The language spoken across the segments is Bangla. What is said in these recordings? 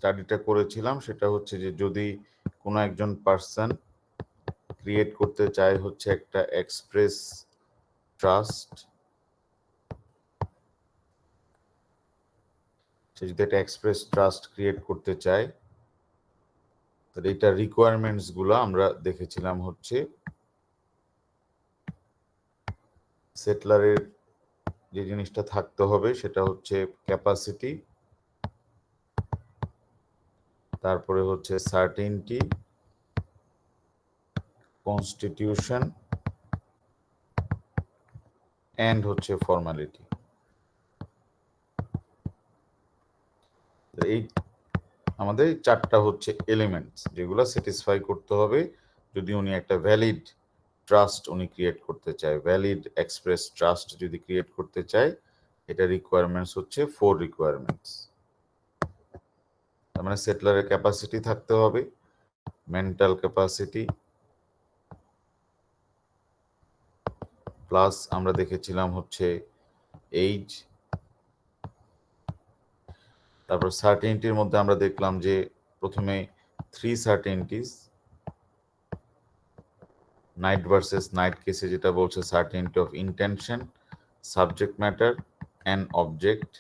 স্টাডিটা করেছিলাম সেটা হচ্ছে যে যদি কোনো একজন পার্সন ক্রিয়েট করতে চায় হচ্ছে একটা এক্সপ্রেস ট্রাস্ট, সে যদি একটা এক্সপ্রেস ট্রাস্ট ক্রিয়েট করতে চায় তাহলে এটা রিকোয়ারমেন্টস গুলো আমরা দেখেছিলাম হচ্ছে সেটলারের যে জিনিসটা থাকতে হবে সেটা হচ্ছে ক্যাপাসিটি, তারপরে হচ্ছে সার্টেনটি, কনস্টিটিউশন এন্ড হচ্ছে ফর্মালিটি। এই আমাদের চারটা হচ্ছে এলিমেন্টস যেগুলো স্যাটিসফাই করতে হবে যদি উনি একটা ভ্যালিড ট্রাস্ট উনি ক্রিয়েট করতে চায়, ভ্যালিড এক্সপ্রেস ট্রাস্ট যদি ক্রিয়েট করতে চায়, এটা রিকোয়ারমেন্টস হচ্ছে 4 রিকোয়ারমেন্টস। তার মানে সেটলারের ক্যাপাসিটি থাকতে হবে, মেন্টাল ক্যাপাসিটি, প্লাস আমরা দেখেছিলাম হচ্ছে এইজ, তারপর সার্টেনিটির মধ্যে আমরা দেখলাম যে প্রথমে 3 সার্টেনিটিস, নাইট ভার্সেস নাইট কেসে যেটা বলছে certainty of intention, subject matter and object,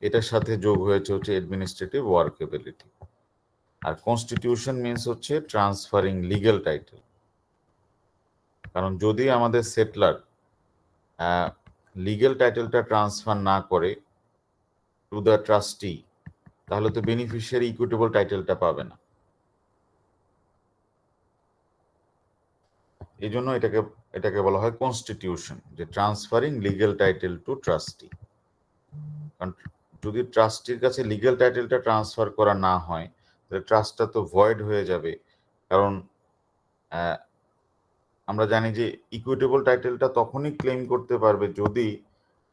এটার সাথে যোগ হয়েছে হচ্ছে অ্যাডমিনিস্ট্রেটিভ ওয়ার্কেবিলিটি। আর কনস্টিটিউশন মিনস হচ্ছে ট্রান্সফারিং লিগ্যাল টাইটেল, কারণ যদি আমাদের সেটলার লিগ্যাল টাইটেলটা ট্রান্সফার না করে টু দ্য ট্রাস্টি তাহলে তো বেনিফিশিয়ারি ইকুইটেবল টাইটেলটা পাবে না। এই জন্য এটাকে বলা হয় কনস্টিটিউশন, যে transferring legal title to trustee. কারণ যদি ট্রাস্টির কাছে লিগ্যাল টাইটেলটা ট্রান্সফার করা না হয় তাহলে ট্রাস্টটা তো ভয়েড হয়ে যাবে। কারণ আমরা জানি যে ইকুইটেবল টাইটেলটা তখনই ক্লেম করতে পারবে যদি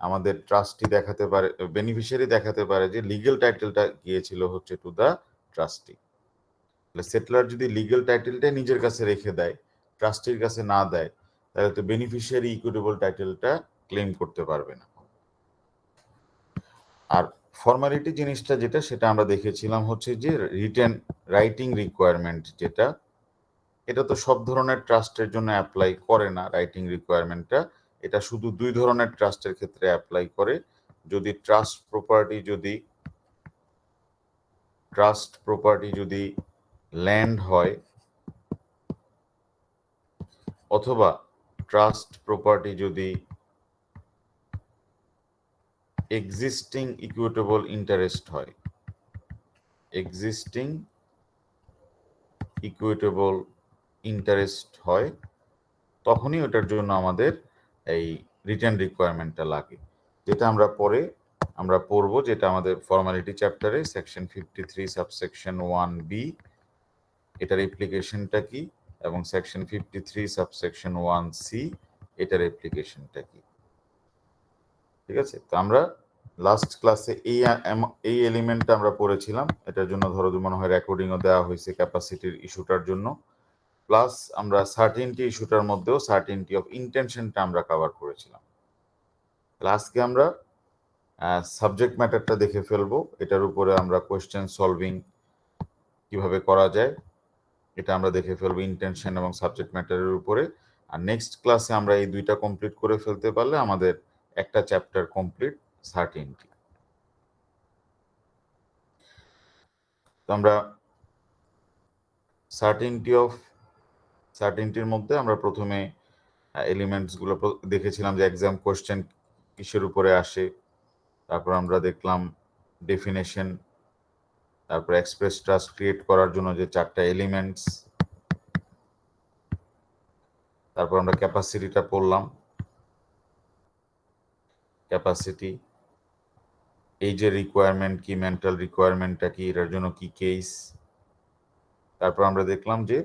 আমাদের ট্রাস্টি দেখাতে পারে, বেনিফিশিয়ারি দেখাতে পারে যে লিগ্যাল টাইটেলটা গিয়েছিল হচ্ছে টু দ্য ট্রাস্টি। তাহলে সেটলার যদি লিগ্যাল টাইটেলটা নিজের কাছে রেখে দেয়, ট্রাস্টির কাছে না দেয়, তাহলে তো বেনিফিশিয়ারি ইকুইটেবল টাইটেলটা ক্লেম করতে পারবে না। আর ফর্মালিটি জিনিসটা যেটা সেটা আমরা দেখেছিলাম হচ্ছে যে রিটেন রাইটিং রিকোয়ারমেন্ট, যেটা এটা তো সব ধরনের ট্রাস্টের জন্য অ্যাপ্লাই করে না রাইটিং রিকোয়ারমেন্টটা, এটা শুধু 2 ধরনের ট্রাস্টের ক্ষেত্রে অ্যাপ্লাই করে। যদি ট্রাস্ট প্রপার্টি যদি ল্যান্ড হয় অথবা ট্রাস্ট প্রপার্টি যদি এক্সিস্টিং ইকুইটেবল ইন্টারেস্ট হয়, এক্সিস্টিং ইকুইটেবল ইন্টারেস্ট হয়, তখনই ওটার জন্য আমাদের এই রিটার্ন রিকোয়ারমেন্টটা লাগে, যেটা আমরা পড়বো, যেটা আমাদের ফর্মালিটি চ্যাপ্টারে সেকশন 53 সাবসেকশন 1B, এটার অ্যাপ্লিকেশনটা কি, এবং সেকশন 53 সাবসেকশন 1C এটার অ্যাপ্লিকেশনটা কি। ঠিক আছে, তো আমরা লাস্ট ক্লাসে এই এলিমেন্টটা আমরা পড়েছিলাম, এটার জন্য ধরো মনে হয় রেকর্ডিংও দেওয়া হয়েছে ক্যাপাসিটির ইস্যুটার জন্য, প্লাস আমরা সার্টেনটি ইস্যুটার মধ্যেও সার্টেনটি অফ ইন্টেনশনটা আমরা কভার করেছিলাম। আজকে আমরা সাবজেক্ট ম্যাটারটা দেখে ফেলবো, এটার উপরে আমরা কোয়েশ্চেন সলভিং কিভাবে করা যায় এটা আমরা দেখে ফেলবো ইন্টেনশন এবং সাবজেক্ট ম্যাটারের উপরে। আর নেক্সট ক্লাসে আমরা এই দুইটা কমপ্লিট করে ফেলতে পারলে আমাদের একটা চ্যাপ্টার কমপ্লিট সার্টেনটি। তো আমরা সার্টেনটির মধ্যে আমরা প্রথমে এলিমেন্টস গুলো দেখেছিলাম যে এক্সাম কোয়েশ্চেন কিসের উপরে আসে, তারপর আমরা দেখলাম ডেফিনেশন, তারপর এক্সপ্রেস ট্রাস্ট ক্রিয়েট করার জন্য যে 4টা এলিমেন্টস, তারপর আমরা ক্যাপাসিটিটা পড়লাম, ক্যাপাসিটি, এই যে রিকোয়ারমেন্ট কি, মেন্টাল রিকোয়ারমেন্টটা কি, এটার জন্য কি কেস, তারপর আমরা দেখলাম যে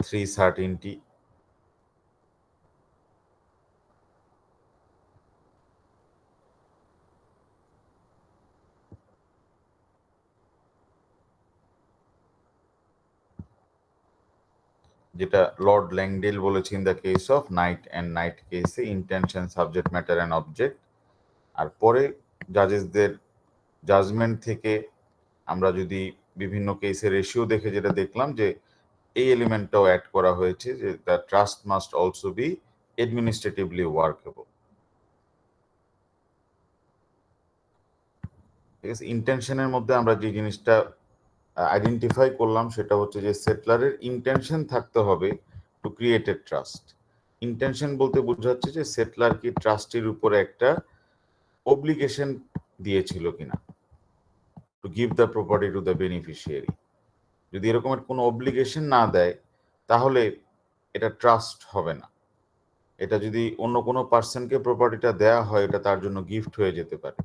3 সার্টেনটি, যেটা লর্ড ল্যাংডেল বলেছেন the case of Knight and Knight কেসে intention, subject matter and object. আর পরে জাজেসদের জাজমেন্ট থেকে আমরা যদি বিভিন্ন কেসের রেশিও দেখে যেটা দেখলাম যে এই এলিমেন্টটাও অ্যাড করা হয়েছে যে the trust must also be administratively workable. ঠিক আছে, ইন্টেনশনের মধ্যে আমরা যে জিনিসটা আইডেন্টিফাই করলাম সেটা হচ্ছে যে সেটলারের ইন্টেনশন থাকতে হবে two create a trust. Intention বলতে বোঝাচ্ছে যে সেটলার কি ট্রাস্টের উপরে একটা অব্লিগেশন দিয়েছিল কিনা, two give the property to the beneficiary. যদি এরকমের কোনো অব্লিগেশন না দেয় তাহলে এটা ট্রাস্ট হবে না। এটা যদি অন্য কোনো পার্সনকে প্রপার্টিটা দেয়া হয় এটা তার জন্য গিফট হয়ে যেতে পারে।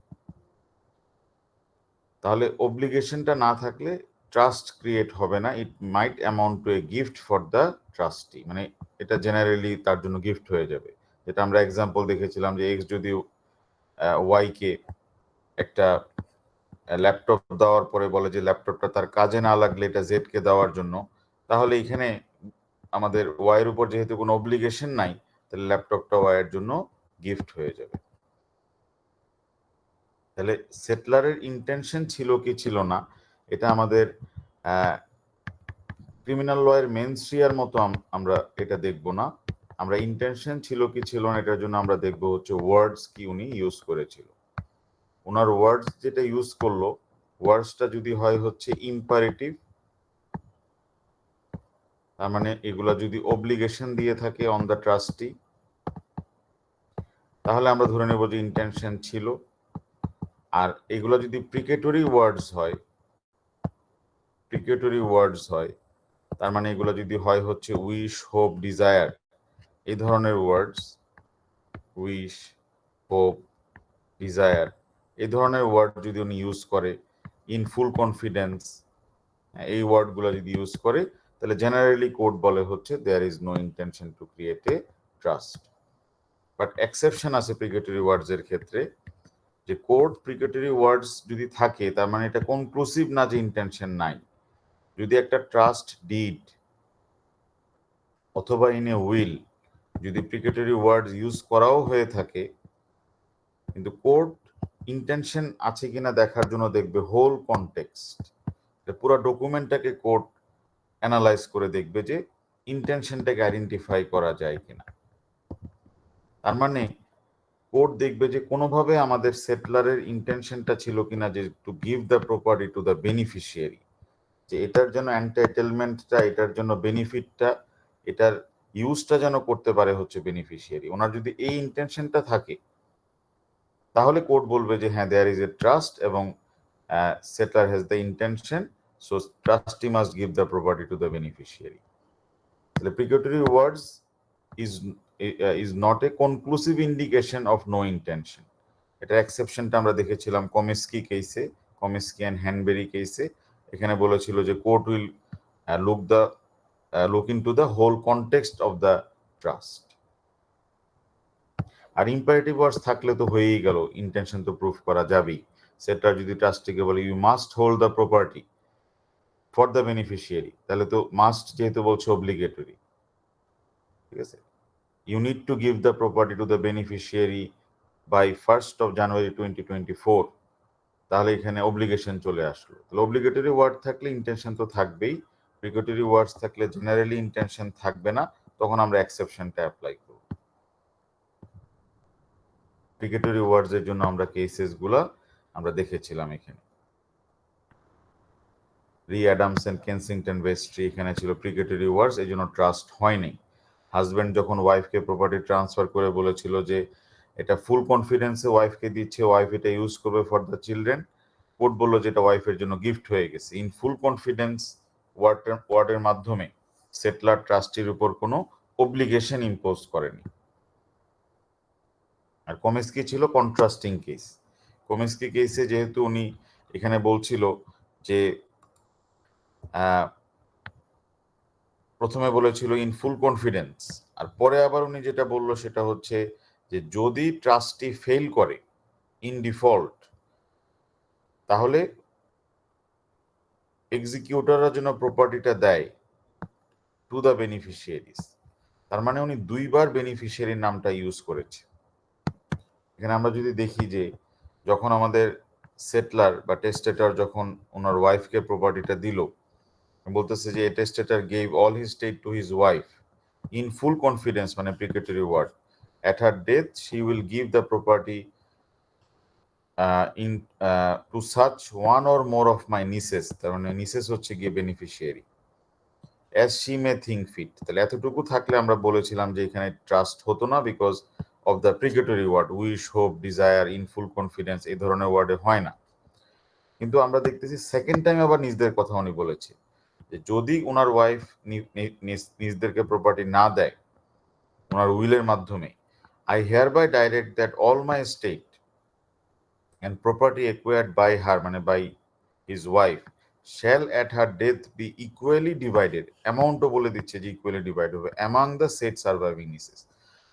তাহলে অব্লিগেশনটা না থাকলে ট্রাস্ট ক্রিয়েট হবে না। It might amount to a gift for the trustee, মানে এটা জেনারেলি তার জন্য গিফট হয়ে যাবে। যেটা আমরা এক্সাম্পল দেখেছিলাম যে এক্স যদি ওয়াইকে একটা ল্যাপটপ দেওয়ার পরে বলে যে ল্যাপটপটা তার কাজে না লাগলে এটা জেডকে দেওয়ার জন্য, তাহলে এখানে আমাদের ওয়াইয়ের উপর যেহেতু কোনো অব্লিগেশন নাই তাহলে ল্যাপটপটা ওয়াইয়ের জন্য গিফট হয়ে যাবে। তাহলে সেটলারের ইন্টেনশন ছিল কি ছিল না এটা আমাদের ক্রিমিনাল লয়ের মেনস্ট্রিয়ার মতো আমরা এটা দেখব না। আমরা ইন্টেনশন ছিল কি ছিল না এটার জন্য আমরা দেখব হচ্ছে ওয়ার্ডস কি উনি ইউজ করেছিল। ওনার ওয়ার্ডস যেটা ইউজ করলো, ওয়ার্ডসটা যদি হয় হচ্ছে ইম্পারেটিভ, তার মানে এগুলা যদি অব্লিগেশন দিয়ে থাকে অন দ্য ট্রাস্টি, তাহলে আমরা ধরে নেব যে ইন্টেনশন ছিল। আর এগুলো যদি প্রিকেটরি ওয়ার্ডস হয়, প্রিকেটরি ওয়ার্ডস হয় তার মানে এগুলো যদি হয় হচ্ছে উইশ, হোপ, ডিজায়ার, এই ধরনের ওয়ার্ডস, উইশ, হোপ, ডিজায়ার, এই ধরনের ওয়ার্ড যদি উনি ইউজ করে, ইন ফুল কনফিডেন্স, এই ওয়ার্ডগুলো যদি ইউজ করে তাহলে জেনারেলি কোর্ট বলে হচ্ছে there is no intention to create a trust. But exception আছে প্রিকেটরি ওয়ার্ডস এর ক্ষেত্রে, যে কোর্ট প্রিকেটরি ওয়ার্ডস যদি থাকে তার মানে এটা কনক্লুসিভ না যে ইন্টেনশন নাই। যদি একটা ট্রাস্ট ডিড অথবা ইন এ উইল যদি প্রিকেটরি ওয়ার্ডস ইউজ করাও হয়ে থাকে, কিন্তু কোর্ট ইন্টেনশন আছে কিনা দেখার জন্য দেখবে হোল কনটেক্সট, পুরো ডকুমেন্টটাকে কোর্ট অ্যানালাইজ করে দেখবে যে ইন্টেনশনটাকে আইডেন্টিফাই করা যায় কিনা। তার মানে কোর্ট দেখবে যে কোনোভাবে আমাদের সেটলারের ইন্টেনশনটা ছিল কিনা যে two give the property to the beneficiary, যে এটার জন্য এন্টাইটেলমেন্টটা, এটার জন্য বেনিফিটটা, এটার ইউজটা যেন করতে পারে হচ্ছে বেনিফিশিয়ারি। ওনার যদি এই ইন্টেনশনটা থাকে তাহলে কোর্ট বলবে যে হ্যাঁ দেয়ার ইজ এ ট্রাস্ট এবং settlor has the intention, so trustee must give the property to the beneficiary. তাহলে precatory words is not a conclusive indication of no intention. এটা এক্সেপশনটা আমরা দেখেছিলাম কমিস্কি কেসে, কমিস্কি অ্যান্ড হ্যানবেরি কেসে। এখানে বলেছিল যে court will look into the whole context of the trust. আর ইম্পারেটিভ ওয়ার্ডস থাকলে তো হয়েই গেল, ইন্টেনশন তো প্রুফ করা যাবেই। সেটা যদি ট্রাস্টিকে বলে you must hold the property for the beneficiary, তাহলে তো মাস্ট যেহেতু বলছে অব্লিগেটরি, ঠিক আছে। You need to give the property to the beneficiary by 1st of January 2024, তাহলে এখানে অব্লিগেশন চলে আসলো। তাহলে অব্লিগেটরি ওয়ার্ড থাকলে ইন্টেনশন তো থাকবেই, প্রিকটরি ওয়ার্ডস থাকলে জেনারেলি ইন্টেনশন থাকবে না, তখন আমরা এক্সেপশনটা অ্যাপ্লাই করব। প্রিকটরি ওয়ার্ডস এর জন্য আমরা কেসেস গুলা আমরা দেখেছিলাম এখানে। রি অ্যাডামস এন্ড কেনসিংটন ভেস্ট্রি, এখানে ছিল প্রিকটরি ওয়ার্ডস, এই জন্য ট্রাস্ট হয়নি। হাজব্যান্ড যখন ওয়াইফকে প্রপার্টি ট্রান্সফার করে বলেছিল যে এটা ফুল কনফিডেন্সে ওয়াইফকে দিচ্ছে, ওয়াইফ এটা ইউজ করবে ফর দ্য চিলড্রেন, কোর্ট বললো যে এটা ওয়াইফের জন্য গিফট হয়ে গেছে। ইন ফুল কনফিডেন্স ওয়ার্ডের মাধ্যমে সেটলার ট্রাস্টির উপর কোনো অব্লিগেশন ইম্পোজ করেনি। আর কমিস্কি ছিল কন্ট্রাস্টিং কেস। কমিস্কি কেসে যেহেতু উনি এখানে বলছিল যে প্রথমে বলেছিল ইন ফুল কনফিডেন্স, আর পরে আবার উনি যেটা বললো সেটা হচ্ছে যে যদি ট্রাস্টি ফেল করে ইন ডিফল্ট, তাহলে এক্সিকিউটররা যেন প্রপার্টিটা দেয় টু দ্য বেনিফিশিয়ারিজ। তার মানে উনি দুইবার বেনিফিশিয়ারির নামটা ইউজ করেছে। এখানে আমরা যদি দেখি যে যখন আমাদের সেটলার বা টেস্টেটর যখন ওনার ওয়াইফকে প্রপার্টিটা দিল, বলতেছে যে testator gave all his estate to his wife in full confidence, মানে precatory word, at her death she will give the property in to such one or more of my nieces, তার মানে নিসেস হচ্ছে গিয়ে beneficiary, as she may think fit. তাহলে এতটুকু থাকলে আমরা বলেছিলাম যে এখানে ট্রাস্ট হতো না, because of the precatory word, wish, hope, desire, in full confidence, এই ধরনের ওয়ার্ডে হয় না। কিন্তু আমরা দেখতেছি সেকেন্ড টাইম আবার নিজদের কথা উনি বলেছে যে যদি ওনার ওয়াইফ নিজদেরকে প্রপার্টি না দেয় ওনার উইলের মাধ্যমে, I hereby direct that all my estate and property acquired by her, মানে by his wife, shall at her death be equally divided, অ্যামাউন্টও বলে দিচ্ছে যে ইকুয়ালি ডিভাইড হবে among the said surviving nieces.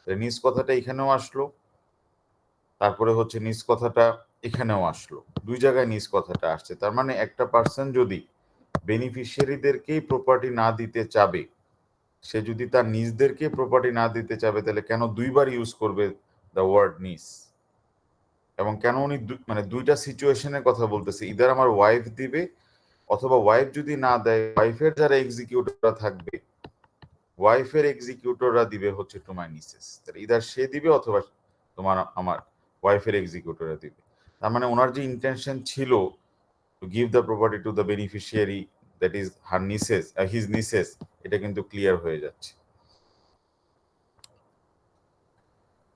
নিজ কথাটা এখানেও আসলো, তারপরে হচ্ছে নিজ কথাটা এখানেও আসলো, দুই জায়গায় নিজ কথাটা আসছে। তার মানে একটা পার্সন যদি বেনিফিশিয়ারিদেরকেই প্রপার্টি না দিতে চাবে, সে যদি তার নিজদেরকে প্রপার্টি না দিতে চাবে, তাহলে কেন দুইবার ইউজ করবে দ্য ওয়ার্ড নিজ? এবং কেন উনি মানে দুইটা সিচুয়েশনের কথা বলতেছে, ইদার আমার ওয়াইফ দিবে, অথবা ওয়াইফ যদি না দেয় ওয়াইফের যারা এক্সিকিউটররা থাকবে, ওয়াইফের এক্সিকিউটররা দিবে হচ্ছে টু মাই নিসেস। তাহলে ইদার সে দিবে অথবা তোমার আমার ওয়াইফের এক্সিকিউটররা দিবে। তার মানে ওনার যে ইন্টেনশন ছিল two give the property to the beneficiary, that is her niches, his niches, এটা কিন্তু ক্লিয়ার হয়ে যাচ্ছে।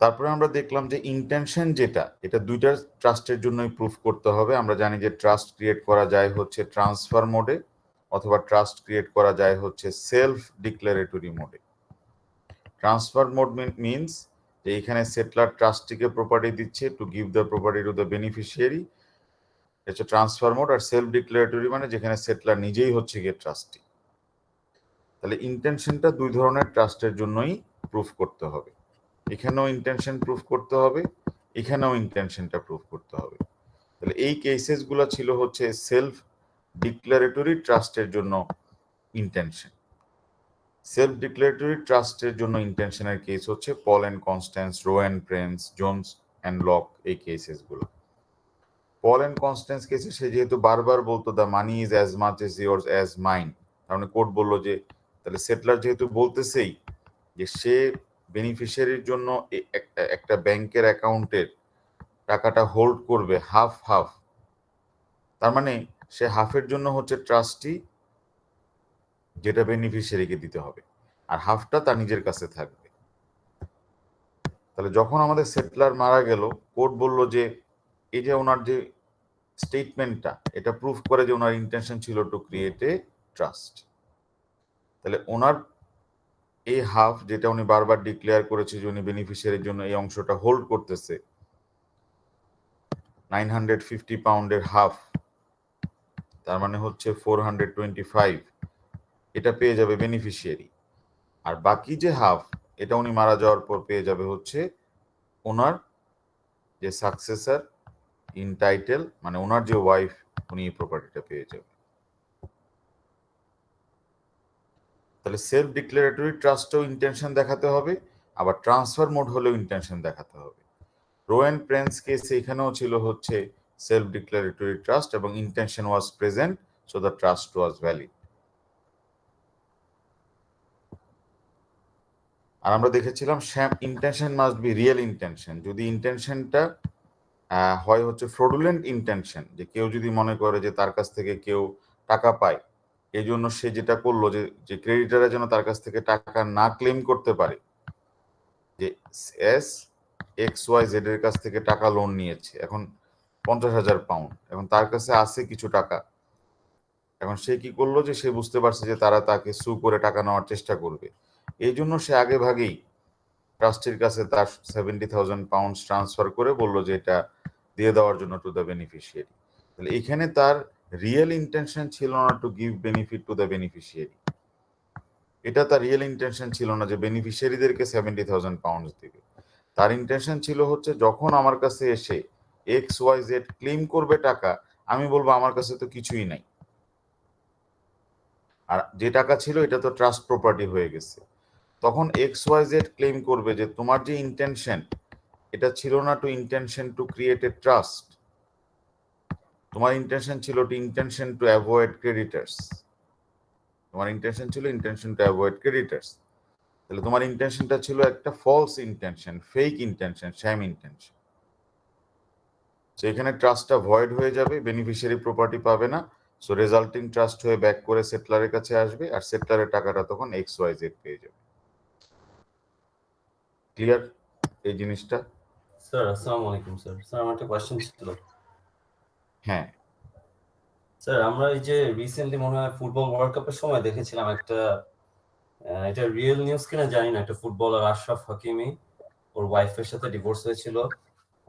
তারপরে আমরা দেখলাম যে ইন্টেনশন যেটা, এটা দুইটা ট্রাস্টের জন্যই প্রুফ করতে হবে। আমরা জানি যে ট্রাস্ট ক্রিয়েট করা যায় হচ্ছে ট্রান্সফার মোডে, অথবা ট্রাস্ট ক্রিয়েট করা যায় হচ্ছে সেলফ ডিক্লারেটরি মোডে। ট্রান্সফার মোড মিনস যে এখানে সেটলার ট্রাস্টিকে প্রপার্টি দিচ্ছে two give the property to the beneficiary, এটা ট্রান্সফার মোড। আর সেলফ ডিক্লারেটরি মানে যেখানে সেটলার নিজেই হচ্ছে গিয়ে ট্রাস্টি। তাহলে ইন্টেনশনটা দুই ধরনের ট্রাস্টের জন্যই প্রুফ করতে হবে। এখানেও ইন্টেনশন প্রুফ করতে হবে, এখানেও ইন্টেনশনটা প্রুফ করতে হবে। তাহলে এই কেসেসগুলো ছিল হচ্ছে সেলফ ডিক্লারেটরি ট্রাস্টের জন্য ইন্টেনশন। সেলফ ডিক্লারেটরি ট্রাস্টের জন্য ইন্টেনশনের কেস হচ্ছে Paul and Constance, Rowe and Prance, Jones and Lock, এই কেসেসগুলো। পল অ্যান্ড কনস্ট্যান্স কেসে সে যেহেতু বারবার বলতো the money is as much as yours as mine, তার মানে কোর্ট বললো যে তাহলে সেটলার যেহেতু বলতেছেই যে সে বেনিফিশিয়ারির জন্য একটা ব্যাংকের অ্যাকাউন্টের টাকাটা হোল্ড করবে হাফ হাফ, তার মানে সে হাফের জন্য হচ্ছে ট্রাস্টি, যেটা বেনিফিশিয়ারিকে দিতে হবে, আর হাফটা তার নিজের কাছে থাকবে। তাহলে যখন আমাদের সেটলার মারা গেল, কোর্ট বলল যে এই যে ওনার যে স্টেটমেন্টটা, এটা প্রুফ করে যে ওনার ইন্টেনশন ছিল টু ক্রিয়েট এ ট্রাস্ট। তাহলে ওনার এই হাফ, যেটা উনি বারবার ডিক্লেয়ার করেছে যে উনি বেনিফিশিয়ারির জন্য এই অংশটা হোল্ড করতেছে, 950 পাউন্ডের হাফ, তার মানে হচ্ছে 425, এটা পেয়ে যাবে বেনিফিশিয়ারি। আর বাকি যে হাফ, এটা উনি মারা যাওয়ার পর পেয়ে যাবে হচ্ছে ওনার যে সাকসেসর ইন টাইটেল, মানে ওনার যে ওয়াইফ, উনি এই প্রপার্টিটা পেয়ে যাবে। তাহলে সেলফ ডিক্লারেটরি ট্রাস্টেও ইন্টেনশন দেখাতে হবে, আবার ট্রান্সফার মোড হলেও ইন্টেনশন দেখাতে হবে। রো অ্যান্ড প্রেন্স কেসে এখানেও ছিল হচ্ছে সেলফ ডিক্লারেটরি ট্রাস্ট এবং intention was present, so the trust was valid. আর আমরা দেখেছিলাম intention must be real intention. যদি ইন্টেনশনটা হয় হচ্ছে ফ্রডুলেন্ট ইন্টেনশন, যে কেউ যদি মনে করে যে তার কাছ থেকে কেউ টাকা পায়, এই জন্য সে যেটা করলো যে ক্রেডিটাররা যেন তার কাছ থেকে টাকা না ক্লেম করতে পারে, যে এস এক্স ওয়াই জেড এর কাছ থেকে টাকা লোন নিয়েছে, এখন 50,000 পাউন্ড, এখন তার কাছে আছে কিছু টাকা, এখন সে কি করলো যে সে বুঝতে পারছে যে তারা তাকে সু করে টাকা নেওয়ার চেষ্টা করবে, এই জন্য সে আগে ভাগেই ট্রাস্টির কাছে তার 70,000 পাউন্ড ট্রান্সফার করে বললো যে এটা দিয়ে দেওয়ার জন্য টু দ্য বেনিফিশিয়ারি। তাহলে এখানে তার রিয়েল ইন্টেনশন ছিল না to give benefit two the beneficiary, এটা তার রিয়েল ইন্টেনশন ছিল না যে বেনিফিশিয়ারিদেরকে 70,000 পাউন্ড দিবে। তার ইন্টেনশন ছিল হচ্ছে যখন আমার কাছে এসে এক্স ওয়াই জেড ক্লেম করবে টাকা, আমি বলবো আমার কাছে তো কিছুই নাই, আর যে টাকা ছিল এটা তো ট্রাস্ট প্রপার্টি হয়ে গেছে। তখন এক্স ওয়াই জেড ক্লেম করবে যে তোমার যে ইন্টেনশন, এটা ছিল না to intention to create a trust, তোমার ইন্টেনশন ছিল টু অ্যাভয়েড ক্রেডিটার্স, তোমার ইন্টেনশন ছিল ইন্টেনশন টু অ্যাভয়েড ক্রেডিটার্স। তাহলে তোমার ইন্টেনশনটা ছিল একটা false intention, fake intention, sham intention. তো এখানে ট্রাস্টটা ভয়েড হয়ে যাবে, বেনিফিশিয়ারি প্রপার্টি পাবে না। সো রেজাল্টিং ট্রাস্ট হয়ে ব্যাক করে সেটলারের কাছে আসবে, আর সেটলারের টাকাটা তখন XYZ পেয়ে যাবে। ক্লিয়ার এই জিনিসটা? স্যার আসসালামু আলাইকুম স্যার। স্যার আমার একটা কোয়েশ্চেন ছিল। হ্যাঁ স্যার আমরা এই যে রিসেন্টলি মনে হয় ফুটবল ওয়ার্ল্ড কাপের সময় দেখেছিলাম একটা, এটা রিয়েল নিউজ কিনা জানি না, একটা ফুটবলার আশরাফ হাকিমি ওর ওয়াইফের সাথে ডিভোর্স হয়েছিল,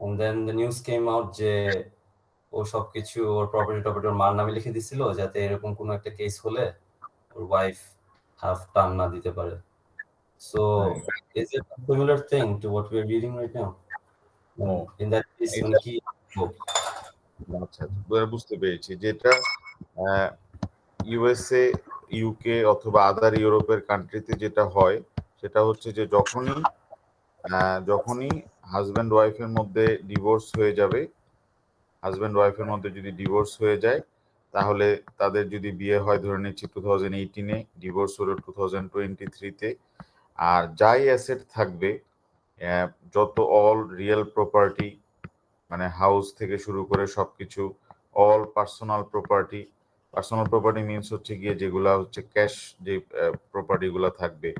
and then the news came out যে ও সবকিছু ওর প্রপার্টি ওর মার নামে লিখে দিছিল, যাতে এরকম কোনো একটা কেস হলে ওর ওয়াইফ হাফ টার্ম না দিতে পারে। So is it a similar thing to what we are reading right now? ও In that case মানে এটা কি? আচ্ছা, বুঝতে পেরেছি। যেটা ইউএসএ, ইউকে অথবা আদার ইউরোপের কান্ট্রিতে যেটা হয় সেটা হচ্ছে যে যখনই হাজব্যান্ড ওয়াইফের মধ্যে ডিভোর্স হয়ে যাবে, হাজব্যান্ড ওয়াইফের মধ্যে যদি ডিভোর্স হয়ে যায়, তাহলে তাদের যদি বিয়ে হয় ধরে নিচ্ছি 2018-এ, ডিভোর্স হলো 2023-তে, আর যাই অ্যাসেট থাকবে, যত অল রিয়েল প্রপার্টি, মানে হাউস থেকে শুরু করে সবকিছু, অল পার্সোনাল প্রপার্টি মিনস হচ্ছে গিয়ে যেগুলা হচ্ছে ক্যাশ, যে প্রপার্টিগুলো থাকবে,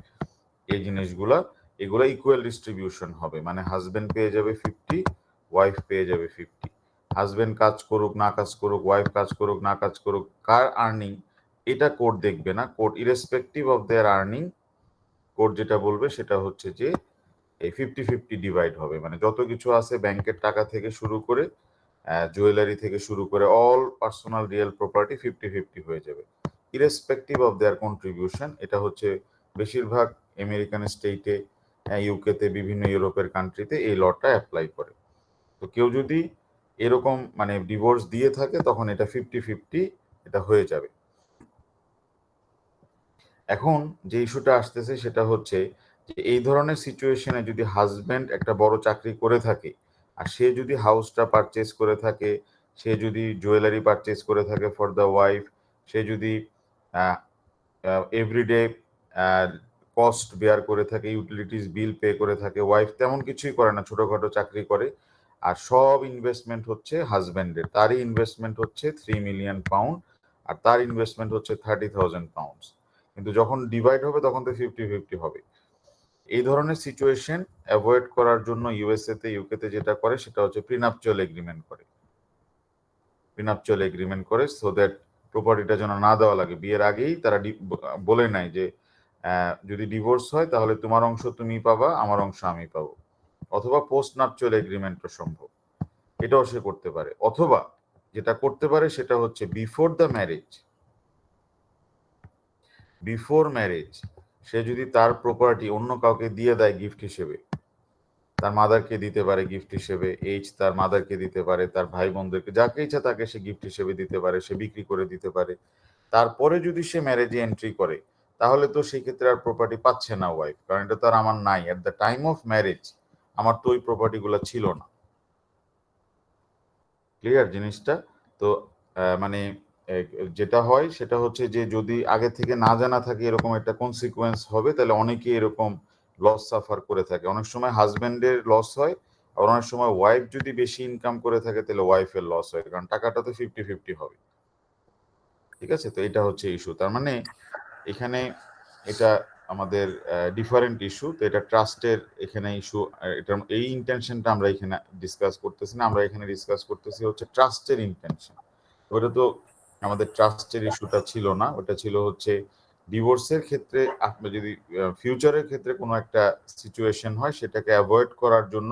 এই জিনিসগুলা, এগুলো ইকুয়াল ডিস্ট্রিবিউশন হবে। মানে হাজবেন্ড পেয়ে যাবে 50, ওয়াইফ পেয়ে যাবে 50। হাজবেন্ড কাজ করুক না কাজ করুক, ওয়াইফ কাজ করুক না কাজ করুক, কার আর্নিং এটা কোর্ট দেখবে না। Court irrespective of their earning, court যেটা বলবে সেটা হচ্ছে যে এই 50-50 ডিভাইড হবে। মানে যত কিছু আছে, ব্যাংকের টাকা থেকে শুরু করে জুয়েলারি থেকে শুরু করে অল পার্সোনাল রিয়েল প্রপার্টি 50-50 হয়ে যাবে, ইরেসপেক্টিভ অফ দেয়ার কন্ট্রিবিউশন। এটা হচ্ছে বেশিরভাগ আমেরিকান স্টেটে, ইউকেতে, বিভিন্ন ইউরোপের কান্ট্রিতে এই লটা অ্যাপ্লাই করে। তো কেউ যদি এরকম মানে ডিভোর্স দিয়ে থাকে, তখন এটা 50-50 এটা হয়ে যাবে। এখন যে ইস্যুটা আসতেছে সেটা হচ্ছে যে এই ধরনের সিচুয়েশনে যদি হাজব্যান্ড একটা বড় চাকরি করে থাকে, আর সে যদি হাউসটা পারচেজ করে থাকে, সে যদি জুয়েলারি পারচেজ করে থাকে ফর দ্য ওয়াইফ, সে যদি এভরিডে কস্ট বেয়ার করে থাকে, ইউটিলিটিস বিল পে করে থাকে, ওয়াইফ তেমন কিছুই করে না, ছোটখাটো চাকরি করে, আর সব ইনভেস্টমেন্ট হচ্ছে হাজব্যান্ডের, তারই ইনভেস্টমেন্ট হচ্ছে 3 মিলিয়ন পাউন্ড, আর তার ইনভেস্টমেন্ট হচ্ছে 30,000 পাউন্ডস, কিন্তু যখন ডিভাইড হবে তখন তো 50-50 হবে। এই ধরনের সিচুয়েশন অ্যাভয়েড করার জন্য ইউএসএতে, ইউকেতে যেটা করে সেটা হচ্ছে প্রিনাপচুয়াল এগ্রিমেন্ট করে, সো দ্যাট প্রপার্টিটা যেন না দেওয়া লাগে। বিয়ের আগেই তারা বলে নেয় যে যদি ডিভোর্স হয় তাহলে তোমার অংশ তুমি পাবা, আমার অংশ আমি পাবো। অথবা পোস্ট নাপচুয়াল এগ্রিমেন্টও সম্ভব, এটাও সে করতে পারে। অথবা যেটা করতে পারে সেটা হচ্ছে বিফোর ম্যারেজ সে যদি তার প্রপার্টি অন্য কাউকে দিয়ে দেয় গিফট হিসেবে, তার মাদারকে দিতে পারে গিফট হিসেবে, তার মাদারকে দিতে পারে, তার ভাই বোনদেরকে, যাকে ইচ্ছা তাকে সে গিফট হিসেবে দিতে পারে, সে বিক্রি করে দিতে পারে। তারপরে যদি সে ম্যারেজে এন্ট্রি করে, তাহলে তো সেই ক্ষেত্রে আর প্রপার্টি পাচ্ছে না ওয়াইফ, কারণ এটা তো আর আমার নাই। At the time of marriage আমার তো ওই প্রপার্টিগুলো ছিল না। ক্লিয়ার জিনিসটা? তো মানে যেটা হয় সেটা হচ্ছে যে যদি আগে থেকে না জানা থাকে এরকম একটা কনসিকুয়েন্স হবে, তাহলে অনেকে এরকম লস সাফার করে থাকে। অনেক সময় হাজব্যান্ডের লস হয়, আর অনেক সময় ওয়াইফ যদি বেশি ইনকাম করে থাকে তাহলে ওয়াইফের লস হয়, কারণ টাকাটা তো 50-50 হবে। ঠিক আছে? তো এটা হচ্ছে ইস্যু। তার মানে এখানে এটা আমাদের ডিফারেন্ট ইস্যু। তো এটা ট্রাস্টের এখানে ইস্যু, এটা এই ইন্টেনশনটা আমরা এখানে ডিসকাস করতেছি না। আমরা এখানে ডিসকাস করতেছি হচ্ছে ট্রাস্টের ইন্টেনশন। ওটা তো আমাদের ট্রাস্টের ইস্যুটা ছিল না, ওটা ছিল হচ্ছে ডিভোর্সের ক্ষেত্রে আপনি যদি ফিউচারের ক্ষেত্রে কোনো একটা সিচুয়েশন হয়, সেটাকে অ্যাভয়েড করার জন্য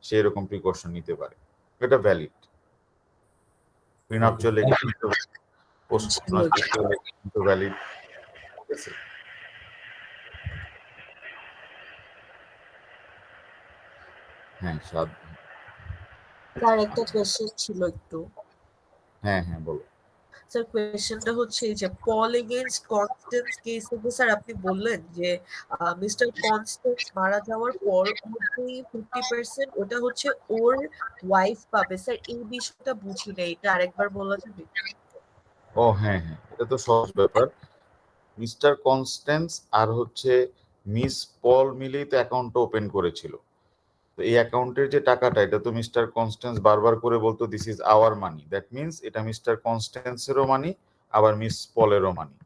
সে এরকম প্রিকশন নিতে পারে। এটা valid. Prenuptial agreement, post valid. ঠিক আছে? হ্যাঁ, স্বাদ। স্যার একটা কোয়েশ্চেন ছিল একটু। হ্যাঁ হ্যাঁ, বলো। স্যার কোয়েশ্চেনটা হচ্ছে এই যে পল এগেইনস্ট কনস্ট্যান্স কেসে যে স্যার আপনি বললেন যে মিস্টার কনস্ট্যান্স মারা যাওয়ার পর ওর যে 50% ওটা হচ্ছে ওর ওয়াইফ পাবে। স্যার এই বিষয়টা বুঝি না, এটা আরেকবার বলা যাবে? ও হ্যাঁ হ্যাঁ, এটা তো সহজ ব্যাপার। মিস্টার কনস্ট্যান্স আর হচ্ছে মিস পল মিলেই তো অ্যাকাউন্টটা ওপেন করেছিল। তো এই অ্যাকাউন্টের যে টাকাটা, এটা তো মিস্টার কনস্ট্যান্স বারবার করে বলতো this is our money, that means এটা মিস্টার কনস্ট্যান্সেরও মানি, আবার মিস পলেরও মানি।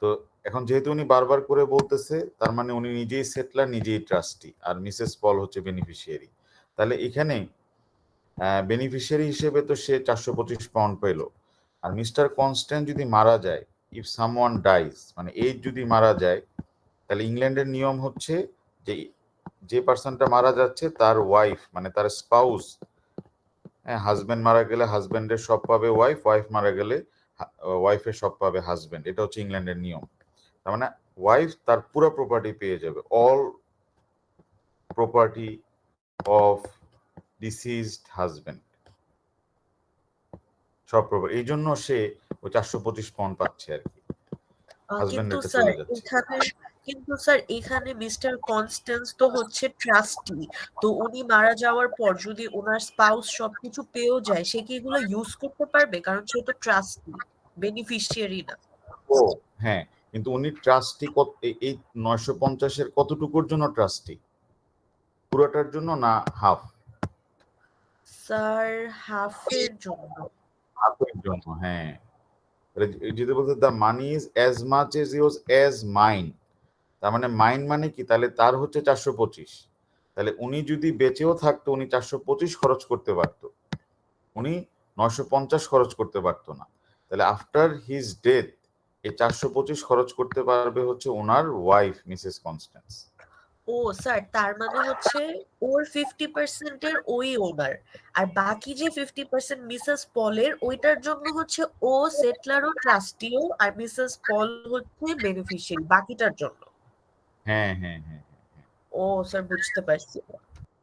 তো এখন যেহেতু উনি বারবার করে বলতেছে, তার মানে উনি নিজেই সেটলার, নিজেই ট্রাস্টি, আর মিসেস পল হচ্ছে বেনিফিশিয়ারি। তাহলে এখানে বেনিফিশিয়ারি হিসেবে তো সে 425 পাউন্ড পেল। আর মিস্টার কনস্ট্যান্ট যদি মারা যায়, ইফ সামওয়ান ডাইজ, মানে এই যদি মারা যায়, তাহলে ইংল্যান্ডের নিয়ম হচ্ছে যে যে পার্সনটা মারা যাচ্ছে তার ওয়াইফ, মানে তার স্পাউস, হ্যাঁ, হাজব্যান্ড মারা গেলে হাজব্যান্ডের সব পাবে ওয়াইফ, ওয়াইফ মারা গেলে ওয়াইফের সব পাবে হাজব্যান্ড। এটা হচ্ছে ইংল্যান্ডের নিয়ম। তার মানে ওয়াইফ তার পুরো প্রপার্টি পেয়ে যাবে, all property of deceased husband, সব প্রপার্টি। এই জন্য সে ওই 425 পাউন্ড পাচ্ছে আর কি, কিন্তু হাজব্যান্ডেরটা স্যার চলে যাচ্ছে। এখানে মিস্টার কনস্ট্যান্স তো হচ্ছে ট্রাস্টি, তো উনি মারা যাওয়ার পর যদি ওনার স্পাউস সবকিছু পেয়েও যায়, সে কি এগুলো ইউজ করতে পারবে? কারণ সে তো ট্রাস্টি, বেনিফিশিয়ারি না। ও হ্যাঁ, কিন্তু উনি ট্রাস্টি কত, এই 950-এর কতটুকুর জন্য ট্রাস্টি? পুরোটার জন্য না হাফ? স্যার হাফের জন্য। হাফের জন্য, হ্যাঁ। যদি বলতে the money is as much as use as mine, তার মানে মাইন মানে কি, তাহলে তার হচ্ছে 425। তাহলে উনি যদি বেঁচেও থাকতো, উনি 425 খরচ করতে পারতো, উনি 950 খরচ করতে পারতো না। তাহলে আফটার হিজ ডেথ এই 425 খরচ করতে পারবে হচ্ছে ওনার ওয়াইফ মিসেস কনস্ট্যান্স। ও স্যার, তার মানে হচ্ছে ওর 50% এর ওই ওনার, আর বাকি যে 50% মিসেস পলের, ওইটার জন্য হচ্ছে ও সেটলারও ট্রাস্টিও, আর মিসেস পল হচ্ছে বেনিফিশিয়ারি বাকিটার জন্য। হ্যাঁ হ্যাঁ হ্যাঁ ও স্যার, বুঝতে পারছি।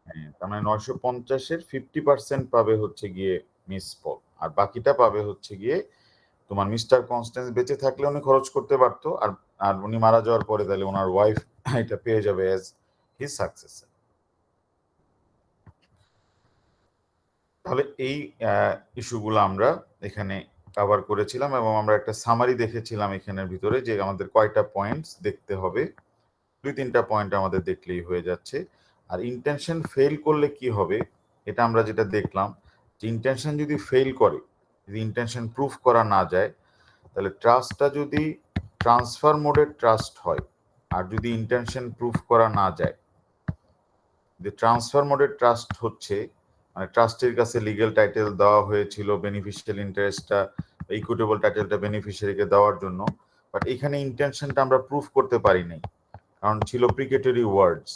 হ্যাঁ, তার মানে 950-এর 50% পাবে হচ্ছে গিয়ে মিস পল, আর বাকিটা পাবে হচ্ছে গিয়ে তোমার মিস্টার কনস্ট্যান্স। বেঁচে থাকলে উনি খরচ করতে পারতো, আর আর উনি মারা যাওয়ার পরে তাহলে ওনার ওয়াইফ এটা পেয়ে যাবে অ্যাজ হিজ সাকসেসর। তাহলে এই ইস্যুগুলো আমরা এখানে কভার করেছিলাম, এবং আমরা একটা সামারি দেখেছিলাম এখানের ভিতরে, যে আমাদের কয়টা পয়েন্টস দেখতে হবে। 2-3টা পয়েন্ট আমাদের দেখলেই হয়ে যাচ্ছে। আর ইন্টেনশন ফেল করলে কি হবে, এটা আমরা যেটা দেখলাম, যে ইন্টেনশন যদি ফেল করে, যদি ইন্টেনশন প্রুফ করা না যায়, তাহলে ট্রাস্টটা যদি ট্রান্সফার মোডের ট্রাস্ট হয়, আর যদি ইন্টেনশন প্রুফ করা না যায়, যে ট্রান্সফার মোডের ট্রাস্ট হচ্ছে মানে ট্রাস্টের কাছে লিগ্যাল টাইটেল দেওয়া হয়েছিল বেনিফিশিয়াল ইন্টারেস্টটা, ইকুইটেবল টাইটেলটা বেনিফিশিয়ারিকে দেওয়ার জন্য, বাট এখানে ইন্টেনশনটা আমরা প্রুফ করতে পারি নাই, কারণ ছিল প্রিকেটরি ওয়ার্ডস,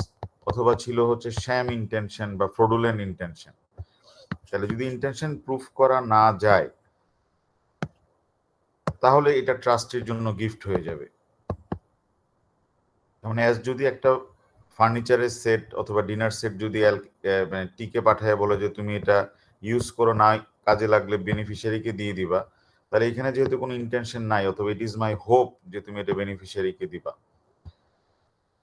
অথবা ছিল হচ্ছে শ্যাম ইন্টেনশন বা ফ্রডুলেন্ট ইন্টেনশন। তাহলে যদি ইন্টেনশন প্রুফ করা না যায়, তাহলে এটা ট্রাস্টের জন্য গিফট হয়ে যাবে। মানে অ্যাজ যদি একটা ফার্নিচারের সেট অথবা ডিনার সেট যদি মানে টিকে পাঠায় বলে যে তুমি এটা ইউজ করো না, কাজে লাগলে বেনিফিশিয়ারিকে দিয়ে দিবা, তাহলে এখানে যেহেতু কোনো ইন্টেনশন নাই, অথবা ইট ইজ মাই হোপ যে তুমি এটা বেনিফিশিয়ারিকে দিবা,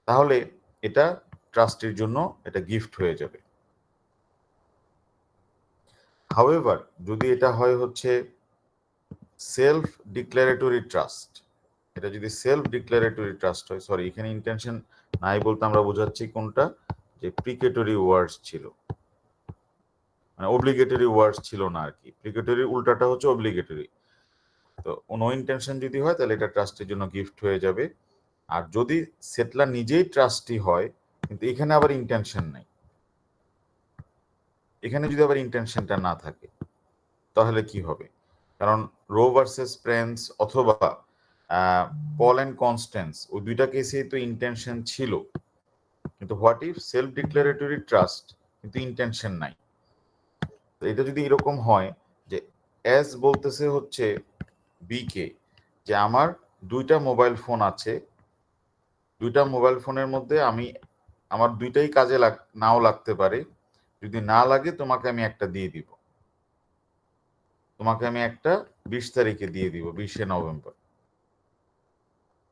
তাহলে এটা ট্রাস্টের জন্য এটা গিফট হয়ে যাবে। হাউএভার যদি এটা হয় হচ্ছে সেলফ ডিক্লারেটরি ট্রাস্ট, এটা যদি সেলফ ডিক্লারেটরি ট্রাস্ট হয়, সরি এখানে ইন্টেনশন নাই বলতে আমরা বোঝাচ্ছি কোনটা, যে প্রিকেটরি ওয়ার্ডস ছিল, মানে অব্লিগেটরি ওয়ার্ডস ছিল না আর কি। প্রিকেটরি উল্টাটা হচ্ছে অব্লিগেটরি। তো নো ইন্টেনশন যদি হয়, তাহলে এটা ট্রাস্টের জন্য গিফট হয়ে যাবে। আর যদি সেটলার নিজেই ট্রাস্টি হয়, কিন্তু এখানে আবার ইন্টেনশন নাই, এখানে যদি আবার ইন্টেনশনটা না থাকে, তাহলে কি হবে? কারণ রো ভার্সেস প্রেন্স অথবা পল অ্যান্ড কনস্ট্যান্স, ওই দুইটা কেসেই তো ইন্টেনশন ছিল, কিন্তু what if self declaratory trust কিন্তু ইন্টেনশন নাই? তো এটা যদি এরকম হয় যে এস বলতেছে হচ্ছে বি কে, যে আমার দুইটা মোবাইল ফোন আছে, দুইটা মোবাইল ফোনের মধ্যে আমি, আমার দুইটাই কাজে নাও লাগতে পারে, যদি না লাগে তোমাকে আমি একটা দিয়ে দিব। তোমাকে আমি একটা 20 তারিখে দিয়ে দিব, 20শে নভেম্বর।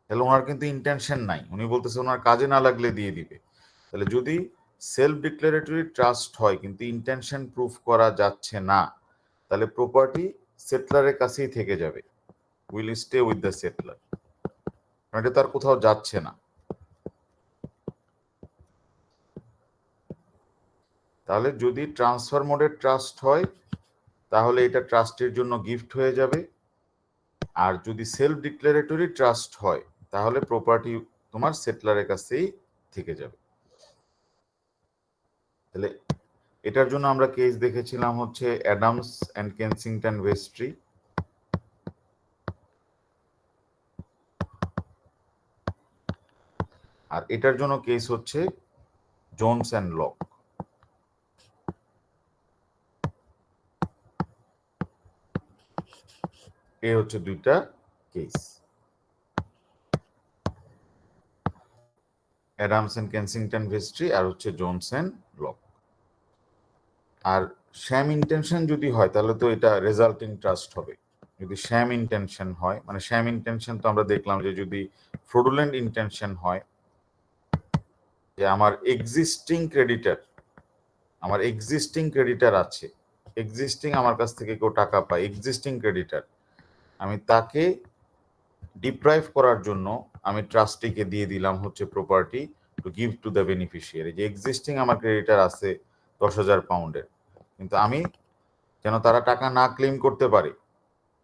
তাহলে ওনার কিন্তু ইন্টেনশন নাই, উনি বলতেছে ওনার কাজে না লাগলে দিয়ে দিবে। তাহলে যদি সেলফ ডিক্লারেটরি ট্রাস্ট হয় কিন্তু ইন্টেনশন প্রুফ করা যাচ্ছে না, তাহলে প্রপার্টি সেটলারের কাছেই থেকে যাবে, will stay with the settler, এটা তার কোথাও যাচ্ছে না। তাহলে যদি ট্রান্সফার মোডের ট্রাস্ট হয় তাহলে এটা ট্রাস্টের জন্য গিফট হয়ে যাবে, আর যদি সেলফ ডিক্লারেটরি ট্রাস্ট হয় তাহলে প্রপার্টি তোমার সেটলারের কাছেই থেকে যাবে। তাহলে এটার জন্য আমরা কেস দেখেছিলাম হচ্ছে অ্যাডামস অ্যান্ড কেনসিংটন ভেস্ট্রি, আর এটার জন্য কেস হচ্ছে জোনস অ্যান্ড লক। এই হচ্ছে দুইটা case, Adams and Kensington Vestry আর হচ্ছে জোনস অ্যান্ড লক। আর শ্যাম ইন্টেনশন যদি হয় তাহলে তো এটা রেজাল্টিং ট্রাস্ট হবে। যদি শ্যাম ইন্টেনশন হয়, মানে শ্যাম ইন্টেনশন তো আমরা দেখলাম যে যদি ফ্রডুলেন্ট ইন্টেনশন হয়, যে আমার এক্সিস্টিং ক্রেডিটার আছে, এক্সিস্টিং আমার কাছ থেকে কেউ টাকা পায়, এক্সিস্টিং ক্রেডিটার, আমি তাকে ডিপ্রাইভ করার জন্য আমি ট্রাস্টিকে দিয়ে দিলাম হচ্ছে property to give two the beneficiary. যে এক্সিস্টিং আমার ক্রেডিটার আছে 10,000 পাউন্ডের, কিন্তু আমি যেন তারা টাকা না ক্লেম করতে পারে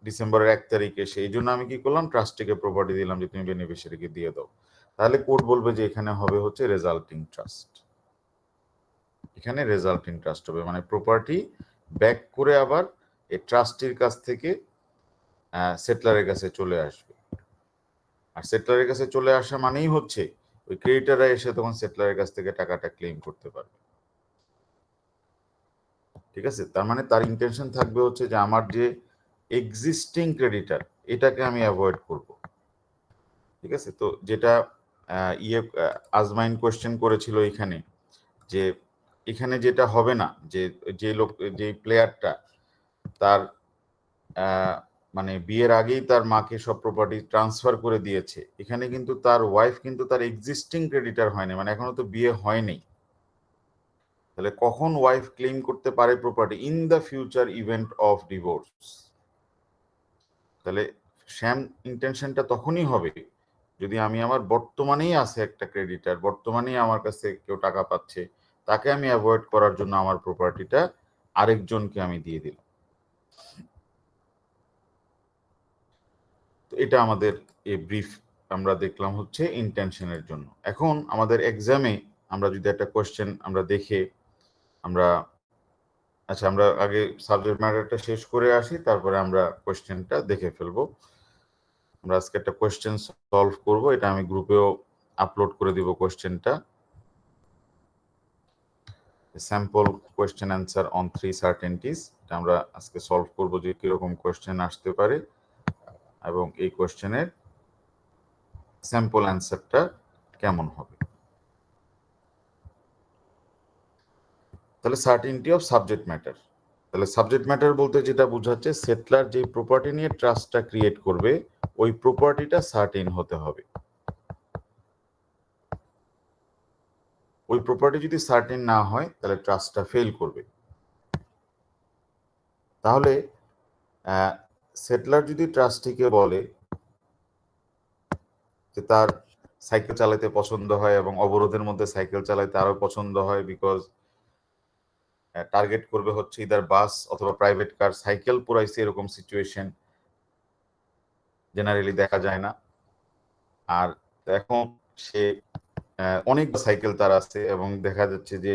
ডিসেম্বরের 1 তারিখে, সেই জন্য আমি কি করলাম, ট্রাস্টিকে প্রপার্টি দিলাম যে তুমি বেনিফিশিয়ারিকে দিয়ে দাও। তাহলে কোর্ট বলবে যে এখানে হবে হচ্ছে রেজাল্টিং ট্রাস্ট, এখানে রেজাল্টিং ট্রাস্ট হবে, মানে প্রপার্টি ব্যাক করে আবার এই ট্রাস্টির কাছ থেকে সেটলারের কাছে চলে আসবে। আর সেটলারের কাছে চলে আসা মানেই হচ্ছে ওই ক্রেডিটাররা এসে তখন সেটলারের কাছ থেকে টাকাটা ক্লেম করতে পারবে। ঠিক আছে, তার মানে তার ইন্টেনশন থাকবে হচ্ছে যে আমার যে এক্সিস্টিং ক্রেডিটার এটাকে আমি অ্যাভয়েড করব। ঠিক আছে, তো যেটা আজমাইন কোয়েশ্চেন করেছিল এখানে, যে এখানে যেটা হবে না, যে প্লেয়ারটা তার মানে বিয়ের আগেই তার মাকে সব প্রপার্টি ট্রান্সফার করে দিয়েছে, এখানে কিন্তু তার ওয়াইফ কিন্তু তার এক্সিস্টিং ক্রেডিটার হয়নি, মানে এখনো তো বিয়ে হয়নি। তাহলে কখন ওয়াইফ ক্লেম করতে পারে property? In the future event of divorce. তাহলে শ্যাম ইন্টেনশনটা তখনই হবে যদি আমি আমার বর্তমানেই আছে একটা ক্রেডিটার, বর্তমানেই আমার কাছে কেউ টাকা পাচ্ছে, তাকে আমি অ্যাভয়েড করার জন্য আমার প্রপার্টিটা আরেকজনকে আমি দিয়ে দিলাম। তো এটা আমাদের এই ব্রিফ আমরা দেখলাম হচ্ছে ইন্টেনশনের জন্য। এখন আমাদের এক্সামে আমরা যদি একটা কোয়েশ্চেন আমরা দেখে আমরা আমরা আগে সাবজেক্ট ম্যাটারটা শেষ করে আসি, তারপরে আমরা কোয়েশ্চেনটা দেখে ফেলবো। আমরা আজকে একটা কোয়েশ্চেন সলভ করব, এটা আমি গ্রুপেও আপলোড করে দিব কোয়েশ্চেনটা, স্যাম্পল কোয়েশ্চেন অ্যান্সার অন 3 সার্টেনটিজ। এটা আমরা আজকে সলভ করব যে কিরকম কোয়েশ্চেন আসতে পারে এবং এই কোয়েশ্চেনের স্যাম্পল অ্যান্সারটা কেমন হবে। তাহলে সার্টেনটি অফ সাবজেক্ট ম্যাটার, তাহলে সাবজেক্ট ম্যাটার বলতে যেটা বোঝাচ্ছে সেটলার যে প্রপার্টি নিয়ে ট্রাস্টটা ক্রিয়েট করবে ওই প্রপার্টিটা সার্টেন হতে হবে। ওই প্রপার্টি যদি সার্টেন না হয় তাহলে ট্রাস্টটা ফেল করবে। তাহলে সেটলার যদি ট্রাস্টিকে বলে যে তার সাইকেল চালাতে পছন্দ হয় এবং অবরোধের মধ্যে সাইকেল চালাতে আরো পছন্দ হয়, বিকজ টার্গেট করবে হচ্ছে ইদার বাস অথবা প্রাইভেট কার, সাইকেল পুরাইছে, এরকম সিচুয়েশন জেনারেলি দেখা যায় না। আর এখন সে অনেক সাইকেল তার আছে এবং দেখা যাচ্ছে যে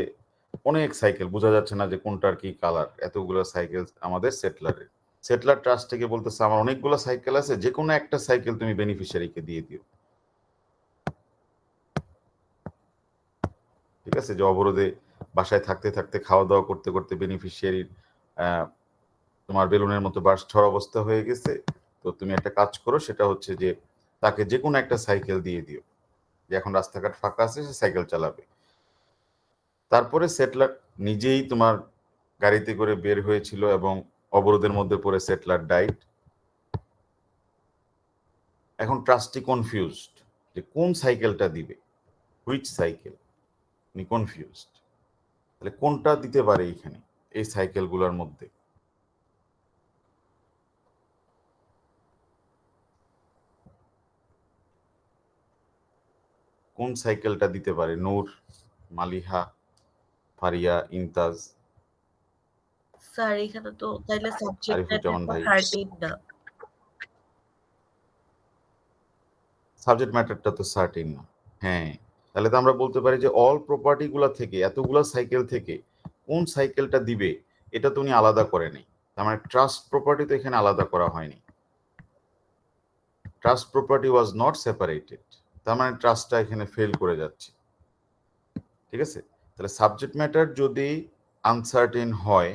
অনেক সাইকেল, বোঝা যাচ্ছে না যে কোনটার কি কালার, এতগুলো সাইকেল আমাদের সেটলারের। সেটলার ট্রাস্ট থেকে বলতেছে আমার অনেকগুলো সাইকেল আছে, যে কোনো একটা সাইকেল তুমি বেনিফিশিয়ারিকে দিয়ে দিও। ঠিক আছে, যে অবরোধে বাসায় থাকতে থাকতে খাওয়া দাওয়া করতে করতে বেনিফিশিয়ারির তোমার বেলুনের মতো বার্স্ট হওয়ার অবস্থা হয়ে গেছে, তো তুমি একটা কাজ করো, সেটা হচ্ছে যে তাকে যে কোনো একটা সাইকেল দিয়ে দিও, যে এখন রাস্তাঘাট ফাঁকা আছে, সে সাইকেল চালাবে। তারপরে সেটলার নিজেই তোমার গাড়িতে করে বের হয়েছিল এবং অবরোধের মধ্যে পড়ে সেটলার ডাইড। এখন ট্রাস্টি কনফিউজড যে কোন সাইকেলটা দিবে, হুইচ সাইকেল, উনি কনফিউজড। তাহলে কোনটা দিতে পারে এইখানে এই সাইকেলগুলোর মধ্যে? কোন সাইকেলটা দিতে পারে? নূর, মালিহা, ফারিয়া, ইমতাজ, স্যার এখানে তো তাইলে সাবজেক্ট আরিফুজ্জামান ম্যাটার ভাই। সার্টেন না। সাবজেক্ট ম্যাটারটা তো সার্টেন না। হ্যাঁ, তাহলে তো আমরা বলতে পারি যে অল প্রপার্টি গুলা থেকে, এতগুলা সাইকেল থেকে কোন সাইকেলটা দিবে এটা তো উনি আলাদা করে নেই। তার মানে ট্রাস্ট প্রপার্টি তো এখানে আলাদা করা হয়নি। Trust property was not separated, তার মানে ট্রাস্টটা এখানে ফেল করে যাচ্ছে। ঠিক আছে, তাহলে সাবজেক্ট ম্যাটার যদি আনসার্টেন হয়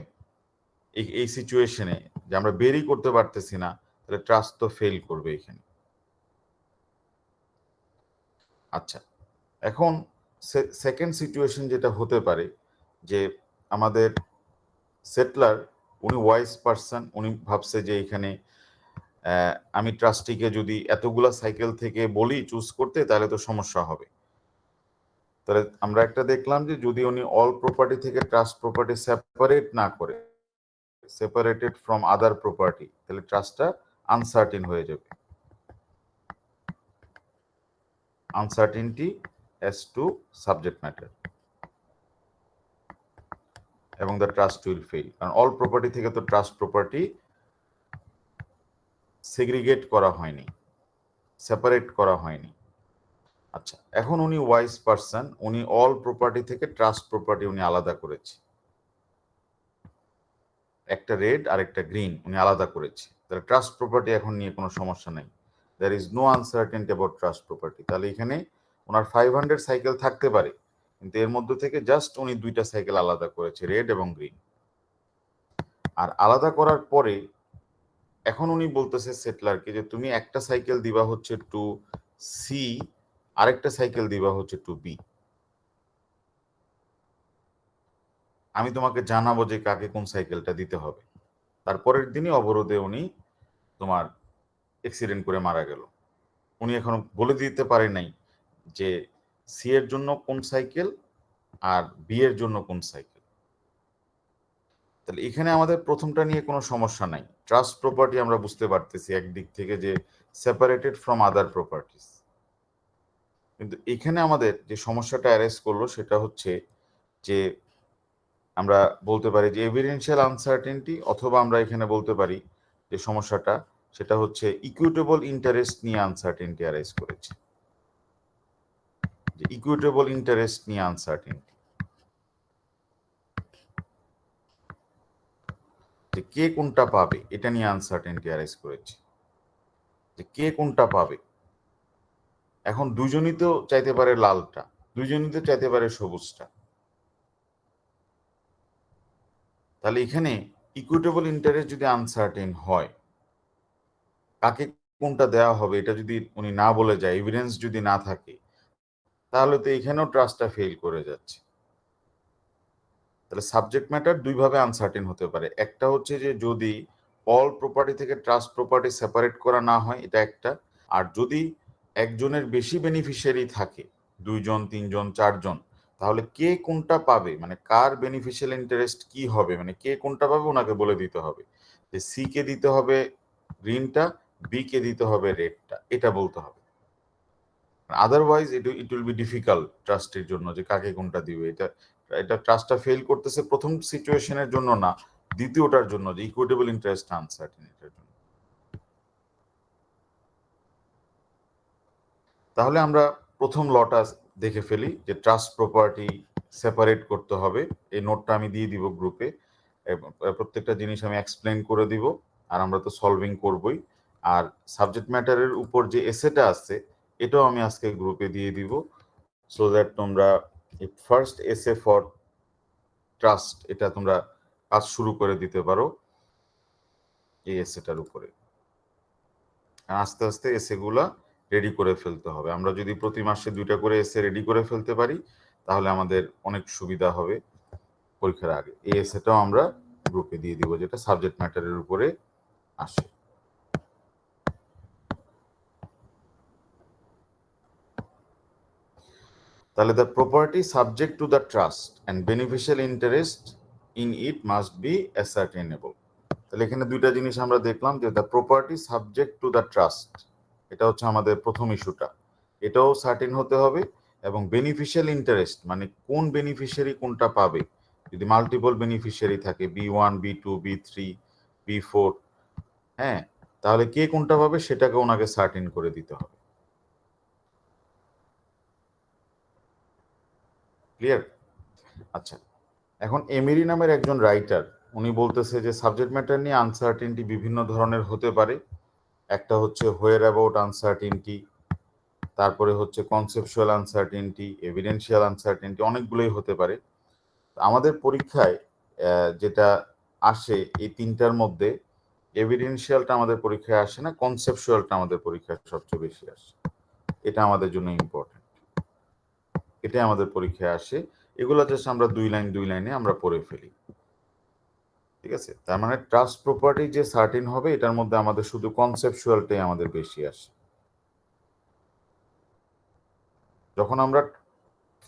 এই সিচুয়েশনে, যে আমরা বেরই করতে পারতেছি না, তাহলে ট্রাস্ট তো ফেল করবে এখানে। আচ্ছা, এখন সেকেন্ড সিচুয়েশন যেটা হতে পারে যে আমাদের সেটলার উনি ওয়াইজ পারসন, উনি ভাবছে যে এখানে আমি ট্রাস্টিকে যদি এতগুলা সাইকেল থেকে বলি চুজ করতে তাহলে তো সমস্যা হবে। তাহলে আমরা একটা দেখলাম যে যদি উনি অল প্রপার্টি থেকে ট্রাস্ট প্রপার্টি সেপারেট না করে, সেপারেটেড ফ্রম আদার প্রপার্টি, তাহলে ট্রাস্টটা আনসার্টেন হয়ে যাবে। Uncertainty as to subject matter এবং the trust will fail, কারণ অল প্রপার্টি থেকে তো ট্রাস্ট প্রপার্টি সেগ্রিগেট করা হয়নি, সেপারেট করা হয়নি। আচ্ছা, এখন উনি ওয়াইজ পারসন, উনি অল প্রপার্টি থেকে ট্রাস্ট প্রপার্টি উনি আলাদা করেছে, একটা রেড আর একটা গ্রিন উনি আলাদা করেছে। তাহলে ট্রাস্ট প্রপার্টি এখন নিয়ে কোনো সমস্যা নেই, there is no uncertainty about trust property. তাহলে এখানে ওনার 500 সাইকেল থাকতে পারে, কিন্তু এর মধ্যে থেকে জাস্ট উনি দুইটা সাইকেল আলাদা করেছে, রেড এবং গ্রিন। আর আলাদা করার পরে এখন উনি বলতেছে সেটলারকে যে তুমি একটা সাইকেল দিবা হচ্ছে টু সি, আরেকটা সাইকেল দিবা হচ্ছে টু বি। আমি তোমাকে জানাবো যে কাকে কোন সাইকেলটা দিতে হবে। তারপরের দিনই অবরোধে উনি তোমার অ্যাক্সিডেন্ট করে মারা গেল। উনি এখনো বলে দিতে পারে নাই যে সি এর জন্য কোন সাইকেল আর বি এর জন্য কোন সাইকেল। তাহলে এখানে আমাদের প্রথমটা নিয়ে কোনো সমস্যা নাই, ট্রাস্ট প্রপার্টি আমরা বুঝতে পারতেছি একদিক থেকে যে সেপারেটেড ফ্রম আদার প্রপার্টিস। কিন্তু এখানে আমাদের যে সমস্যাটা অ্যারেজ করলো সেটা হচ্ছে যে আমরা বলতে পারি যে এভিডেন্সিয়াল আনসার্টেনটি, অথবা আমরা এখানে বলতে পারি যে সমস্যাটা সেটা হচ্ছে ইকুইটেবল ইন্টারেস্ট নিয়ে আনসার্টেনটি অ্যারাইজ করেছে। যে ইকুইটেবল ইন্টারেস্ট নিয়ে আনসার্টেনটি, যে কে কোনটা পাবে এটা নিয়ে আনসার্টেনটি অ্যারাইজ করেছে, যে কে কোনটা পাবে। এখন দুজনই তো চাইতে পারে লালটা, দুজনই তো চাইতে পারে সবুজটা। তাহলে এখানে ইকুইটেবল ইন্টারেস্ট যদি আনসার্টেন হয়, কাকে কোনটা দেওয়া হবে এটা যদি উনি না বলে যায়, এভিডেন্স যদি না থাকে, তাহলে তো এখানেও ট্রাস্টটা ফেল করে যাচ্ছে। তাহলে সাবজেক্ট ম্যাটার দুইভাবে আনসার্টেন হতে পারে। একটা হচ্ছে যে যদি অল প্রপার্টি থেকে ট্রাস্ট প্রপার্টি সেপারেট করা না হয়, এটা একটা। আর যদি একজনের বেশি বেনিফিশিয়ারি থাকে, 2 জন 3 জন 4 জন, তাহলে কে কোনটা পাবে, মানে কার বেনিফিশিয়াল ইন্টারেস্ট কি হবে, মানে কে কোনটা পাবে ওনাকে বলে দিতে হবে যে সি কে দিতে হবে গ্রিনটা, বি কে দিতে হবে রেডটা, এটা বলতে হবে। Otherwise it will be difficult ট্রাস্টের জন্য যে কাকে কোনটা দিবে। এটা ট্রাস্টটা ফেল করতেছে প্রথম সিচুয়েশনের জন্য না, দ্বিতীয়টার জন্য, যে ইকুইটেবল ইন্টারেস্ট আনসার্টেন এটার জন্য। তাহলে আমরা প্রথম লটা দেখে ফেলি যে ট্রাস্ট প্রপার্টি সেপারেট করতে হবে। এই নোটটা আমি দিয়ে দিব গ্রুপে, প্রত্যেকটা জিনিস আমি এক্সপ্লেন করে দিব, আর আমরা তো সলভিং করবই। আর সাবজেক্ট ম্যাটারের উপর যে এসেটা আছে এটাও আমি আজকে গ্রুপে দিয়ে দিব, সো দ্যাট তোমরা ফার্স্ট এসে ফর ট্রাস্ট এটা তোমরা কাজ শুরু করে দিতে পারো এই এসেটার উপরে। আস্তে আস্তে এসেগুলা রেডি করে ফেলতে হবে। আমরা যদি প্রতি মাসে 2টা করে এসে রেডি করে ফেলতে পারি তাহলে আমাদের অনেক সুবিধা হবে পরীক্ষার আগে। এই এসেটাও আমরা গ্রুপে দিয়ে দিব, যেটা সাবজেক্ট ম্যাটারের উপরে আসে। তাহলে the property subject to the trust and beneficial interest in it must be ascertainable. তাহলে এখানে দুইটা জিনিস আমরা দেখলাম, যে the property subject to the trust, এটা হচ্ছে আমাদের প্রথম ইস্যুটা, এটাও সার্টেন হতে হবে। এবং বেনিফিশিয়াল ইন্টারেস্ট মানে কোন বেনিফিশিয়ারি কোনটা পাবে, যদি মাল্টিপল বেনিফিশিয়ারি থাকে B1 B2 B3 B4, হ্যাঁ, তাহলে কে কোনটা পাবে সেটাকে ওনাকে সার্টেন করে দিতে হবে। ক্লিয়ার? আচ্ছা, এখন এমেরি নামের একজন রাইটার, উনি বলতেছে যে সাবজেক্ট ম্যাটার নিয়ে আনসার্টেনটি বিভিন্ন ধরনের হতে পারে। একটা হচ্ছে হোয়ার অ্যাবাউট আনসার্টেনটি, তারপরে হচ্ছে কনসেপচুয়াল আনসার্টেনটি, এভিডেন্সিয়াল আনসার্টেনটি, অনেকগুলোই হতে পারে। আমাদের পরীক্ষায় যেটা আসে এই তিনটার মধ্যে এভিডেন্সিয়ালটা আমাদের পরীক্ষায় আসে না, কনসেপচুয়ালটা আমাদের পরীক্ষায় সবচেয়ে বেশি আসে। এটা আমাদের জন্য ইম্পর্টেন্ট, এটাই আমাদের পরীক্ষায় আসে। এগুলো জাস্ট আমরা দুই লাইনে আমরা পড়ে ফেলি, ঠিক আছে? তার মানে ট্রাস্ট প্রপার্টি যে সার্টেন হবে, এটার মধ্যে আমাদের শুধু কনসেপচুয়ালটাই আমাদের বেশি আসে। যখন আমরা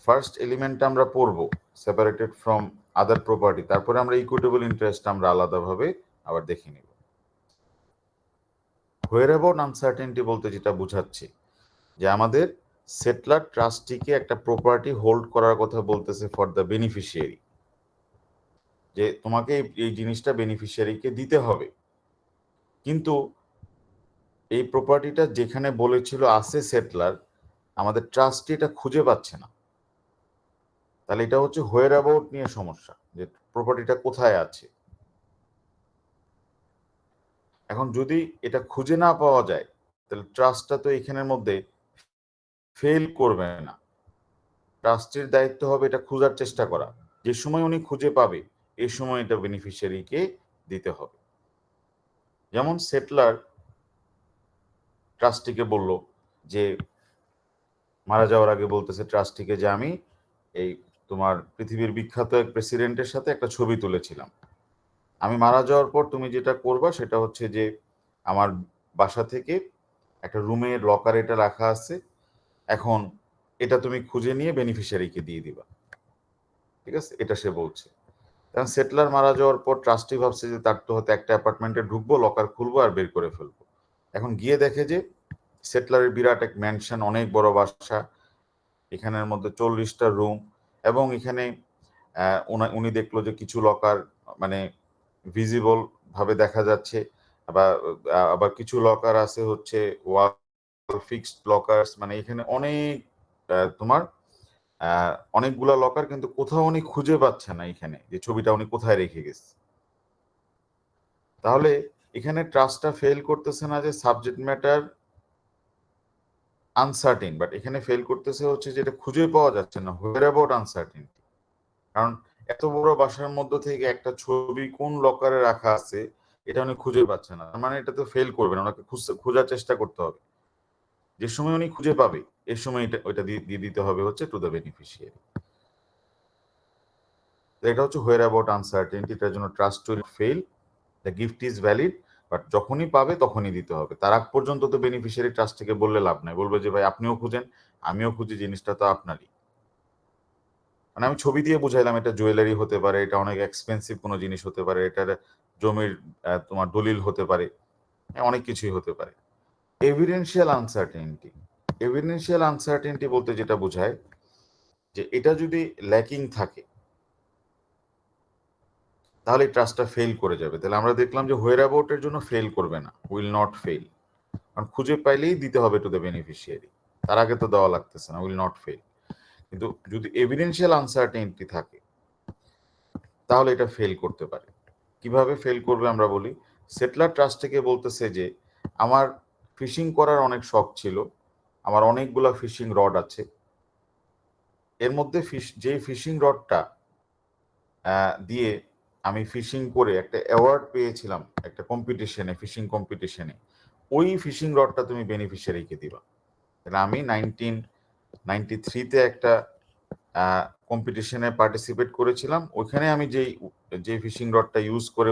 ফার্স্ট এলিমেন্টটা আমরা পড়বো সেপারেটেড ফ্রম আদার প্রপার্টি, তারপরে আমরা ইকুইটেবল ইন্টারেস্ট আমরা আলাদাভাবে আবার দেখে নিব। হোয়ার অ্যাবাউট আনসার্টেনটি বলতে যেটা বোঝাচ্ছে, যে আমাদের সেটলার ট্রাস্টিকে একটা প্রপার্টি হোল্ড করার কথা বলতেছে ফর দ্য বেনিফিশিয়ারি, যে তোমাকে এই জিনিসটা বেনিফিশিয়ারিকে দিতে হবে, কিন্তু এই প্রপার্টিটা যেখানে বলেছিল আছে সেটলার, আমাদের ট্রাস্টি এটা খুঁজে পাচ্ছে না। তাহলে এটা হচ্ছে হোয়ার অ্যাবাউট নিয়ে সমস্যা, যে প্রপার্টিটা কোথায় আছে। এখন যদি এটা খুঁজে না পাওয়া যায়, তাহলে ট্রাস্টটা তো এখানের মধ্যে ফেল করবে না। ট্রাস্টের দায়িত্ব হবে এটা খোঁজার চেষ্টা করা, যে সময় উনি খুঁজে পাবে এই সময় এটা বেনিফিশিয়ারিকে দিতে হবে। যেমন সেটলার ট্রাস্টিকে বলল, যে মারা যাওয়ার আগে বলতেছে ট্রাস্টিকে, যে আমি এই তোমার পৃথিবীর বিখ্যাত এক প্রেসিডেন্টের সাথে একটা ছবি তুলেছিলাম, আমি মারা যাওয়ার পর তুমি যেটা করবা সেটা হচ্ছে যে আমার বাসা থেকে একটা রুমের লকারে এটা রাখা আছে, এখন এটা তুমি খুঁজে নিয়ে বেনিফিশিয়ারিকে দিয়ে দিবা, ঠিক আছে? এটা সে বলছে। কারণ সেটলার মারা যাওয়ার পর ট্রাস্টি ভাবছে যে তার তো হয়তো একটা অ্যাপার্টমেন্টে ঢুকবো, লকার খুলবো আর বের করে ফেলবো। এখন গিয়ে দেখে যে সেটলারের বিরাট এক ম্যানশন, অনেক বড় বাসা, এখানের মধ্যে 40টা রুম, এবং এখানে উনি দেখলো যে কিছু লকার মানে ভিজিবল ভাবে দেখা যাচ্ছে, আবার আবার কিছু লকার আছে হচ্ছে ওয়াল ফিক্সড লকার্স, মানে এখানে অনেক তোমার অনেকগুলা লকার, কিন্তু কোথাও উনি খুঁজে পাচ্ছে না এখানে যে ছবিটা উনি কোথায় রেখে গেছে। তাহলে এখানে ট্রাস্টটা ফেল করতেছে না যে সাবজেক্ট ম্যাটার আনসার্টেন, বাট এখানে ফেল করতেছে হচ্ছে যেটা খুঁজে পাওয়া যাচ্ছে না, হোয়ার অ্যাবাউট আনসার্টেনটি। কারণ এত বড় বাসার মধ্যে থেকে একটা ছবি কোন লকারে রাখা আছে এটা উনি খুঁজে পাচ্ছে না, মানে এটা তো ফেল করবে না, ওনাকে খোঁজার চেষ্টা করতে হবে। যে সময় উনি খুঁজে পাবে এই সময় ওইটা দিয়ে দিতে হবে হচ্ছে টু দ্য বেনিফিশিয়ারি। এটা হচ্ছে হোয়ার অ্যাবাউট আনসার্টেনটি, এটার জন্য trust will fail, the gift is valid, but যখনই পাবে তখনই দিতে হবে। তার আগ পর্যন্ত তো বেনিফিশিয়ারি ট্রাস্ট থেকে বললে লাভ নাই, বলবে যে ভাই আপনিও খুঁজেন আমিও খুঁজি, জিনিসটা তো আপনারই। মানে আমি ছবি দিয়ে বুঝাইলাম, এটা জুয়েলারি হতে পারে, এটা অনেক এক্সপেন্সিভ কোনো জিনিস হতে পারে, এটার জমির তোমার দলিল হতে পারে, অনেক কিছুই হতে পারে। এভিডেন্সিয়াল আনসার্টেনিটি, এভিডেন্সিয়াল আনসার্টেনিটি বলতে যেটা বোঝায় যে এটা যদি ল্যাকিং থাকে তাহলে ট্রাস্টটা ফেল করে যাবে। তাহলে আমরা দেখলাম যে হোয়ার অ্যাবাউটের জন্য ফেল করবে না, উইল নট ফেল, কারণ খুঁজে পাইলেই দিতে হবে টু দ্য বেনিফিশিয়ারি, তার আগে তো দেওয়া লাগতেছে না, উইল নট ফেল। কিন্তু যদি এভিডেন্সিয়াল আনসার্টেনিটি থাকে তাহলে এটা ফেল করতে পারে। কিভাবে ফেল করবে আমরা বলি, সেটলার ট্রাস্ট থেকে বলতেছে যে আমার ফিশিং করার অনেক শখ ছিল, আমার অনেকগুলা ফিশিং রড আছে, এর মধ্যে যেই ফিশিং রডটা দিয়ে আমি ফিশিং করে একটা অ্যাওয়ার্ড পেয়েছিলাম একটা কম্পিটিশনে, ফিশিং কম্পিটিশনে, ওই ফিশিং রডটা তুমি বেনিফিশিয়ারিকে দিবা। তাহলে আমি 1993-তে একটা কম্পিটিশনে পার্টিসিপেট করেছিলাম, ওইখানে আমি যে ফিশিং রডটা ইউজ করে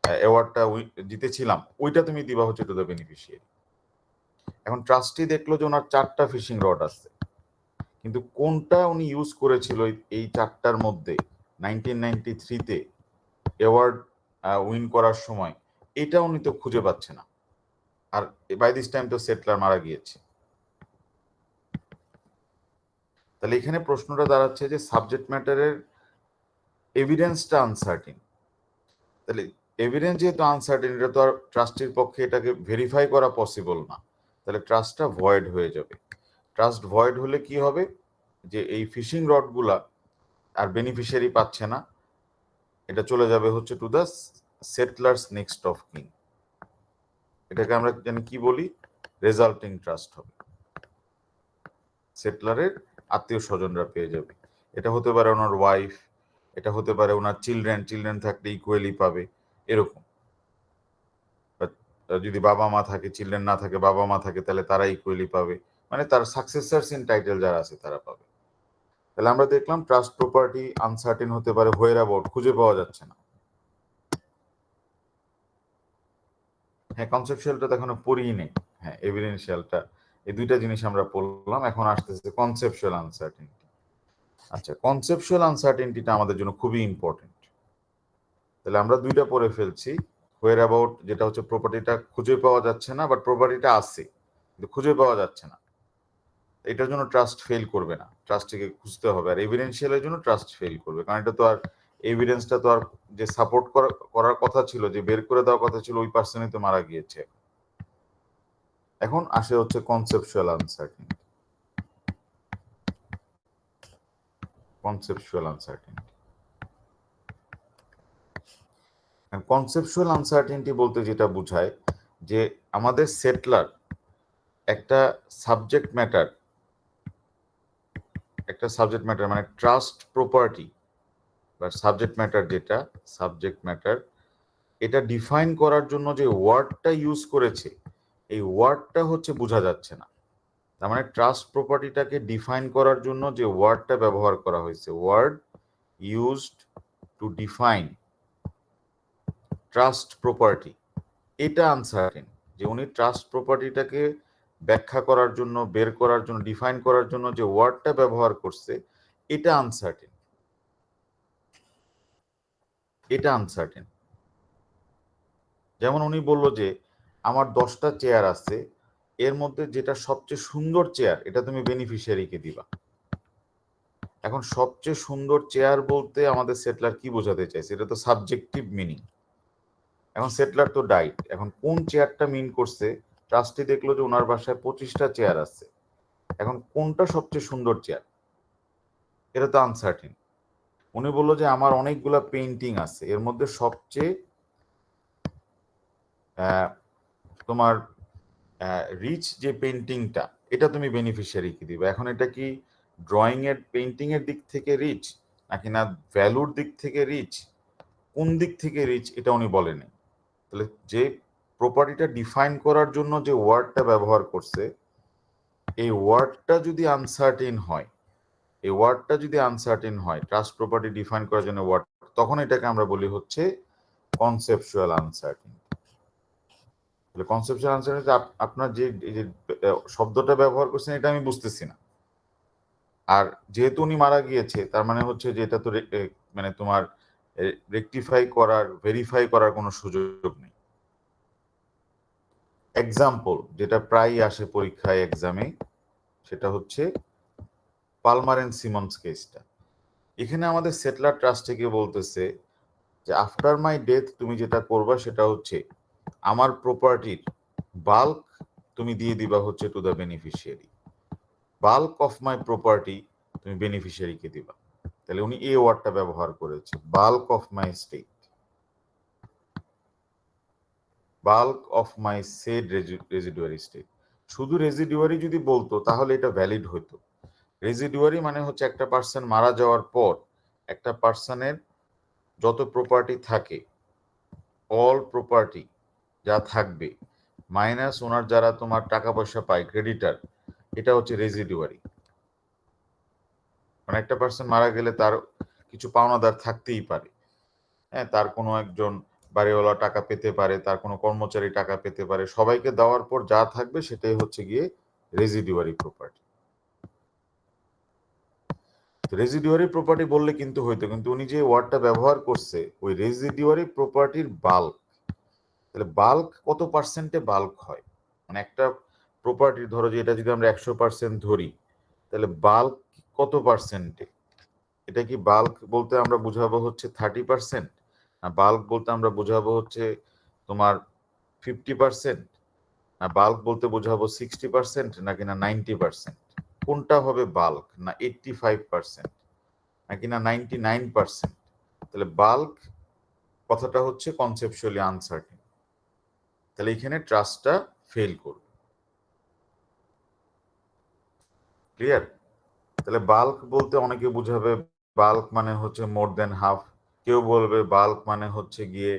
অ্যাওয়ার্ডটা জিতেছিলাম, ওইটা তুমি দিবা হচ্ছে টু দ্য বেনিফিশিয়ারি। এখন ট্রাস্টি দেখলো যে ওনার 4টা ফিশিং রড আছে, কিন্তু কোনটা উনি ইউজ করেছিল এই 4টার মধ্যে 1993-তে অ্যাওয়ার্ড উইন করার সময়, এটা উনি তো খুঁজে পাচ্ছে না। আর বাই দিস টাইম তো সেটলার মারা গিয়েছে। তাহলে এখানে প্রশ্নটা দাঁড়াচ্ছে যে সাবজেক্ট ম্যাটারের এভিডেন্সটা আনসার্টিন। তাহলে এভিডেন্স যেহেতু আনসার্টিন, এটা তো আর ট্রাস্টির পক্ষে এটাকে ভেরিফাই করা পসিবল না, তাহলে ট্রাস্টটা ভয়েড হয়ে যাবে। ট্রাস্ট ভয়েড হলে কি হবে, যে এই ফিশিং রডগুলা আর বেনিফিশিয়ারি পাচ্ছে না, এটা চলে যাবে হচ্ছে টু দ্য সেটলার্স নেক্সট অফ কিন। এটাকে আমরা জানি কি বলি, রেজাল্টিং ট্রাস্ট হবে। সেটলারের আত্মীয় স্বজনরা পেয়ে যাবে। এটা হতে পারে ওনার ওয়াইফ, এটা হতে পারে ওনার চিলড্রেন থাকলে ইকুয়ালি পাবে, এরকম। যদি বাবা মা থাকে, চিলড্রেন না থাকে, বাবা মা থাকে, তাহলে তারা ইকুয়ালি পাবে, মানে তার সাকসেসার্স ইন টাইটেল যারা আছে তারা পাবে। তাহলে আমরা দেখলাম ট্রাস্ট প্রপার্টি আনসার্টেন হতে পারে, হোয়ার অ্যাবাউট খুঁজে পাওয়া যাচ্ছে না। হ্যাঁ, কনসেপচুয়ালটা তো এখনো পড়িই নেই। হ্যাঁ, এভিডেন্সিয়ালটা, এই দুইটা জিনিস আমরা পড়লাম। এখন আসতেছে কনসেপচুয়াল আনসার্টেনিটি। আচ্ছা, কনসেপচুয়াল আনসার্টেনিটিটা আমাদের জন্য খুবই ইম্পর্টেন্ট। তাহলে আমরা দুইটা পড়ে ফেলছি। হোয়ার অ্যাবাউট, যেটা হচ্ছে প্রপার্টিটা খুঁজে পাওয়া যাচ্ছে না, বাট প্রপার্টিটা আছে কিন্তু খুঁজে পাওয়া যাচ্ছে না, এটার জন্য ট্রাস্ট ফেল করবে না, ট্রাস্টকে খুঁজতে হবে। আর এভিডেন্সিয়ালের জন্য ট্রাস্ট ফেল করবে, কারণ এটা তো আর এভিডেন্সটা তো আর যে সাপোর্ট করার কথা ছিল, যে বের করে দেওয়ার কথা ছিল, ওই পার্সনই তো মারা গিয়েছে। এখন আসে হচ্ছে conceptual uncertainty. Conceptual uncertainty, conceptual uncertainty বলতে যেটা বোঝায় যে আমাদের সেটলার একটা সাবজেক্ট ম্যাটার মানে ট্রাস্ট প্রপার্টি বা সাবজেক্ট ম্যাটার, যেটা সাবজেক্ট ম্যাটার, এটা ডিফাইন করার জন্য যে ওয়ার্ডটা ইউজ করেছে, এই ওয়ার্ডটা হচ্ছে বোঝা যাচ্ছে না। তার মানে ট্রাস্ট প্রপার্টিটাকে ডিফাইন করার জন্য যে ওয়ার্ডটা ব্যবহার করা হয়েছে, word used to define trust property, এটা আনসার্টেন। যে উনি ট্রাস্ট প্রপার্টিটাকে ব্যাখ্যা করার জন্য, বের করার জন্য, ডিফাইন করার জন্য যে ওয়ার্ডটা ব্যবহার করছে, এটা আনসার্টেন। এটা আনসার্টেন। যেমন উনি বলল যে আমার 10টা চেয়ার আছে, এর মধ্যে যেটা সবচেয়ে সুন্দর চেয়ার, এটা তুমি বেনিফিশিয়ারিকে দিবা। এখন সবচেয়ে সুন্দর চেয়ার বলতে আমাদের সেটলার কি বোঝাতে চাইছে, এটা তো সাবজেক্টিভ মিনিং। এখন সেটলার তো ডাইট, এখন কোন চেয়ারটা মিন করছে, ট্রাস্টি দেখলো যে ওনার বাসায় 25টা চেয়ার আছে, এখন কোনটা সবচেয়ে সুন্দর চেয়ার, এটা তো আনসার্টেন। উনি বললো যে আমার অনেকগুলা পেইন্টিং আছে, এর মধ্যে সবচেয়ে তোমার রিচ যে পেইন্টিংটা, এটা তুমি বেনিফিশিয়ারিকে দিবে। এখন এটা কি ড্রয়িং এর, পেইন্টিং এর দিক থেকে রিচ, নাকি না ভ্যালুর দিক থেকে রিচ, কোন দিক থেকে রিচ, এটা উনি বলেনি। তাহলে যে প্রপার্টিটা ডিফাইন করার জন্য যে ওয়ার্ডটা ব্যবহার করছে, এই ওয়ার্ডটা যদি আনসার্টেন হয়, ট্রাস্ট প্রপার্টি ডিফাইন করার জন্য ওয়ার্ড, তখন এটাকে আমরা বলি হচ্ছে কনসেপচুয়াল আনসার্টেন। তাহলে কনসেপচুয়াল আনসার্টেনিটি, আপনার যে শব্দটা ব্যবহার করছেন, এটা আমি বুঝতেছি না। আর যেহেতু উনি মারা গিয়েছে, তার মানে হচ্ছে যে এটা তো মানে তোমার রেকটিফাই করার, ভেরিফাই করার কোনো সুযোগ নেই। এক্সাম্পল যেটা প্রায়ই আসে পরীক্ষায়, এক্সামে, সেটা হচ্ছে পালমার এন্ড সিমন্স কেসটা। এখানে আমাদের সেটলার ট্রাস্ট থেকে বলতেছে যে আফটার মাই ডেথ তুমি যেটা করবা সেটা হচ্ছে আমার প্রপার্টির বাল্ক তুমি দিয়ে দিবা হচ্ছে to the beneficiary. Bulk of my property তুমি বেনিফিশিয়ারিকে দিবা। তাহলে উনি এই ওয়ার্ডটা ব্যবহার করেছে, bulk of my estate, bulk of my said residuary estate. শুধু রেজিডুয়ারি যদি বলতো তাহলে এটা ভ্যালিড হতো। রেজিডুয়ারি মানে হচ্ছে একটা পার্সন মারা যাওয়ার পর একটা পার্সনের যত প্রপার্টি থাকে, অল প্রপার্টি যা থাকবে, মাইনাস ওনার যারা তোমার টাকা পয়সা পায়, ক্রেডিটার, এটা হচ্ছে রেজিডুয়ারি। কারণ একটা পার্সন মারা গেলে তার কিছু পাওনাদার থাকতেই পারে। হ্যাঁ, তার কোনো একজন বাড়িওয়ালা টাকা পেতে পারে, তার কোনো কর্মচারী টাকা পেতে পারে। সবাইকে দেওয়ার পর যা থাকবে সেটাই হচ্ছে গিয়ে রেজিডুয়ারি প্রপার্টি। রেজিডুয়ারি প্রপার্টি বললে কিন্তু হয়তো, কিন্তু উনি যে ওয়ার্ডটা ব্যবহার করছে ওই রেজিডুয়ারি প্রপার্টির বাল্ক। তাহলে বাল্ক কত পার্সেন্টে বাল্ক হয়, মানে একটা প্রপার্টি ধরো যে এটা যদি আমরা 100% ধরি, তাহলে বাল্ক কত পার্সেন্টে? এটা কি বাল্ক বলতে আমরা বুঝাবো হচ্ছে 30%, না বাল্ক বলতে আমরা বুঝাবো হচ্ছে তোমার 50%, না বাল্ক বলতে বোঝাবো 60%, নাকি না 90%? কোনটা হবে বাল্ক? না 85%, নাকি না 99%? তাহলে বাল্ক কথাটা হচ্ছে কনসেপচুয়ালি আনসার্টেন। তাহলে এখানে ট্রাস্টটা ফেল করবে। ক্লিয়ার? তাহলে বাল্ক বলতে অনেকে বুঝাবে বাল্ক মানে হচ্ছে মোর দেন হাফ, কেউ বলবে বাল্ক মানে হচ্ছে গিয়ে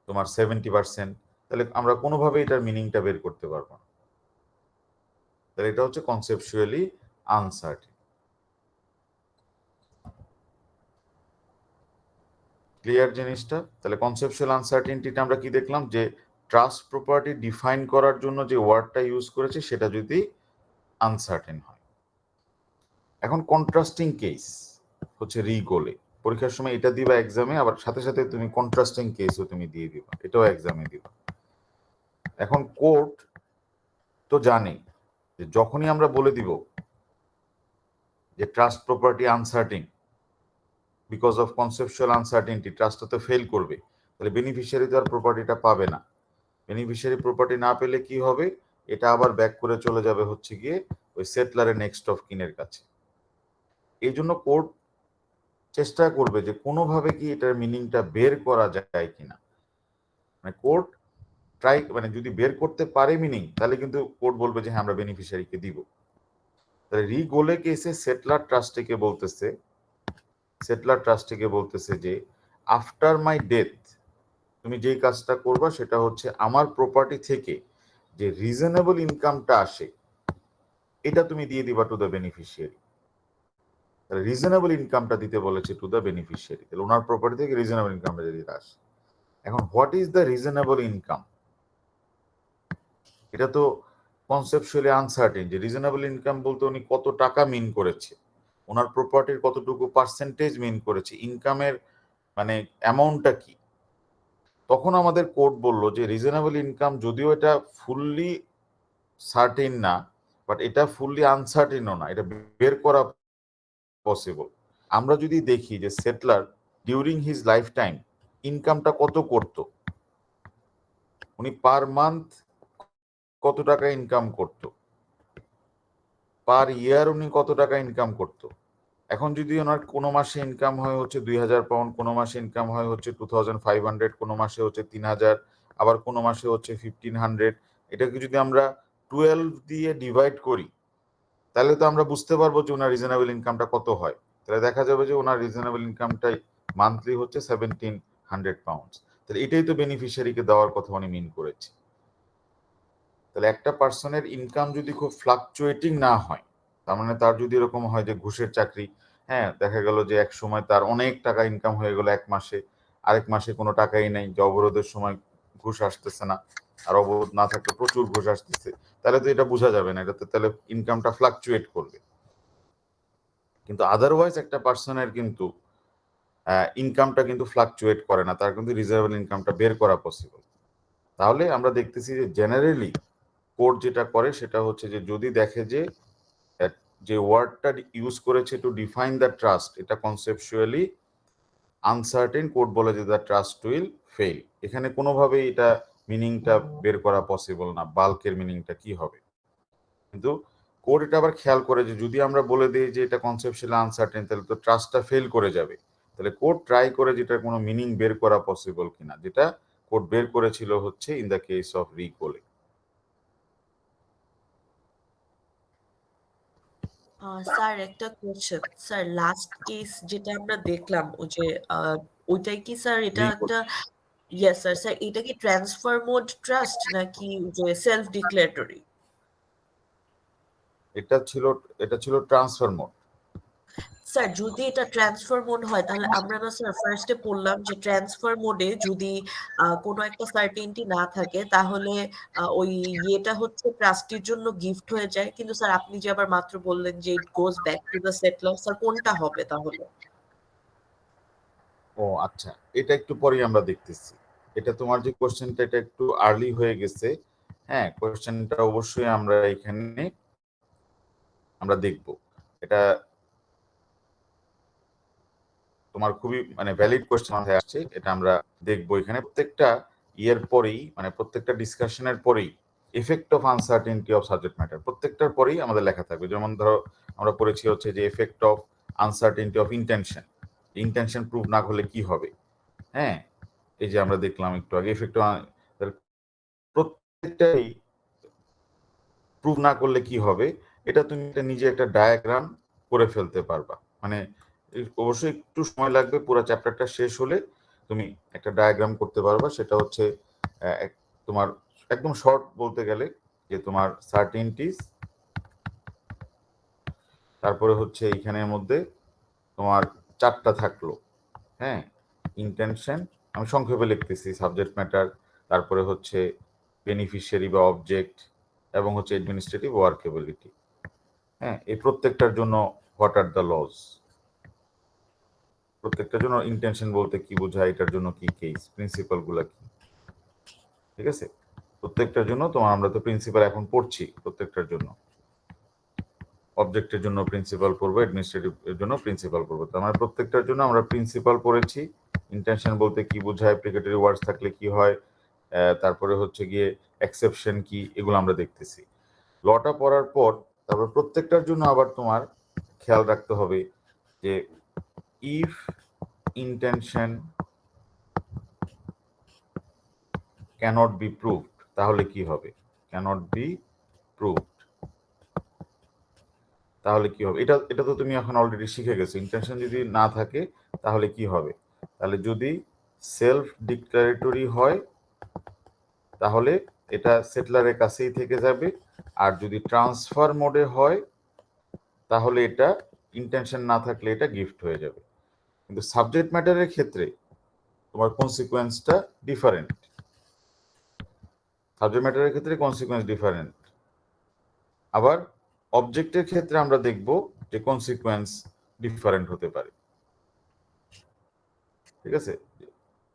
তোমার 70%। তাহলে আমরা কোনোভাবে এটার মিনিংটা বের করতে পারবো না। তাহলে এটা হচ্ছে কনসেপচুয়ালি আনসার্টেন। ক্লিয়ার জিনিসটা? তাহলে কনসেপচুয়াল আনসার্টেনটিটা আমরা কি দেখলাম, যে ট্রাস্ট প্রপার্টি ডিফাইন করার জন্য যে ওয়ার্ডটা ইউজ করেছে সেটা যদি আনসার্টেন হয়। এখন কন্ট্রাস্টিং কেস হচ্ছে রিগোলে। পরীক্ষার সময় এটা দিবা এক্সামে, আবার সাথে সাথে তুমি কন্ট্রাস্টিং কেসও তুমি দিয়ে দিবা, এটাও এক্সামে দিবা। এখন কোর্ট তো জানে যে যখনই আমরা বলে দিব যে trust property uncertain, because of conceptual uncertainty, ট্রাস্টটা তো ফেল করবে, তাহলে বেনিফিশিয়ারি তো আর প্রপার্টিটা পাবে না। বেনিফিশিয়ারি প্রপার্টি না পেলে কি হবে, এটা আবার ব্যাক করে চলে যাবে হচ্ছে গিয়ে ওই সেটলারের নেক্সট অফ কিনের কাছে। এই জন্য কোর্ট চেষ্টা করবে যে কোনোভাবে কি এটার মিনিংটা বের করা যায় কিনা। মানে কোর্ট ট্রাই, মানে যদি বের করতে পারে মিনিং, তাহলে কিন্তু কোর্ট বলবে যে হ্যাঁ আমরা বেনিফিশিয়ারিকে দিব। তাহলে রিগোলে কেসে সেটলার ট্রাস্টিকে বলতেছে যে আফটার মাই ডেথ তুমি যেই কাজটা করবা সেটা হচ্ছে আমার প্রপার্টি থেকে যে রিজনেবল ইনকামটা আসে এটা তুমি দিয়ে দিবা টু দ্য বেনিফিশিয়ারি। তাহলে রিজনেবল ইনকামটা দিতে বলেছে টু দ্য বেনিফিশিয়ারি, তাহলে ওনার প্রপার্টি থেকে রিজনেবল ইনকামটা যদি আসে। এখন what is the reasonable income? এটা তো কনসেপচুয়ালি আনসার্টেন যে রিজনেবল ইনকাম বলতে উনি কত টাকা মিন করেছে, ওনার প্রপার্টির কতটুকু পার্সেন্টেজ মিন করেছে, ইনকামের মানে অ্যামাউন্টটা কি। তখন আমাদের কোর্ট বলল যে রিজনেবল ইনকাম যদিও এটা ফুললি সার্টেন না, বাট এটা ফুললি আনসার্টেনও না, এটা বের করা পসিবল। আমরা যদি দেখি যে settler during his life time ইনকামটা কত করত, উনি পার মান্থ কত টাকা ইনকাম করত, পার ইয়ার উনি কত টাকা ইনকাম করত। এখন যদি ওনার কোনো মাসে ইনকাম হয় হচ্ছে 2000 পাউন্ড, কোনো মাসে ইনকাম হয় হচ্ছে 2500, কোনো মাসে হচ্ছে 3000, আবার কোনো মাসে হচ্ছে 1500, এটাকে যদি আমরা 12 দিয়ে ডিভাইড করি তাহলে তো আমরা বুঝতে পারবো যে ওনার রিজনেবল ইনকামটা কত হয়। তাহলে দেখা যাবে যে ওনার রিজনেবল ইনকামটাই মান্থলি হচ্ছে 1700 পাউন্ডস। তাহলে এটাই তো বেনিফিশিয়ারিকে দেওয়ার কথা উনি মিন করেছে। তাহলে একটা পার্সনের ইনকাম যদি খুব ফ্লাকচুয়েটিং না হয়, তার মানে তার যদি এরকম হয় যে ঘুষের চাকরি, হ্যাঁ দেখা গেল যে এক সময় তার অনেক টাকা ইনকাম হয়ে গেল এক মাসে, আরেক মাসে কোনো টাকাই নেই, যে অবরোধের সময় ঘুষ আসতেছে না, আর অবরোধ না থাকলে প্রচুর ঘুষ আসতেছে, তাহলে তো এটা বোঝা যাবে না, এটাতে তাহলে ইনকামটা ফ্লাকচুয়েট করবে। কিন্তু আদারওয়াইজ একটা পার্সনের কিন্তু ইনকামটা কিন্তু ফ্লাকচুয়েট করে না, তার কিন্তু রিজনেবল ইনকামটা বের করা পসিবল। তাহলে আমরা দেখতেছি যে জেনারেলি কোর্ট যেটা করে সেটা হচ্ছে যে যদি দেখে যে যে ওয়ার্ডটা ইউজ করেছে টু ডিফাইন দ্য ট্রাস্ট এটা কনসেপচুয়ালি আনসার্টেন, কোর্ট বলে যে দ্য ট্রাস্ট উইল ফেল। এখানে কোনোভাবেই এটা মিনিংটা বের করা পসিবল না, বাল্কের মিনিংটা কি হবে। কিন্তু কোর্ট এটা আবার খেয়াল করে যে যদি আমরা বলে দিই যে এটা কনসেপচুয়ালি আনসার্টেন তাহলে তো ট্রাস্টটা ফেল করে যাবে। তাহলে কোর্ট ট্রাই করে যেটা কোনো মিনিং বের করা পসিবল কিনা, যেটা কোর্ট বের করেছিল হচ্ছে ইন দ্য কেস অফ রিকোলে। স্যার একটা কোয়েশ্চেন, স্যার লাস্ট কেস যেটা আমরা দেখলাম ওই যে ওইটাই কি স্যার এটা রিকোল একটা, ইয়েস স্যার, স্যার এটা কি ট্রান্সফার মোড ট্রাস্ট নাকি যে সেলফ ডিক্লেরেটরি? এটা ছিল ট্রান্সফার মোড। স্যার যদি এটা ট্রান্সফার মোড হয় তাহলে আমরা না স্যার ফার্স্টে পড়লাম যে ট্রান্সফার মোডে যদি কোনো একটা সার্টেনটি না থাকে তাহলে ওই ইয়েটা হচ্ছে ট্রাস্টির জন্য গিফট হয়ে যায়, কিন্তু স্যার আপনি যে আবার মাত্র বললেন যে it goes back to the settlor, sir কোনটা হবে তাহলে? ও আচ্ছা, এটা একটু পরেই আমরা দেখতেছি। এটা তোমার যে কোশ্চেনটা এটা একটু আর্লি হয়ে গেছে। হ্যাঁ, কোশ্চেনটা অবশ্যই আমরা এখানে আমরা দেখব। এটা তোমার খুবই মানে ভ্যালিড কোশ্চেন মাথায় আসছে, এটা আমরা দেখব এখানে। প্রত্যেকটা ইয়ের পরেই মানে প্রত্যেকটা ডিসকাশনের পরেই effect of uncertainty of subject matter প্রত্যেকটার পরেই আমাদের লেখা থাকবে। যেমন ধরো আমরা পড়েছি হচ্ছে যে effect of uncertainty of intention, intention prove না করলে কি হবে। হ্যাঁ, এই যে আমরা দেখলাম একটু আগে এফেক্ট প্রত্যেকটাই প্রুভ না করলে কি হবে, এটা তুমি নিজে একটা ডায়াগ্রাম করে ফেলতে পারবা। মানে অবশ্যই একটু সময় লাগবে, পুরো চ্যাপ্টারটা শেষ হলে তুমি একটা ডায়াগ্রাম করতে পারবা। সেটা হচ্ছে তোমার একদম শর্ট বলতে গেলে যে তোমার সার্টেনটিস, তারপরে হচ্ছে এইখানের মধ্যে তোমার চারটা থাকলো। হ্যাঁ, ইন্টেনশন, আমি সংক্ষেপে লিখতেছি, সাবজেক্ট ম্যাটার, তারপরে হচ্ছে বেনিফিশিয়ারি বা অবজেক্ট, এবং হচ্ছে অ্যাডমিনিস্ট্রেটিভ ওয়ার্কেবিলিটি। হ্যাঁ, এই প্রত্যেকটার জন্য হোয়াট আর দ্য লজ, প্রত্যেকটার জন্য ইন্টেনশন বলতে কি বোঝায়, এটার জন্য কি কেস, প্রিন্সিপাল গুলা কি। ঠিক আছে, প্রত্যেকটার জন্য তোমার আমরা তো প্রিন্সিপাল এখন পড়ছি, প্রত্যেকটার জন্য অবজেক্টের জন্য প্রিন্সিপাল পড়বো, অ্যাডমিনিস্ট্রেটিভ এর জন্য প্রিন্সিপাল পড়বো। তার মানে প্রত্যেকটার জন্য আমরা প্রিন্সিপাল পড়েছি। ইন্টেনশন বলতে কি বোঝায়, প্রিকেটরি ওয়ার্ডস থাকলে কি হয়, তারপরে হচ্ছে গিয়ে এক্সেপশন কি, এগুলো আমরা দেখতেছি। লটা পড়ার পর তারপর প্রত্যেকটার জন্য আবার তোমার খেয়াল রাখতে হবে যে if intention can't be proved তাহলে কি হবে, ক্যানট বি প্রুভড তাহলে কি হবে। এটা এটা তো তুমি এখন অলরেডি শিখে গেছো। ইন্টেনশন যদি না থাকে তাহলে কি হবে, তাহলে যদি সেলফ ডিক্লারেটরি হয় তাহলে এটা সেটলারের কাছেই থেকে যাবে, আর যদি ট্রান্সফার মোডে হয় তাহলে এটা ইন্টেনশন না থাকলে এটা গিফট হয়ে যাবে। কিন্তু সাবজেক্ট ম্যাটারের ক্ষেত্রে তোমার কনসিকোয়েন্সটা ডিফারেন্ট, সাবজেক্ট ম্যাটারের ক্ষেত্রে কনসিকোয়েন্স ডিফারেন্ট। আবার অবজেক্টের ক্ষেত্রে আমরা দেখব যে কনসিকোয়েন্স ডিফারেন্ট হতে পারে। ঠিক আছে,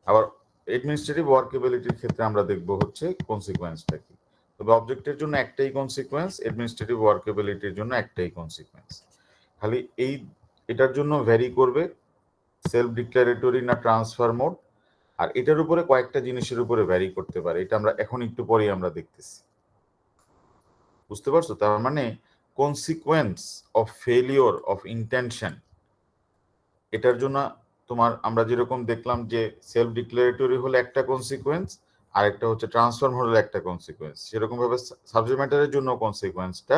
আবার অ্যাডমিনিস্ট্রেটিভ ওয়ার্কেবিলিটির ক্ষেত্রে আমরা দেখব হচ্ছে কনসিকোয়েন্সটা কি। তবে অবজেক্টের জন্য একটাই কনসিকোয়েন্স, অ্যাডমিনিস্ট্রেটিভ ওয়ার্কেবিলিটির জন্য একটাই কনসিকোয়েন্স। খালি এটার জন্য ভ্যারি করবে সেলফ ডিক্লারেটরি না ট্রান্সফার মোড, আর এটার উপরে কয়েকটা জিনিসের উপরে ভ্যারি করতে পারে। এটা আমরা এখন একটু পরেই আমরা দেখতেছি। বুঝতে পারছো? তার মানে consequence of failure of intention, এটার জন্য তোমার আমরা যেরকম দেখলাম যে সেলফ ডিক্লারেটরি হলে একটা কনসিকোয়েন্স, আর একটা হচ্ছে ট্রান্সফার হলে একটা কনসিকোয়েন্স, সেরকম ভাবে সাবজেক্ট ম্যাটারের জন্য কনসিকোয়েন্সটা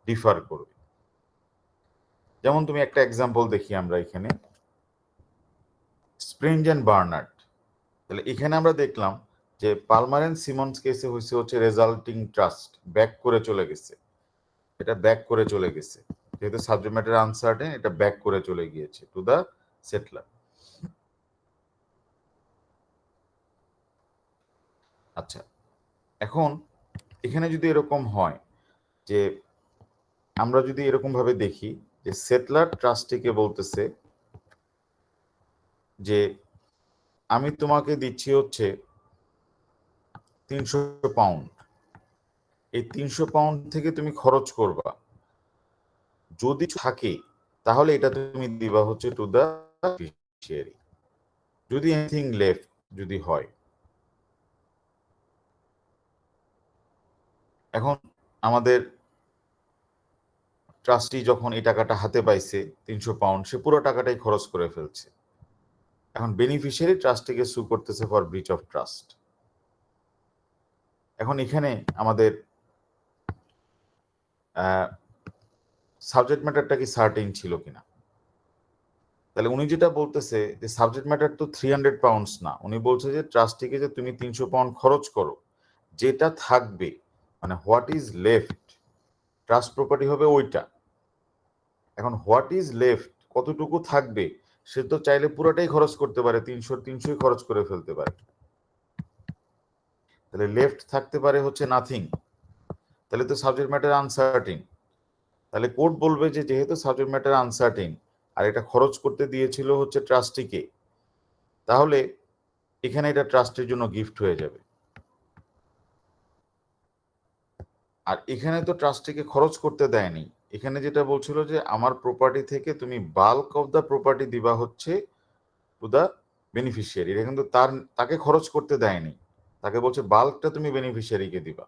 ডিফার করবে। যেমন তুমি একটা এক্সাম্পল দেখি আমরা এখানে, স্প্রিঞ্জ এন্ড বার্নার্ড। তাহলে এখানে আমরা দেখলাম যে পালমার এন্ড সিমন্স কেসে হয়েছে হচ্ছে রেজাল্টিং ট্রাস্ট ব্যাক করে চলে গেছে, এটা ব্যাক করে চলে গেছে, যেহেতু সাবজেক্ট ম্যাটার আনসার্টেন, এটা ব্যাক করে চলে গিয়েছে টু দা সেটলার। আচ্ছা, এখন এখানে যদি এরকম হয় যে আমরা যদি এরকম ভাবে দেখি যে সেটলার ট্রাস্টিকে বলতেছে যে আমি তোমাকে দিচ্ছি হচ্ছে 300 পাউন্ড, এই 300 পাউন্ড থেকে তুমি খরচ করবা, যদি থাকে তাহলে এটা তুমি দিবা হচ্ছে টু দা বেনিফিশিয়ারি, যদি এনিথিং লেফট যদি হয়। এখন আমাদের ট্রাস্টি যখন এই টাকাটা হাতে পাইছে 300 পাউন্ড, সে পুরো টাকাটাই খরচ করে ফেলছে। এখন বেনিফিশিয়ারি ট্রাস্টিকে সু করতেছে ফর ব্রিচ অফ ট্রাস্ট। এখন এখানে আমাদের সাবজেক্ট ম্যাটারটা কি সার্টেন ছিল কিনা, তাহলে উনি যেটা বলতেছে যে সাবজেক্ট ম্যাটার তো 300 পাউন্ডস না, উনি বলছে যে ট্রাস্টিকে যে তুমি 300 পাউন্ড খরচ করো, যেটা থাকবে মানে what is left, trust property হবে ওইটা। এখন হোয়াট ইজ লেফট কতটুকু থাকবে সে তো চাইলে পুরোটাই খরচ করতে পারে, 300 খরচ করে ফেলতে পারে। তাহলে লেফট থাকতে পারে হচ্ছে নাথিং, তাহলে তো সাবজেক্ট ম্যাটার আনসার্টিন। তাহলে কোর্ট বলবে যে যেহেতু সাবজেক্ট ম্যাটার আনসার্টিন আর এটা খরচ করতে দিয়েছিল হচ্ছে ট্রাস্টিকে, তাহলে এখানে এটা ট্রাস্টের জন্য গিফট হয়ে যাবে। আর এখানে তো ট্রাস্টিকে খরচ করতে দেয়নি, এখানে যেটা বলছিল যে আমার প্রপার্টি থেকে তুমি বাল্ক অফ দ্য প্রপার্টি দিবা হচ্ছে টু দ্য বেনিফিশিয়ারি। এটা কিন্তু তাকে খরচ করতে দেয়নি, তাকে বলছে বাল্কটা তুমি বেনিফিশিয়ারিকে দিবা।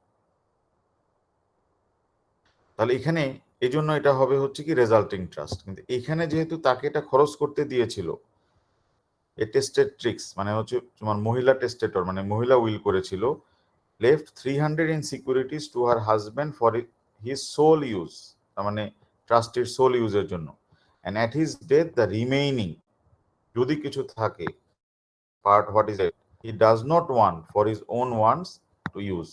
তাহলে এখানে এই জন্য এটা হবে হচ্ছে কি রেজাল্টিং ট্রাস্ট। কিন্তু এখানে যেহেতু তাকে এটা খরচ করতে দিয়েছিল, এ টেস্টেড ট্রিক্স মানে হচ্ছে তোমার মহিলা টেস্টেটর মানে মহিলা উইল করেছিল, left 300 in securities to her husband for his sole use, তার মানে ট্রাস্টের সোল ইউজের জন্য, and at his death the remaining যদি কিছু থাকে part what is it he does not want for his own wants to use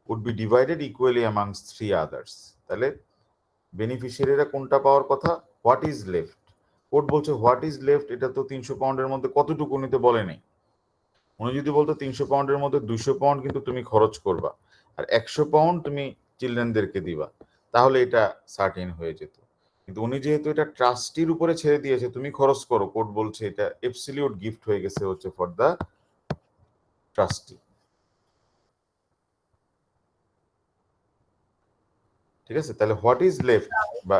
would be divided equally amongst 3 others। তাহলে বেনিফিশিয়ারিরা কোনটা পাওয়ার কথা, হোয়াট ইজ লেফট। কোর্ট বলছে হোয়াট ইজ লেফট, এটা তো 300 পাউন্ডের মধ্যে কতটুকু নিতে বলে নেই। উনি যদি বলতো 300 পাউন্ডের মধ্যে 200 পাউন্ড কিন্তু তুমি খরচ করবা আর 100 পাউন্ড তুমি চিলড্রেনদেরকে দিবা, তাহলে এটা সার্টেন হয়ে যেত। কিন্তু উনি যেহেতু এটা ট্রাস্টির উপরে ছেড়ে দিয়েছে তুমি খরচ করো, কোর্ট বলছে এটা অ্যাবসলিউট গিফট হয়ে গেছে হচ্ছে ফর দা ট্রাস্টি। ঠিক আছে, তাহলে হোয়াট ইজ লেফট বা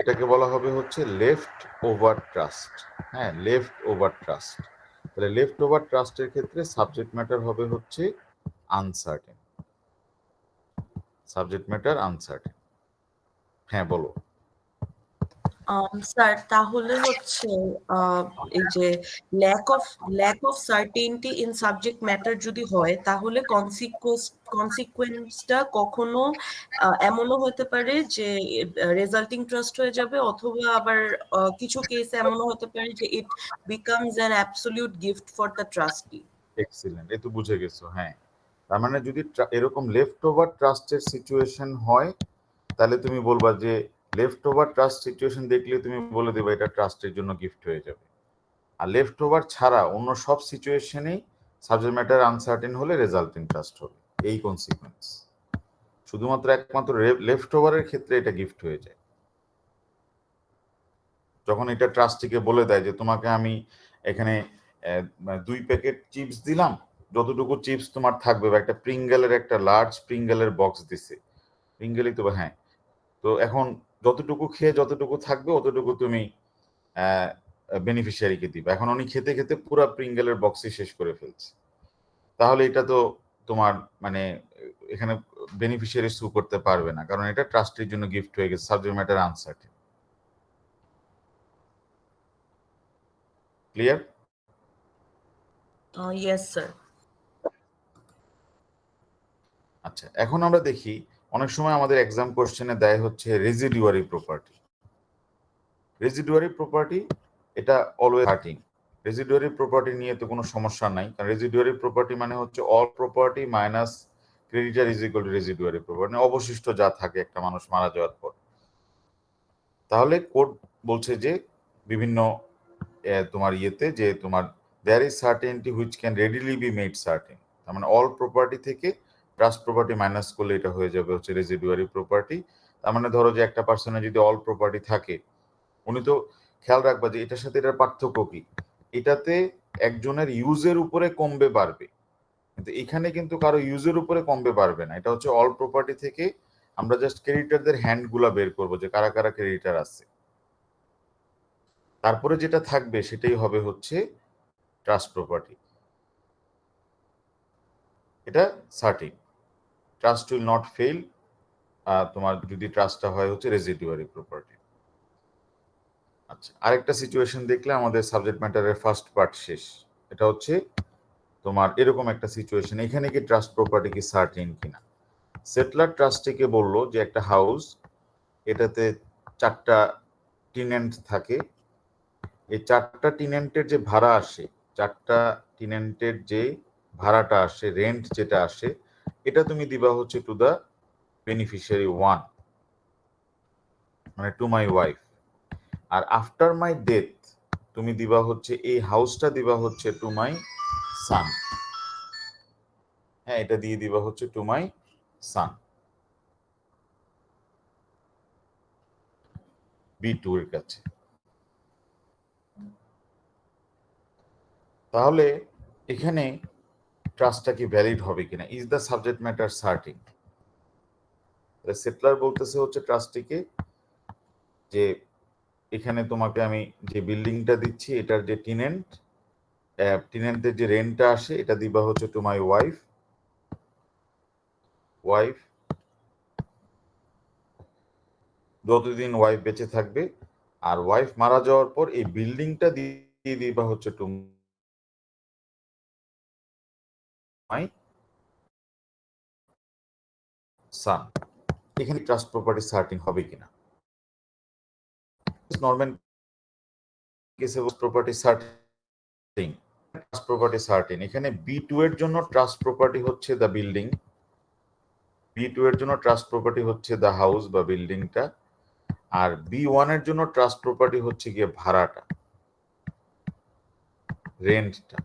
এটাকে বলা হবে হচ্ছে লেফট ওভার ট্রাস্ট। হ্যাঁ, লেফট ওভার ট্রাস্ট। তাহলে লেফট ওভার ট্রাস্টের ক্ষেত্রে সাবজেক্ট ম্যাটার হবে হচ্ছে আনসার্টেন, সাবজেক্ট ম্যাটার আনসার্টেন। হ্যাঁ বলো। স্যার তাহলে হচ্ছে এই যে lack of certainty in subject matter যদি হয়, তাহলে কনসিকুয়েন্সটা কখনো এমনও হতে পারে যে রেজাল্টিং ট্রাস্ট হয়ে যাবে, অথবা আবার কিছু কেস এমনও হতে পারে যে it becomes an absolute gift for the trustee. Excellent, এই তো বুঝে গেছো। হ্যাঁ, তার মানে যদি এরকম লেফট ওভার ট্রাস্টের সিচুয়েশন হয় তাহলে তুমি বলবা যে লেফট ওভার ট্রাস্ট সিচুয়েশন দেখলে তুমি বলে দেবে এটা ট্রাস্টের জন্য গিফট হয়ে যাবে। আর লেফট ওভার ছাড়া অন্য সব সিচুয়েশনেই সাবজেক্ট ম্যাটার আনসার্টেন হলে রেজাল্টিং ট্রাস্ট হবে, এই কনসিকুয়েন্স। শুধুমাত্র একমাত্র লেফট ওভারের ক্ষেত্রে এটা গিফট হয়ে যায়, যখন এটা ট্রাস্টিকে বলে দেয় যে তোমাকে আমি এখানে 2 প্যাকেট চিপস দিলাম, যতটুকু চিপস তোমার থাকবে, বা একটা প্রিঙ্গেলের একটা লার্জ প্রিঙ্গেলের বক্স দিছে, প্রিঙ্গেলই তো, হ্যাঁ, তো এখন যতটুকু খেয়ে যতটুকু থাকবে অতটুকু তুমি বেনিফিশিয়ারিকে দিবে। এখন উনি খেতে খেতে পুরো প্রিঙ্গেলের বক্সই শেষ করে ফেলছে, তাহলে এটা তো তোমার মানে এখানে বেনিফিশিয়ারি সু করতে পারবে না, কারণ এটা ট্রাস্টের জন্য গিফট হয়ে গেছে, subject matter uncertain. Clear? Yes sir. আচ্ছা, এখন আমরা দেখি অনেক সময় আমাদের এক্সাম কোশ্চেনে দেয় হচ্ছে রেজিডুয়ারি প্রপার্টি। রেজিডুয়ারি প্রপার্টি এটা অলওয়েজ হার্টিং। রেজিডুয়ারি প্রপার্টি নিয়ে তো কোনো সমস্যা নাই, কারণ রেজিডুয়ারি প্রপার্টি মানে হচ্ছে all property minus creditor is equal to residuary property, অবশিষ্ট যা থাকে একটা মানুষ মারা যাওয়ার পর। তাহলে কোর্ট বলছে যে বিভিন্ন তোমার ইয়েতে যে তোমার there is certainty which can readily be made certain, তার মানে অল প্রপার্টি থেকে ট্রাস্ট প্রপার্টি মাইনাস করলে এটা হয়ে যাবে হচ্ছে রেজিডুয়ারি প্রপার্টি। তার মানে ধরো যে একটা পার্সনের যদি অল প্রপার্টি থাকে, উনি তো খেয়াল রাখবা যে এটার সাথে এটার পার্থক্য কি, এটাতে একজনের ইউজের উপরে কমবে বাড়বে, কিন্তু এখানে কিন্তু কারো ইউজের উপরে কমবে বাড়বে না। এটা হচ্ছে অল প্রপার্টি থেকে আমরা জাস্ট ক্রেডিটারদের হ্যান্ড গুলা বের করবো যে কারা কারা ক্রেডিটার আছে, তারপরে যেটা থাকবে সেটাই হবে হচ্ছে ট্রাস্ট প্রপার্টি। এটা sardine, trust will not fail. তোমার যদি ট্রাস্টটা হয় হচ্ছে রেজিডুয়ারি প্রপার্টি। আচ্ছা, আরেকটা সিচুয়েশন দেখলে আমাদের সাবজেক্ট ম্যাটারের ফার্স্ট পার্ট শেষ। এটা হচ্ছে তোমার এরকম একটা সিচুয়েশন, এখানে কি ট্রাস্ট প্রপার্টি কি সার্টিন কিনা। সেটলার ট্রাস্টিকে বললো যে একটা হাউস, এটাতে 4টা টিনেন্ট থাকে, এই 4টা টিনেন্টের যে ভাড়া আসে, 4টা টিনেন্টের যে ভাড়াটা আসে, রেন্ট যেটা আসে, এটা তুমি দিবা হচ্ছে টু দা বেনিফিশিয়ারি 1, মানে টু মাই ওয়াইফ। আর আফটার মাই ডেথ তুমি দিবা হচ্ছে এই হাউসটা দিবা হচ্ছে টু মাই সান। হ্যাঁ, এটা দিয়ে দিবা হচ্ছে টু মাই সান, B2 এর কাছে। তাহলে এখানে ট্রাস্টটা কি ভ্যালিড হবে কিনা, is the subject matter sardine. Settler বলতেছে হচ্ছে ট্রাস্টিকে যে এখানে তোমাকে আমি যে বিল্ডিংটা দিচ্ছি এটার যে টিনেন্টের যে রেন্টটা আসে এটা দিবা হচ্ছে টু মাই ওয়াইফ যতদিন ওয়াইফ বেঁচে থাকবে, আর ওয়াইফ মারা যাওয়ার পর এই বিল্ডিংটা দিয়ে দিবা হচ্ছে টু মাই সান। এখানে ট্রাস্ট প্রপার্টি সার্টিন হবে কিনা, নরমাল কেসে property sardine, trust property sardine. এখানে B2 এর জন্য ট্রাস্ট প্রপার্টি হচ্ছে দ্য বিল্ডিং, B2 এর জন্য ট্রাস্ট প্রপার্টি হচ্ছে দ্য হাউস বা বিল্ডিংটা, আর B1 এর জন্য ট্রাস্ট প্রপার্টি হচ্ছে গিয়ে ভাড়াটা, রেন্টটা।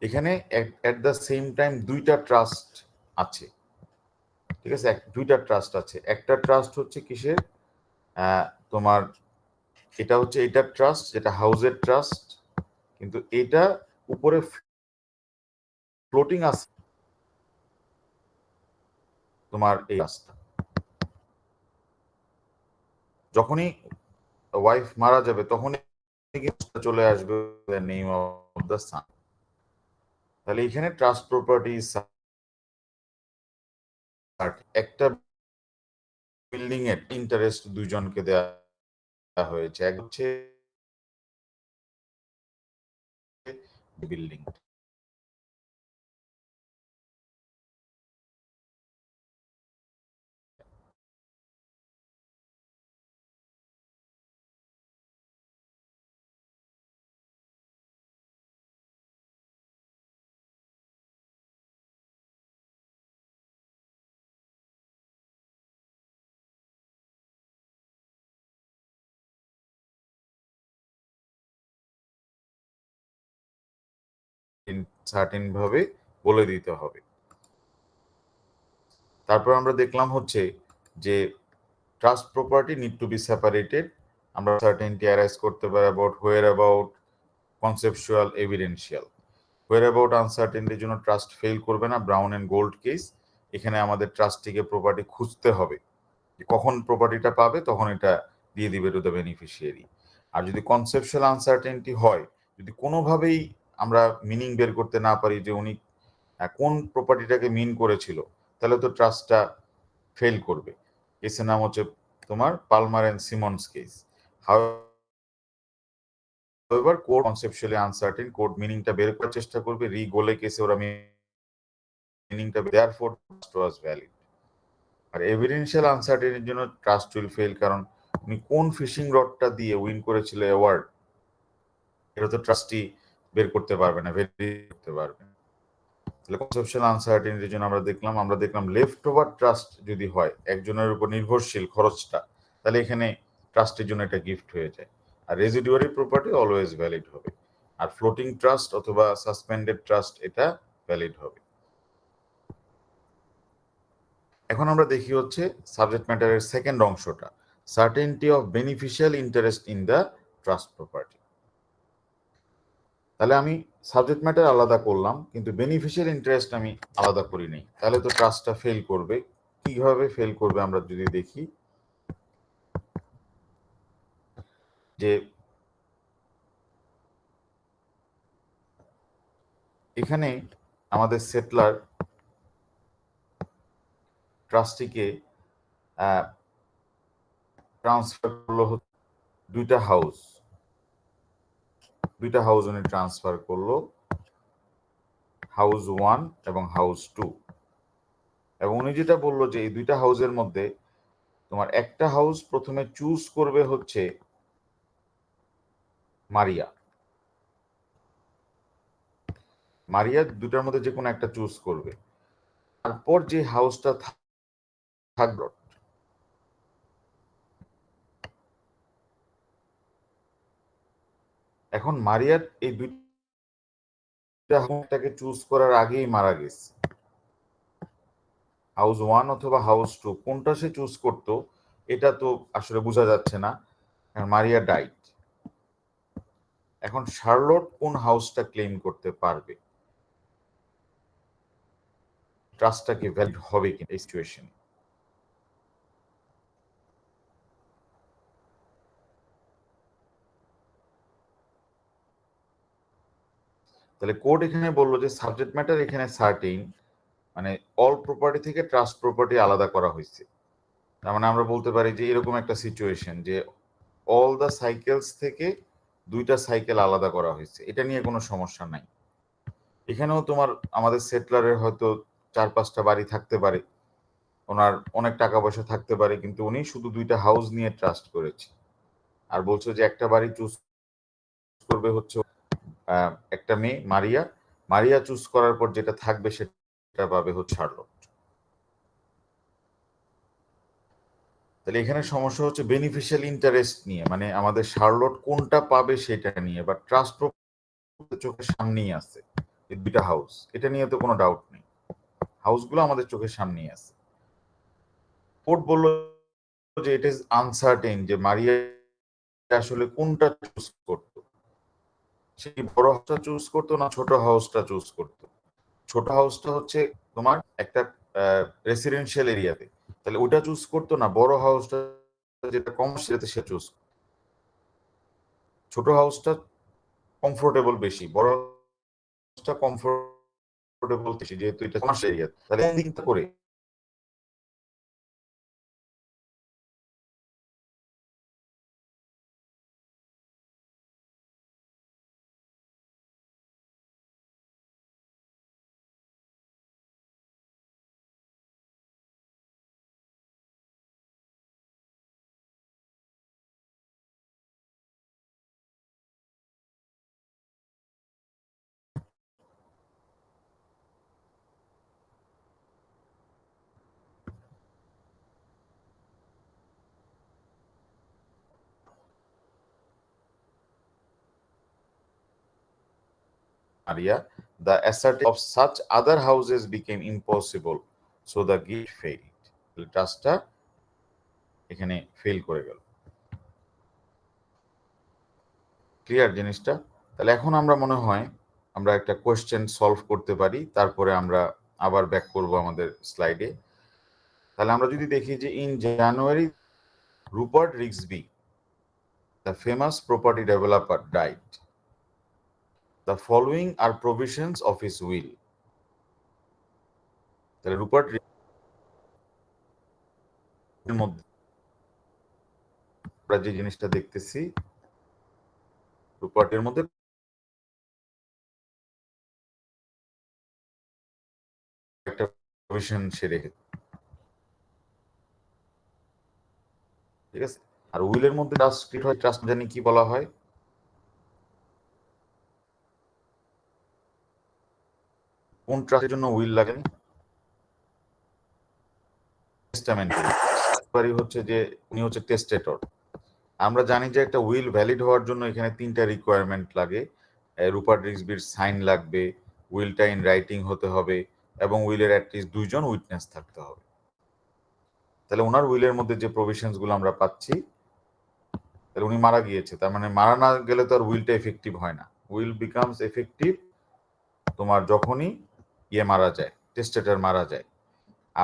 এখানে এট দ্য সেম টাইম দুইটা ট্রাস্ট আছে, ঠিক আছে, দুইটা ট্রাস্ট আছে। একটা ট্রাস্ট হচ্ছে কিসের, তোমার এটা হচ্ছে এটার ট্রাস্ট, যেটা হাউসের ট্রাস্ট, কিন্তু এটা উপরে ফ্লোটিং আছে তোমার এই রাস্তা। যখনই ওয়াইফ মারা যাবে তখনই চলে আসবে নেম অফ দ্য সান। তাহলে এখানে ট্রাস্ট প্রপার্টি একটা বিল্ডিং এর ইন্টারেস্ট দুইজনকে দেওয়া হয়েছে, এক হচ্ছে বিল্ডিং। সার্টেন ভাবে বলে দিতে হবে। তারপর আমরা দেখলাম হচ্ছে যে trust property need to be separated. আমরা সার্টেনটি অ্যারাইজ করতে পারি about where about conceptual evidential. Where about আনসার্টেনটির জন্য ট্রাস্ট ফেল করবে না, ব্রাউন অ্যান্ড গোল্ড কেস। এখানে আমাদের ট্রাস্টিকে প্রপার্টি খুঁজতে হবে, কখন প্রপার্টিটা পাবে তখন এটা দিয়ে দিবে টু দ্য বেনিফিশিয়ারি। আর যদি কনসেপচুয়াল আনসার্টেনটি হয়, যদি কোনোভাবেই আমরা মিনিং বের করতে না পারি যে উনি কোন প্রপার্টিটাকে মিন করেছিল, তাহলে তো ট্রাস্টটা ফেল করবে। কেসের নাম হচ্ছে তোমার Palmer and Simmonds case. However court conceptually uncertain, court মিনিংটা বের করার চেষ্টা করবে, গোলে কেসে ওরা মিনিংটা দেয়ারফর ট্রাস্ট ওয়াজ ভ্যালিড। আর এভিডেন্সিয়াল আনসার্টেনিটির জন্য ট্রাস্ট উইল ফেল, কারণ উনি কোন ফিশিং রডটা দিয়ে উইন করেছিল অ্যাওয়ার্ড, এটা তো ট্রাস্টি বের করতে পারবে না, ভেরি করতে পারবে না। তাহলে কনসেপচুয়াল আনসার্টেনিটির জন্য আমরা দেখলাম লেফট ওভার ট্রাস্ট যদি হয়, একজনের উপর নির্ভরশীল খরচটা, তাহলে এখানে ট্রাস্টের জন্য এটা গিফট হয়ে যায়। আর রেজিডুয়ারি প্রপার্টি অলওয়েজ ভ্যালিড হবে। আর ফ্লোটিং ট্রাস্ট অথবা সাসপেন্ডেড ট্রাস্ট এটা ভ্যালিড হবে। এখন আমরা দেখি হচ্ছে সাবজেক্ট ম্যাটারের সেকেন্ড অংশটা, certainty of beneficial interest in the trust property. তাহলে আমি সাবজেক্ট ম্যাটার আলাদা করলাম, কিন্তু বেনিফিশিয়াল ইন্টারেস্ট আমি আলাদা করি নাই, তাহলে তো ট্রাস্টটা ফেল করবে। কিভাবে ফেল করবে আমরা যদি দেখি, যে এখানে আমাদের সেটলার ট্রাস্টিকে ট্রান্সফার করলো দুইটা হাউস উনি ট্রান্সফার করলো, হাউস 1 এবং হাউস 2। এবং উনি যেটা বললো যে এই দুইটা হাউসের মধ্যে তোমার একটা হাউস প্রথমে চুজ করবে হচ্ছে মারিয়া দুটার মধ্যে যে কোনো একটা চুজ করবে। তারপর যে হাউসটা থাকবে এখন মারিয়ার এই দুইটা হাউসটাকে চুজ করার আগেই মারা গেছে। হাউস 1 অথবা হাউস 2 কোনটা সে চুজ করতো এটা তো আসলে বোঝা যাচ্ছে না, কারণ মারিয়া ডাইট। এখন শার্লট কোন হাউসটা ক্লেম করতে পারবে, ট্রাস্টটা কি ভ্যালিড হবে কি এই সিচুয়েশন? তাহলে কোর্ট এখানে বললো যে সাবজেক্ট ম্যাটার এখানে সার্টেইন, মানে অল প্রপার্টি থেকে ট্রাস্ট প্রপার্টি আলাদা করা হয়েছে। তার মানে আমরা বলতে পারি যে এরকম একটা সিচুয়েশন যে অল দ্য সাইকেলস থেকে দুইটা সাইকেল আলাদা করা হয়েছে, এটা নিয়ে কোনো সমস্যা নাই। এখানেও তোমার আমাদের সেটলারের হয়তো 4-5টা বাড়ি থাকতে পারে, ওনার অনেক টাকা পয়সা থাকতে পারে, কিন্তু উনি শুধু দুইটা হাউস নিয়ে ট্রাস্ট করেছে। আর বলছো যে একটা বাড়ি চুজ করবে হচ্ছে একটা মেয়ে মারিয়া, মারিয়া চুজ করার পর যেটা থাকবে সেটা পাবে হচ্ছে শার্লট। তাহলে এখানে সমস্যা হচ্ছে বেনিফিশিয়াল ইন্টারেস্ট নিয়ে, মানে আমাদের শার্লট কোনটা পাবে সেটা নিয়ে, বা ট্রাস্ট চোখের সামনেই আছে এই দুইটা হাউস, এটা নিয়ে তো কোনো ডাউট নেই, হাউসগুলো আমাদের চোখের সামনেই আছে। কোর্ট বলল যে ইট ইজ আনসার্টেন যে মারিয়া আসলে কোনটা চুজ করতো, সেই বড় হাউসটা চুজ করতো না ছোট হাউসটা চুজ করতো। ছোট হাউসটা হচ্ছে তোমার একটা রেসিডেন্সিয়াল এরিয়াতে, তাহলে ওটা চুজ করতো না বড় হাউসটা যেটা কমার্শিয়ালতে সে চুজ। ছোট হাউসটা কমফোর্টেবল বেশি, বড় হাউসটা কমফোর্টেবল বেশি, যেহেতু এটা কমার্শিয়াল এরিয়া। তাহলে চিন্তা করে Maria, the assertion of such other houses became impossible, so the gift failed. ট্রাস্টটা এখানে ফেল করে গেল। ক্লিয়ার জিনিসটা? তাহলে এখন আমরা মনে হয় আমরা একটা কোয়েশ্চেন সলভ করতে পারি, তারপরে আমরা আবার ব্যাক করব আমাদের স্লাইডে। তাহলে আমরা যদি দেখি যে in January Rupert Rixby, the famous property developer, died. The following are provisions of his will. তাহলে রুপার্ট এর মধ্যে আমরা যে জিনিসটা দেখতেছি, রুপার্টের মধ্যে একটা প্রভিশন সে রেখে, ঠিক আছে। আর উইলের মধ্যে ট্রাস্ট ক্রিয়েট হয়, ট্রাস্ট জানি কি বলা হয়, কোন ট্রাস্টের জন্য উইল লাগে, টেস্টামেন্টারি হচ্ছে যে উনি হচ্ছে টেস্টেটর। আমরা জানি যে একটা উইল ভ্যালিড হওয়ার জন্য এখানে 3টা রিকোয়ারমেন্ট লাগে। রুপার্ট রিক্সবির সাইন লাগবে, উইলটা ইন রাইটিং হতে হবে, এবং উইলের অ্যাটলিস্ট 2জন উইটনেস থাকতে হবে। তাহলে ওনার উইলের মধ্যে যে প্রভিশনস গুলো আমরা পাচ্ছি, তাহলে উনি মারা গিয়েছে, তার মানে মারা না গেলে তো আর উইলটা এফেক্টিভ হয় না। উইল বিকামস এফেক্টিভ তোমার যখনই মারা যায়, টেস্টেটর মারা যায়।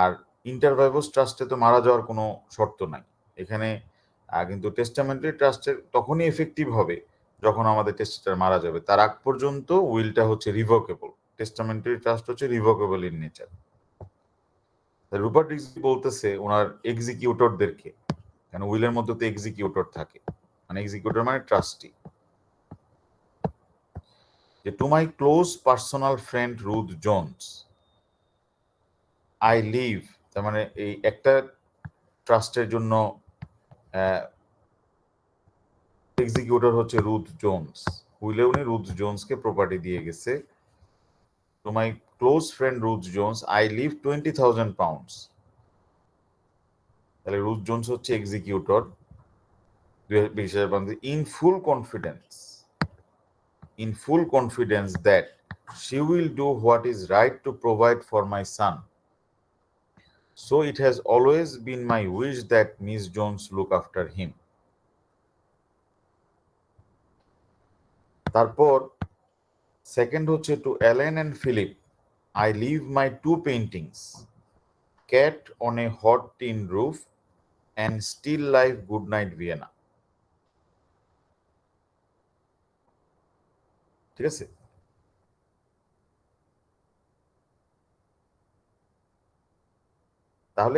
আর ইন্টার ভাইভোস ট্রাস্টে তো মারা যাওয়ার কোনো শর্ত নাই এখানে, কিন্তু টেস্টামেন্টারি ট্রাস্টের তখনই এফেক্টিভ হবে যখন আমাদের টেস্টেটর মারা যাবে, তার আগ পর্যন্ত উইলটা হচ্ছে রিভোকেবল। টেস্টামেন্টারি ট্রাস্ট হচ্ছে রিভোকেবল ইন নেচার। রুপার্ট রিক্সবি বলতেছে ওনার এক্সিকিউটরদেরকে, কারণ উইলের মধ্যে তো এক্সিকিউটর থাকে, মানে এক্সিকিউটর মানে ট্রাস্টি, যে to my close personal friend Ruth Jones I leave. তার মানে এই একটা ট্রাস্টের জন্য এক্সিকিউটর হচ্ছে রুথ জোনস, উইলে উনি রুথ জোনসকে প্রপার্টি দিয়ে গেছে। To my close friend Ruth Jones I leave 20,000 pounds. তাহলে রুথ জোনস হচ্ছে executor, in full confidence in full confidence that she will do what is right to provide for my son. So it has always been my wish that Miss Jones look after him. তারপর সেকেন্ড হচ্ছে to Allen and Philip I leave my 2 paintings, Cat on a Hot Tin Roof and Still Life Goodnight Vienna. ঠিক আছে? তাহলে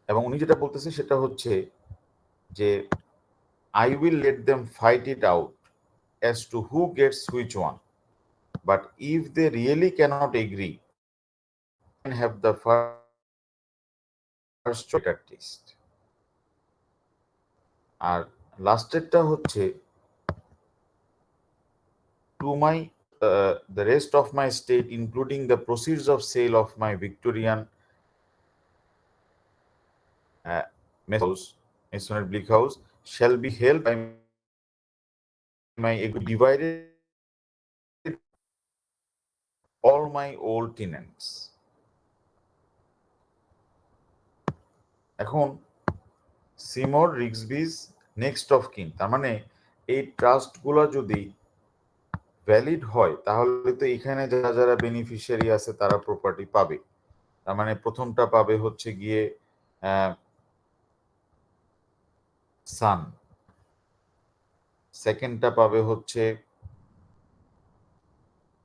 এবং উনি যেটা বলতেছে সেটা হচ্ছে যে I will let them fight it out as to who gets which one. But if they really cannot agree, then have the first choice at least. আর লাস্টেরটা হচ্ছে to my the rest of my estate, including the proceeds of sale of my Victorian Masonry Bleak House, shall be held by my divided all my old tenants. এখন সিমর রিক্সবিজ নেক্সট অফ কিন, তার মানে এই ট্রাস্টগুলো যদি ভ্যালিড হয় তাহলে তো এখানে যারা যারা বেনিফিশিয়ারি আছে তারা প্রপার্টি পাবে। তার মানে প্রথমটা পাবে হচ্ছে গিয়ে সান, সেকেন্ডটা পাবে হচ্ছে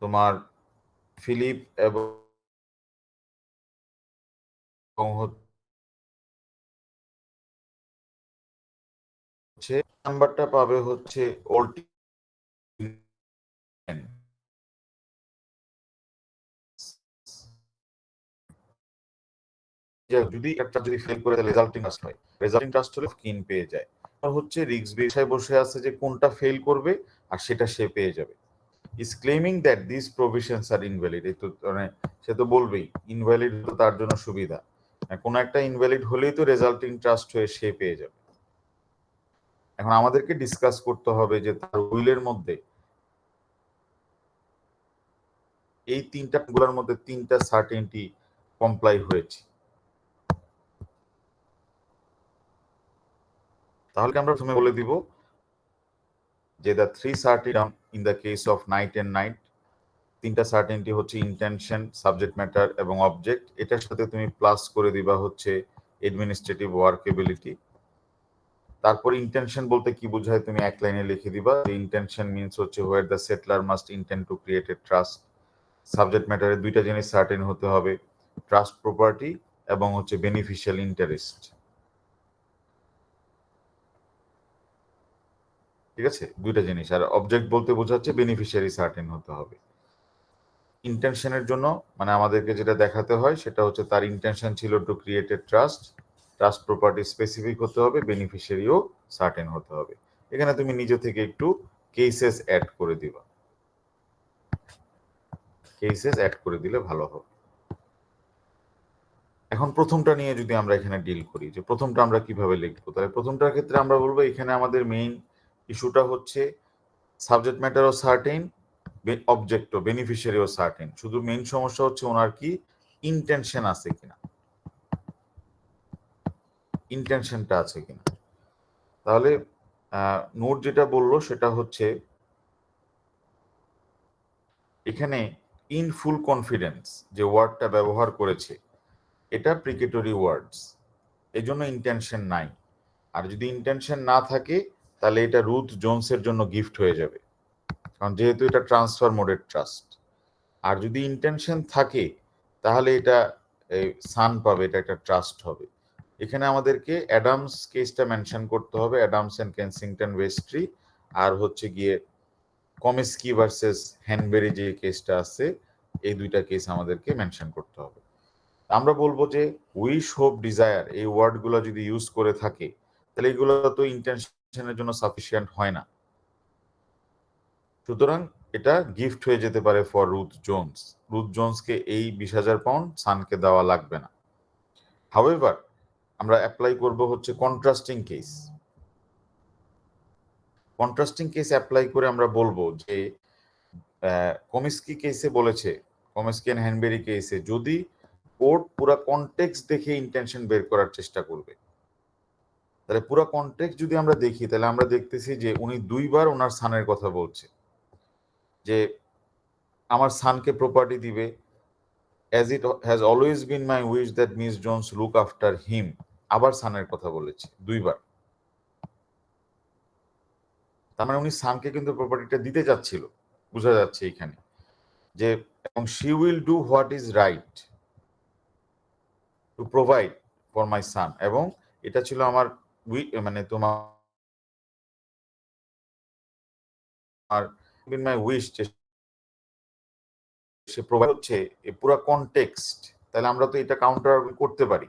তোমার ফিলিপ এবং হচ্ছে নাম্বারটা পাবে হচ্ছে ওল্ড। যদি একটা যদি ফেল করে রেজাল্টিং ট্রাস্ট হয়, রেজাল্টিং ট্রাস্ট হলে কিন পেয়ে যায়। আর হচ্ছে রিক্স বিষয় বসে আছে যে কোনটা ফেল করবে আর সেটা সে পেয়ে যাবে। is claiming that these provisions are invalid. এই তো মানে সে তো বলবেই ইনভ্যালিড তো তার জন্য সুবিধা, কোন একটা ইনভ্যালিড হলেই তো রেজাল্টিং ট্রাস্ট হয়ে সে পেয়ে যাবে। এখন আমাদেরকে ডিসকাস করতে হবে যে তার উইলের মধ্যে এই তিনটা গুলোর মধ্যে তিনটা সার্টেনটি কমপ্লাই হয়েছে। তাহলে আমরা প্রথমে বলে দিব যে the three certain in the case of Knight and Knight, তিনটা সার্টেনটি হচ্ছে ইন্টেনশন, সাবজেক্ট ম্যাটার এবং অবজেক্ট। এটার সাথে তুমি প্লাস করে দিবা হচ্ছে অ্যাডমিনিস্ট্রেটিভ ওয়ার্কেবিলিটি। তারপর ইন্টেনশন বলতে কি বোঝায় তুমি এক লাইনে লিখে দিবা। ইন্টেনশন মিন্স হচ্ছে where the settlor must intend to create a trust. Subject ম্যাটারে দুইটা জিনিস সার্টেন হতে হবে, ট্রাস্ট প্রপার্টি এবং হচ্ছে বেনিফিশিয়াল ইন্টারেস্ট। ঠিক আছে, দুইটা জিনিস। আর অবজেক্ট বলতে বোঝাচ্ছে বেনিফিশিয়ারি সার্টেন হতে হবে। ইন্টেনশনের জন্য মানে আমাদেরকে যেটা দেখাতে হয় সেটা হচ্ছে তার ইন্টেনশন ছিল two create a trust, trust property specific হতে হবে, বেনিফিশিয়ারিও সার্টেন হতে হবে। এখানে তুমি নিজে থেকে একটু কেসেস অ্যাড করে দিবা, কেসেস অ্যাড করে দিলে ভালো হবে। এখন প্রথমটা নিয়ে যদি আমরা এখানে ডিল করি যে প্রথমটা আমরা কিভাবে লিখবো, তাহলে প্রথমটার ক্ষেত্রে আমরা বলবো এখানে আমাদের মেইন ইস্যুটা হচ্ছে সাবজেক্ট ম্যাটারও সার্টেন, অবজেক্টও বেনিফিশিয়ারিও সার্টেন। শুধু মেইন সমস্যা হচ্ছে ওনার কি ইন্টেনশন আছে কিনা, ইন্টেনশনটা আছে কিনা। তাহলে নোট যেটা বললো সেটা হচ্ছে এখানে ইন ফুল কনফিডেন্স যে ওয়ার্ডটা ব্যবহার করেছে এটা প্রিকেটরি ওয়ার্ডস, এই জন্য ইন্টেনশন নাই। আর যদি ইন্টেনশন না থাকে তাহলে এটা রুথ জোনসের জন্য গিফট হয়ে যাবে, কারণ যেহেতু এটা ট্রান্সফার মোডের ট্রাস্ট। আর যদি ইন্টেনশন থাকে তাহলে এটা সান পাবে, এটা একটা ট্রাস্ট হবে। এখানে আমাদেরকে অ্যাডামস কেসটা মেনশন করতে হবে, অ্যাডামস এন্ড কেনসিংটন ওয়েস্ট্রি, আর হচ্ছে গিয়ে কমিস্কি ভার্সেস হ্যানবেরি যে কেসটা আছে, এই দুইটা কেস আমাদেরকে মেনশন করতে হবে। আমরা বলবো যে উইশ, হোপ, ডিজায়ার এই ওয়ার্ডগুলো যদি ইউজ করে থাকে তাহলে এগুলো তো ইন্টেনশনের জন্য সাফিসিয়েন্ট হয় না। সুতরাং এটা গিফট হয়ে যেতে পারে ফর রুথ জোন্স। রুথ জোন্সকে এই 20,000 পাউন্ড সানকে দেওয়া লাগবে না। হাউএভার আমরা অ্যাপ্লাই করব হচ্ছে contrasting case. Contrasting case apply করে আমরা বলবো যে কমিস্কি কেসে বলেছে, কমিস্কি এন্ড হ্যানবেরি কেসে যদি কোর্ট পুরো কনটেক্সট দেখে ইন্টেনশন বের করার চেষ্টা করবে, তাহলে পুরো কনটেক্সট যদি আমরা দেখি তাহলে আমরা দেখতেছি যে উনি দুইবার ওনার সানের কথা বলছে যে আমার সানকে প্রপার্টি দিবে, as it has always been my wish that miss Jones look after him, আবার সানের কথা বলেছে দুইবার। তার মানে উনি সানকে কিন্তু প্রপার্টিটা দিতে চাচ্ছিল, বোঝা যাচ্ছে এখানে যে, এবং she will do what is right to provide for my son, এবং এটা ছিল আমার মানে তোমার বিন মাই উইশ যে সে প্রোভাইড হচ্ছে এই পুরো কনটেক্সট, তাহলে আমরা তো এটা কাউন্টার করতে পারি।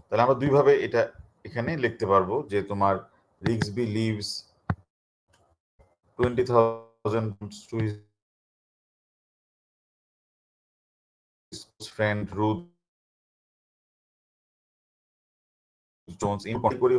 তাহলে আমরা দুইভাবে এটা এখানে লিখতে পারবো যে তোমার রিক্সবি leaves 20,000 to his friend Ruth Jones in করি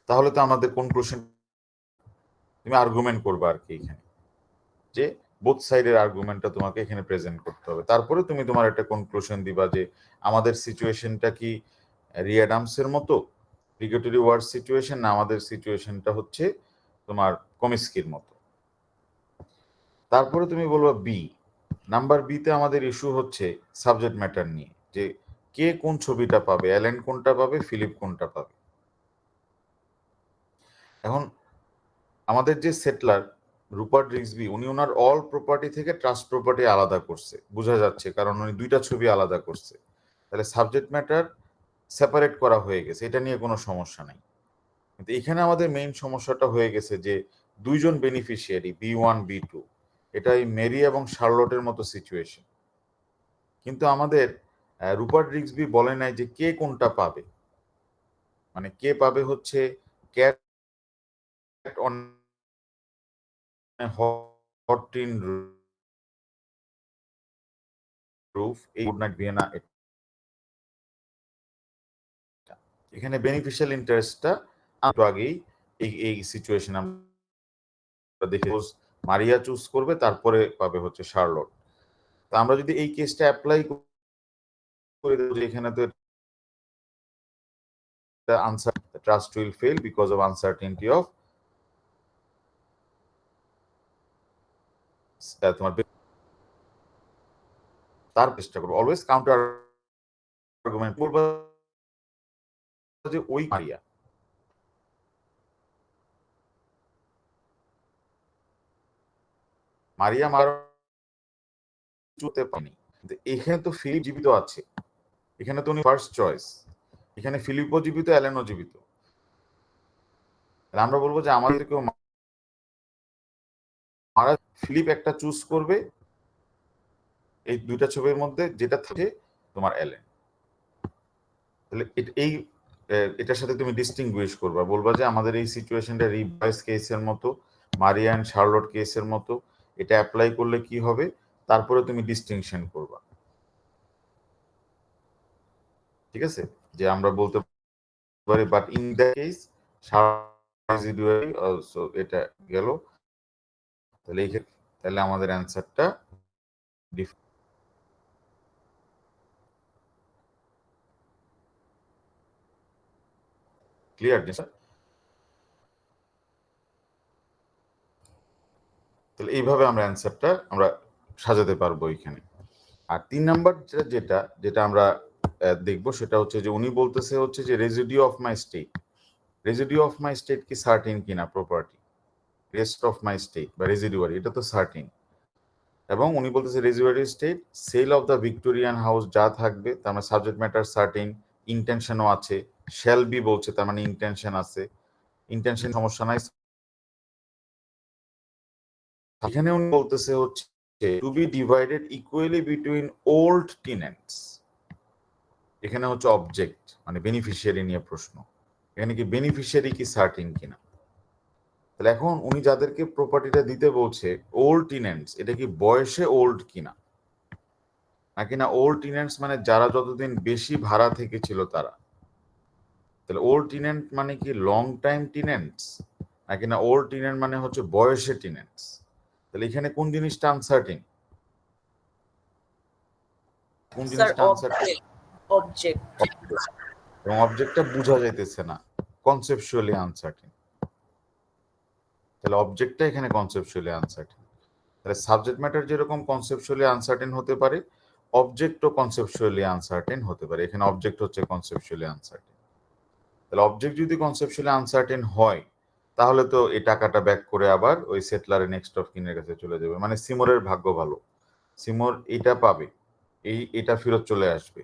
তাহলে তো আমাদের কনক্লুশন, তুমি আর্গুমেন্ট করবে আর কি এখানে, যে বোথ সাইডের আর্গুমেন্টটা তোমাকে এখানে প্রেজেন্ট করতে হবে, তারপরে তুমি তোমার একটা কনক্লুশন দিবা যে আমাদের সিচুয়েশনটা কি রিয়াডামসের মতো রিগেটরি ওয়ার্ড সিচুয়েশন, না আমাদের সিচুয়েশনটা হচ্ছে তোমার কমিস্কির মতো। তারপরে তুমি বলবা বি, নাম্বার বিতে আমাদের ইস্যু হচ্ছে সাবজেক্ট ম্যাটার নিয়ে, যে কে কোন ছবিটা পাবে, অ্যালেন কোনটা পাবে, ফিলিপ কোনটা পাবে। এখন আমাদের যে সেটলার রুপার্ট রিক্সবি, উনি ওনার অল প্রপার্টি থেকে ট্রাস্ট প্রপার্টি আলাদা করছে, বোঝা যাচ্ছে, কারণ উনি দুইটা ছবি আলাদা করছে, তাহলে সাবজেক্ট ম্যাটার সেপারেট করা হয়ে গেছে, এটা নিয়ে কোনো সমস্যা নাই। কিন্তু এখানে আমাদের মেইন সমস্যাটা হয়ে গেছে যে দুইজন বেনিফিশিয়ারি B1 B2, এটা এই মেরি এবং শার্লটের মতো সিচুয়েশন, কিন্তু আমাদের রুপার্ট রিক্সবি বলে নাই যে কে কোনটা পাবে, মানে কে পাবে হচ্ছে cat on hot tin roof, এই গুড নাইট ভিয়েনা। এখানে বেনিফিশিয়াল ইন্টারেস্টটা একটু আগেই এই সিচুয়েশন আমরা দেখে মারিয়া চুজ করবে, তারপরে পাবে হচ্ছে শার্লট। তা আমরা যদি এই কেসটা অ্যাপ্লাই করে দেবো যে এখানে তো answer trust will fail because of uncertainty of তোমার, তার চেষ্টা করবো অলওয়েজ কাউন্টার আর্গুমেন্ট করবো যে ওই মারিয়া মারা চুতে পানি, এখানে তো ফিলিপ জীবিত আছে, এখানে তো উনি ফার্স্ট চয়েস, এখানে ফিলিপও জীবিত, অ্যালেনও জীবিত। আমরা বলবো যে আমাদের কেউ মারা, ফিলিপ একটা চুজ করবে এই দুইটা ছবির মধ্যে যেটা থাকে তোমার অ্যালেন, তাহলে এই এটার সাথে তুমি ডিস্টিংগুইশ করবা, বলবা যে আমাদের এই সিচুয়েশনটা রিভাইস কেসের মতো, মারিয়া এন্ড শার্লট কেসের মতো, এটা অ্যাপ্লাই করলে কি হবে, তারপরে তুমি ডিস্টিংশন করবা। ঠিক আছে, যে আমরা বলতে পারি but in the case residuary also, এটা গেল, তাহলে এই তাহলে আমাদের অ্যানসারটা ক্লিয়ার। তাহলে এইভাবে আমরা অ্যানসারটা আমরা সাজাতে পারবো এখানে। আর 3 নাম্বার যেটা যেটা আমরা দেখবো সেটা হচ্ছে যে উনি বলতেছে হচ্ছে যে residue of my estate, residue of my estate কি সার্টেন কিনা property, rest of my estate বা রেজিডুয়ারি, এটা তো সার্টেন, এবং উনি বলতেছে residuary estate sale of the Victorian house যা থাকবে তার মানে সাবজেক্ট ম্যাটার সার্টেন, ইন্টেনশনও আছে, শ্যাল বি বলছে তার মানে ইন্টেনশন আছে, ইন্টেনশন সমস্যা নাই, এখানে উনি বলতেছে হচ্ছে to be divided equally between old tenants. এখানে হচ্ছে অবজেক্ট মানে বেনিফিশিয়ারি নিয়ে প্রশ্ন, এখানে কি বেনিফিশিয়ারি কি সার্টিন কিনা। তাহলে এখন উনি যাদেরকে প্রপার্টিটা দিতে বলছে ওল্ড টেনেন্টস, এটা কি বয়সে ওল্ড কিনা, নাকি না ওল্ড টেনেন্টস মানে যারা যতদিন বেশি ভাড়া থেকে ছিল তারা। তাহলে ওল্ড টেনেন্ট মানে কি লং টাইম টেনেন্টস, নাকি না ওল্ড টেনেন্ট মানে হচ্ছে বয়সে টেনেন্টস। তাহলে এখানে কোন জিনিসটা আনসার্টিন, কোন স্যার জিনিসটা আনসার্টিন? অবজেক্ট। এবং অবজেক্টটা বোঝা যাইতেছে না, কনসেপচুয়ালি আনসার্টিন। তাহলে অবজেক্টটা এখানে কনসেপচুয়ালি আনসার্টিন। তাহলে সাবজেক্ট ম্যাটার যেরকম কনসেপচুয়ালি আনসার্টেন হতে পারে, অবজেক্টও কনসেপচুয়ালি আনসার্টেন হতে পারে। এখানে অবজেক্ট হচ্ছে কনসেপচুয়ালি আনসার্টেন। তাহলে অবজেক্ট যদি কনসেপচুয়ালি আনসার্টেন হয়, তাহলে তো এই টাকাটা ব্যাক করে আবার ওই সেটলারের নেক্সট অফ কিনের কাছে চলে যাবে। মানে সিমোরের ভাগ্য ভালো, সিমোর এটা পাবে, এটা ফেরত চলে আসবে।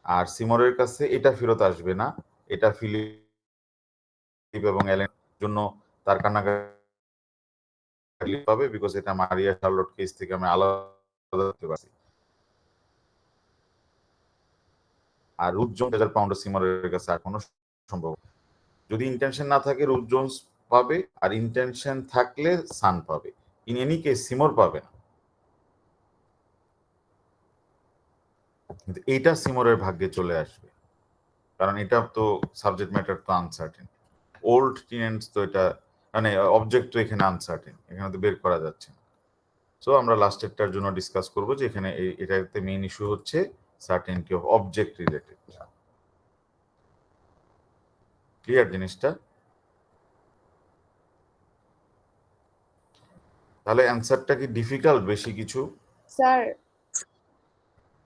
আর সিমোরের কাছে এটা ফেরত আসবে না, এটা ফিলিপ এবং অ্যালেন জন্য তার কান্নাকাটি পাবে, বিকজ এটা মারিয়া শার্লট কেস থেকে আমি আলাদা করতে পারছি। আর রুথ জোন্স 1000 পাউন্ড সিমরের কাছে এখনো সম্ভব। যদি ইন্টেনশন না থাকে রুথ জোন্স পাবে, আর ইন্টেনশন থাকলে সান পাবে। ইন এনি কেস সিমর পাবে না, কিন্তু এইটা সিমরের ভাগ্যে চলে আসবে, কারণ এটা তো সাবজেক্ট ম্যাটার তো আনসার্টেন। ওল্ড টেনেন্টস তো এটা মানে অবজেক্ট তো এখানে আনসার্টেন, এখানে তো বের করা যাচ্ছে না। সো আমরা লাস্টেরটার জন্য ডিসকাস করবো যে এখানে এটাতে মেইন ইস্যু হচ্ছে certainty of object related. Clear জিনিসটা? তাহলে অ্যান্সারটা কি ডিফিকাল্ট বেশি কিছু? স্যার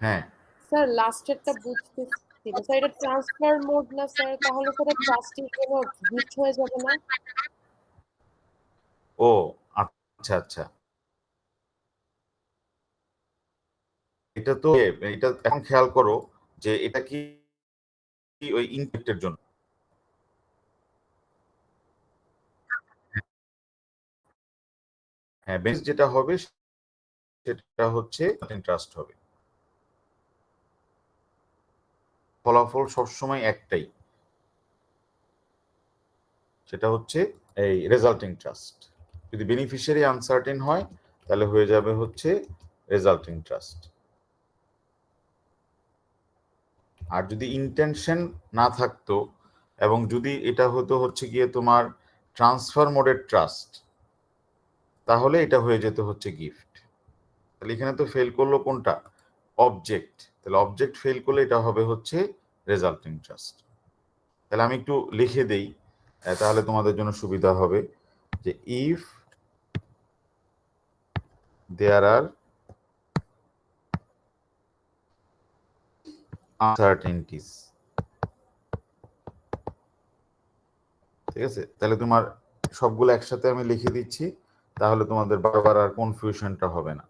হ্যাঁ, স্যার লাস্টেরটা বুঝতেছি না স্যার, এটা ট্রান্সফার মোড না স্যার, তাহলে স্যার ট্রাস্টির জন্য গিফট হয়ে যাবে না? ও আচ্ছা আচ্ছা, এটা তো এটা এখন খেয়াল করো যে এটা কি ওই ইনফেক্টের জন্য। হ্যাঁ, বেস যেটা হবে সেটা হচ্ছে ট্রাস্ট হবে, ফলাফল সবসময় একটাই, সেটা হচ্ছে এই রেজাল্টিং ট্রাস্ট। যদি বেনিফিশিয়ারি আনসার্টেন হয় তাহলে হয়ে যাবে হচ্ছে রেজাল্টিং ট্রাস্ট। আর যদি ইন্টেনশন না থাকতো এবং যদি এটা হতো হচ্ছে গিয়ে তোমার ট্রান্সফার মোডের ট্রাস্ট, তাহলে এটা হয়ে যেত হচ্ছে গিফট। তাহলে এখানে তো ফেল করলো কোনটা? অবজেক্ট। তাহলে অবজেক্ট ফেল করলে এটা হবে হচ্ছে রেজাল্টিং ট্রাস্ট। তাহলে আমি একটু লিখে দেই, তাহলে তোমাদের জন্য সুবিধা হবে যে ইফ দেয়ার আর আনসার্টেনটিস, ঠিক আছে? তাহলে তোমার সবগুলো একসাথে আমি লিখে দিচ্ছি, তাহলে তোমাদের বারবার আর কনফিউশনটা হবে না।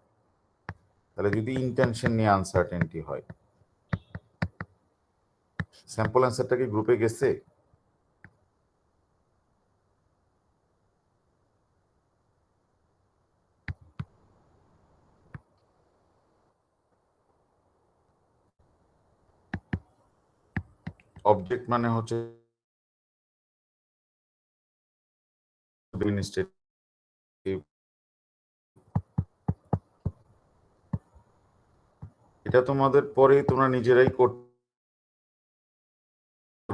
তাহলে যদি ইন্টেনশন নিয়ে আনসার্টেনটি হয়, স্যাম্পল অ্যান্সারটা কি গ্রুপে গেছে? অবজেক্ট মানে হচ্ছে এটা তোমাদের পরে তোমরা নিজেরাই করতে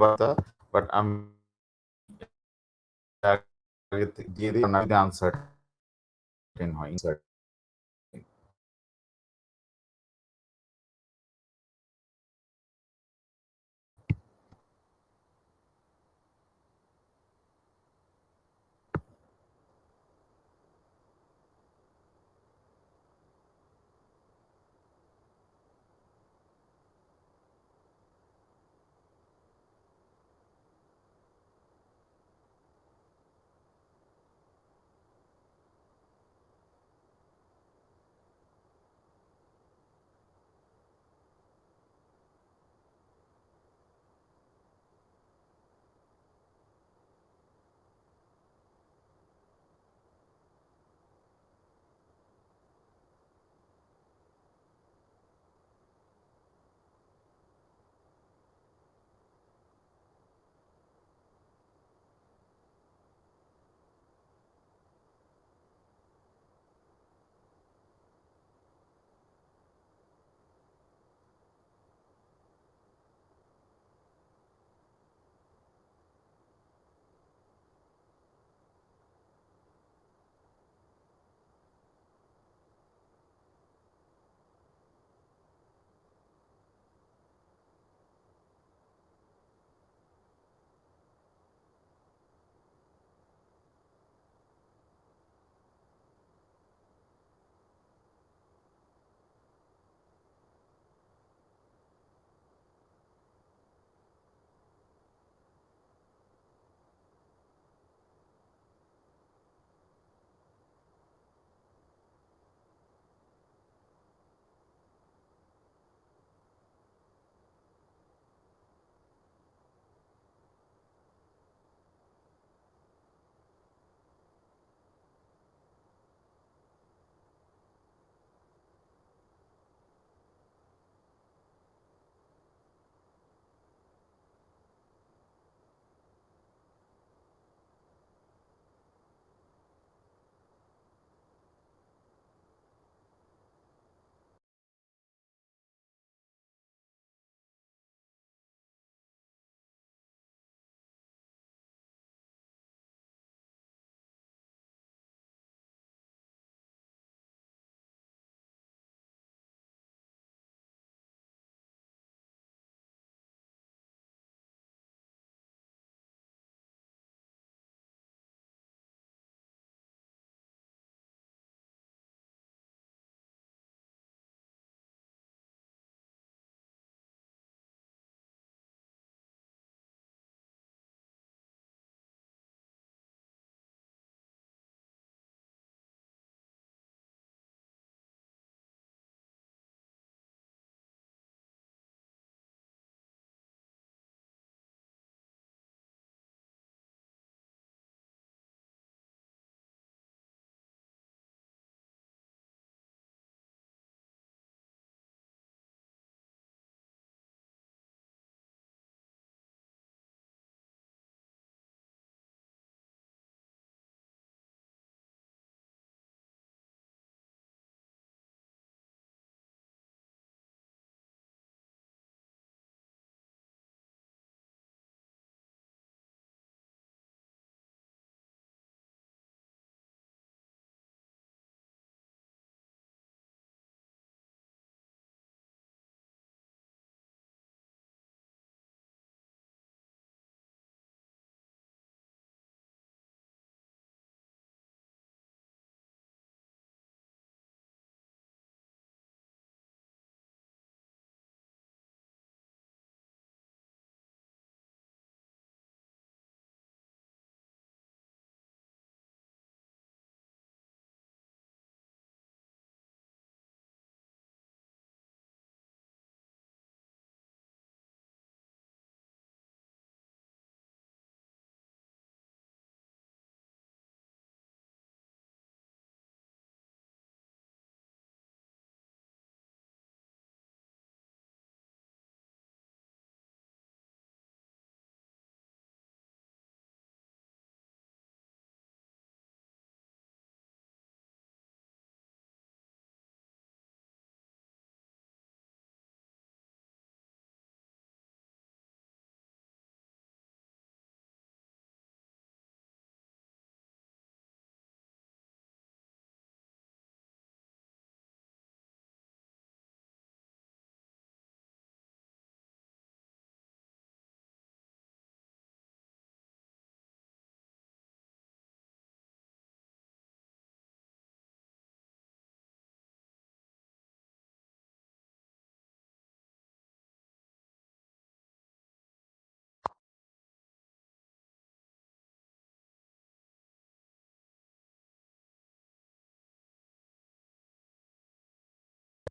পারতা, বাট আমি দিয়ে দিই আনসার্টেন হয়।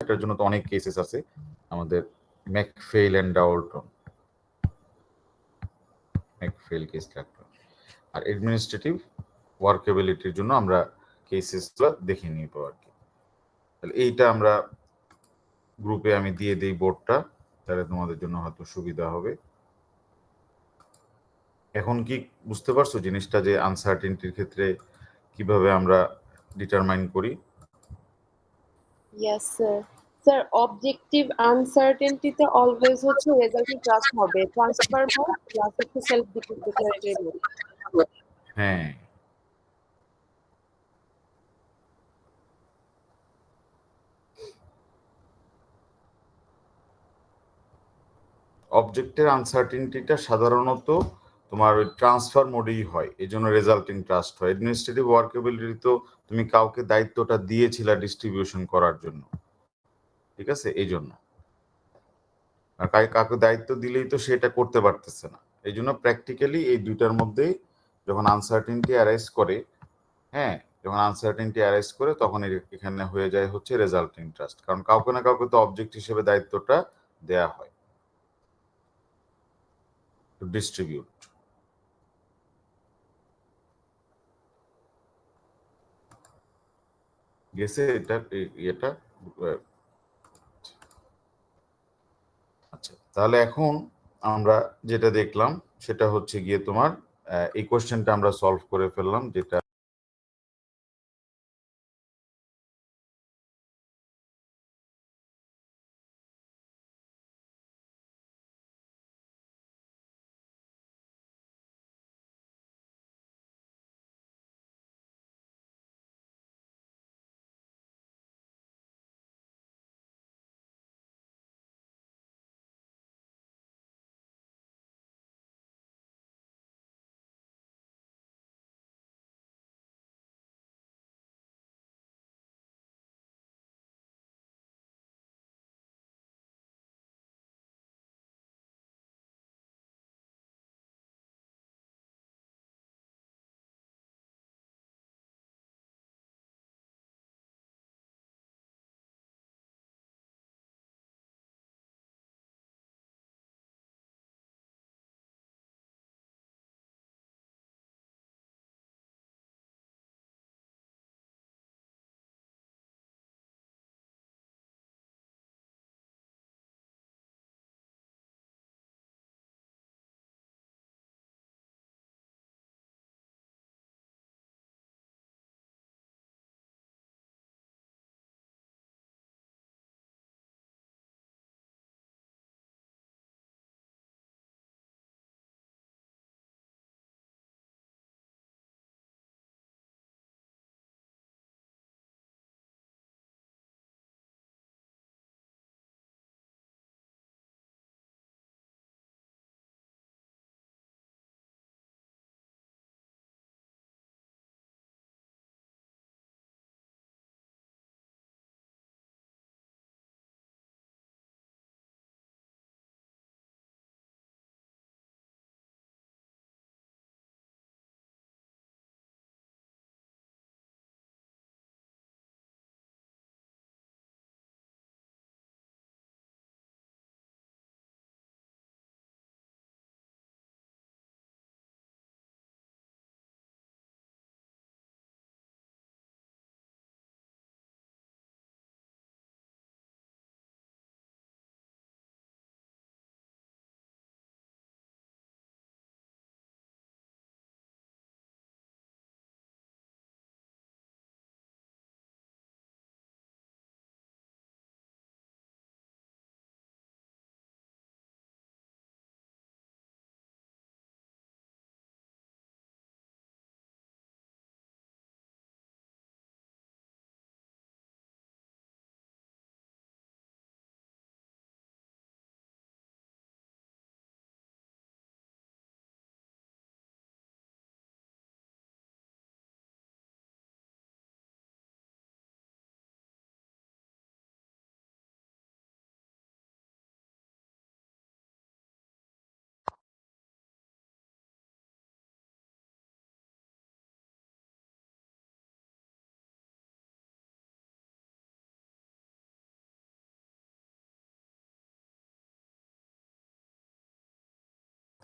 এটার জন্য তো অনেক কেসেস আছে, আমাদের ম্যাকফেইল এন্ড ডাউলটন, ম্যাকফেইল কেস রাখতে হবে। আর অ্যাডমিনিস্ট্রেটিভ ওয়ার্কেবিলিটির জন্য আমরা কেসেসগুলো দেখে নিব আর কি। তাহলে এইটা আমরা গ্রুপে আমি দিয়ে দিই বোর্ডটা, তাহলে তোমাদের জন্য হয়তো সুবিধা হবে। এখন কি বুঝতে পারছো জিনিসটা, যে আনসার্টেনটির ক্ষেত্রে কিভাবে আমরা ডিটারমাইন করি? Yes sir. স্যার অবজেক্টিভ আনসার্টেনটিতে অলওয়েজ হচ্ছে রেজাল্টে ট্রাস্ট হবে, ট্রান্সফার মোড প্লাস হচ্ছে সেলফ ডিক্লারেটরি মোড। হ্যাঁ, অবজেক্টের আনসার্টেনটিটা সাধারণত তোমার ওই ট্রান্সফার মোডেই হয়, এই জন্য রেজাল্টিং ট্রাস্ট হয়। অ্যাডমিনিস্ট্রেটিভ ওয়ার্কেবিলিটি তো তুমি কাউকে দায়িত্বটা দিয়েছিলা ডিস্ট্রিবিউশন করার জন্য, ঠিক আছে, এই জন্য। আর কাউকে দায়িত্ব দিলেই তো সেটা করতে পারতেছে না, এই জন্য প্র্যাকটিক্যালি এই দুইটার মধ্যে যখন আনসার্টেনটি অ্যারাইজ করে, হ্যাঁ, যখন আনসার্টেনটি অ্যারাইজ করে তখন এখানে হয়ে যায় হচ্ছে রেজাল্টিং ট্রাস্ট, কারণ কাউকে না কাউকে তো অবজেক্ট হিসেবে দায়িত্বটা দেয়া হয় টু ডিস্ট্রিবিউট। গেছে এটা এটা আচ্ছা, তাহলে এখন আমরা যেটা দেখলাম সেটা হচ্ছে গিয়ে তোমার এই কোশ্চেনটা আমরা সলভ করে ফেললাম, যেটা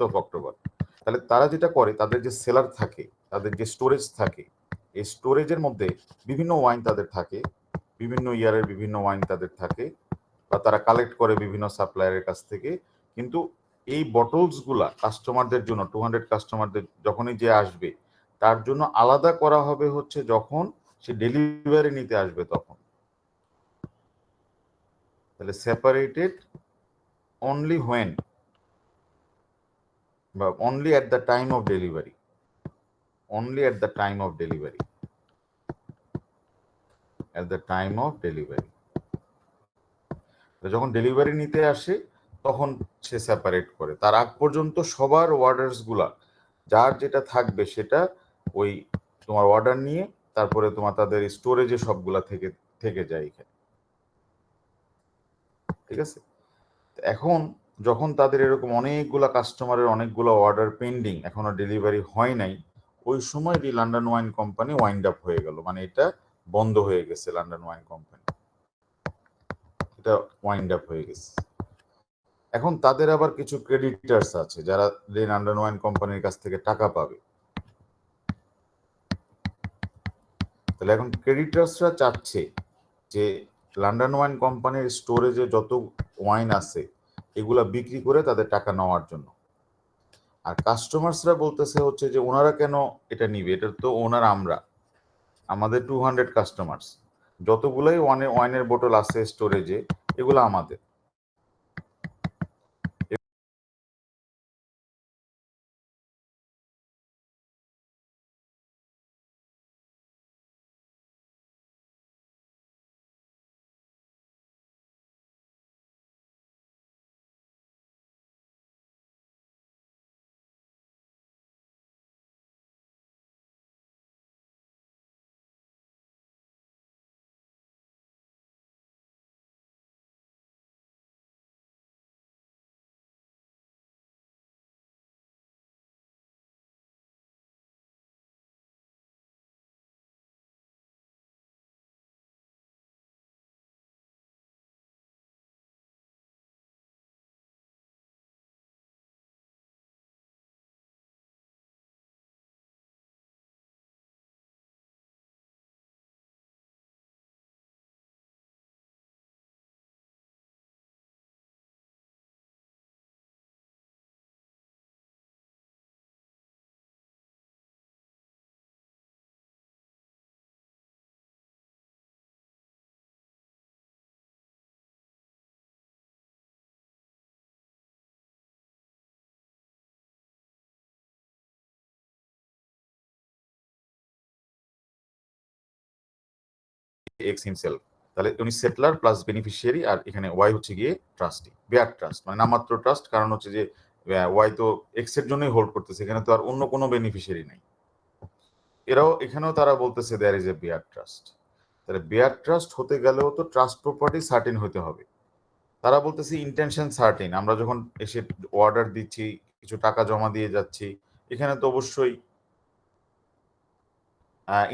অফ অক্টোবর। তাহলে তারা যেটা করে, তাদের যে সেলার থাকে, তাদের যে স্টোরেজ থাকে, এই স্টোরেজের মধ্যে বিভিন্ন ওয়াইন তাদের থাকে, বিভিন্ন ইয়ারের বিভিন্ন ওয়াইন তাদের থাকে, বা তারা কালেক্ট করে বিভিন্ন সাপ্লায়ারের কাছ থেকে। কিন্তু এই বটলসগুলা কাস্টমারদের জন্য, 200 কাস্টমারদের যখনই যে আসবে, তার জন্য আলাদা করা হবে হচ্ছে যখন সে ডেলিভারি নিতে আসবে তখন। তাহলে সেপারেটেড অনলি হোয়েন, বা only at the time of delivery, only at the time of delivery, at the time of delivery. যখন ডেলিভারি নিতে আসে তখন সে সেপারেট করে। তার আগ পর্যন্ত সবার অর্ডারস গুলা যার যেটা থাকবে সেটা ওই তোমার অর্ডার নিয়ে তারপরে তোমার তাদের স্টোরেজে সবগুলা থেকে থেকে যায় এখানে। ঠিক আছে? এখন যখন তাদের এরকম অনেকগুলা কাস্টমারের অনেকগুলো অর্ডার পেন্ডিং, এখনো ডেলিভারি হয় নাই, ওই সময় দি London wine company wind up হয়ে গেল, মানে এটা বন্ধ হয়ে গেছে। লন্ডন ওয়াইন কোম্পানি এটা ওয়াইন্ড আপ হয়ে গেছে। এখন তাদের আবার কিছু ক্রেডিটার্স আছে যারা লন্ডন ওয়াইন কোম্পানির কাছ থেকে টাকা পাবে। তাহলে এখন ক্রেডিটার্সরা চাচ্ছে যে লন্ডন ওয়াইন কোম্পানির স্টোরেজে যত ওয়াইন আছে এগুলা বিক্রি করে তাদের টাকা নেওয়ার জন্য। আর কাস্টমার্সরা বলতেছে হচ্ছে যে ওনারা কেন এটা নিবে, এটা তো ওনার আমরা, আমাদের 200 কাস্টমার্স, যতগুলাই ওয়াইনের বোতল আছে স্টোরেজে এগুলো আমাদের। এক্স হিমসেলফ, তাহলে উনি সেটলার প্লাস বেনিফিশিয়ারি, আর এখানে ওয়াই হচ্ছে গিয়ে ট্রাস্টি, বেয়ার ট্রাস্ট, মানে নামমাত্র ট্রাস্ট। কারণ হচ্ছে যে ওয়াই তো এক্স এর জন্যই হোল্ড করতেছে, এখানে তো আর অন্য কোনো বেনিফিশিয়ারি নাই। এখানেও তারা বলতেছে there is a bare trust. তাহলে বেয়ার ট্রাস্ট হতে গেলেও তো ট্রাস্ট প্রপার্টি সার্টেন হতে হবে। তারা বলতেছে ইন্টেনশন সার্টেন, আমরা যখন এসে অর্ডার দিচ্ছি, কিছু টাকা জমা দিয়ে যাচ্ছি, এখানে তো অবশ্যই আহ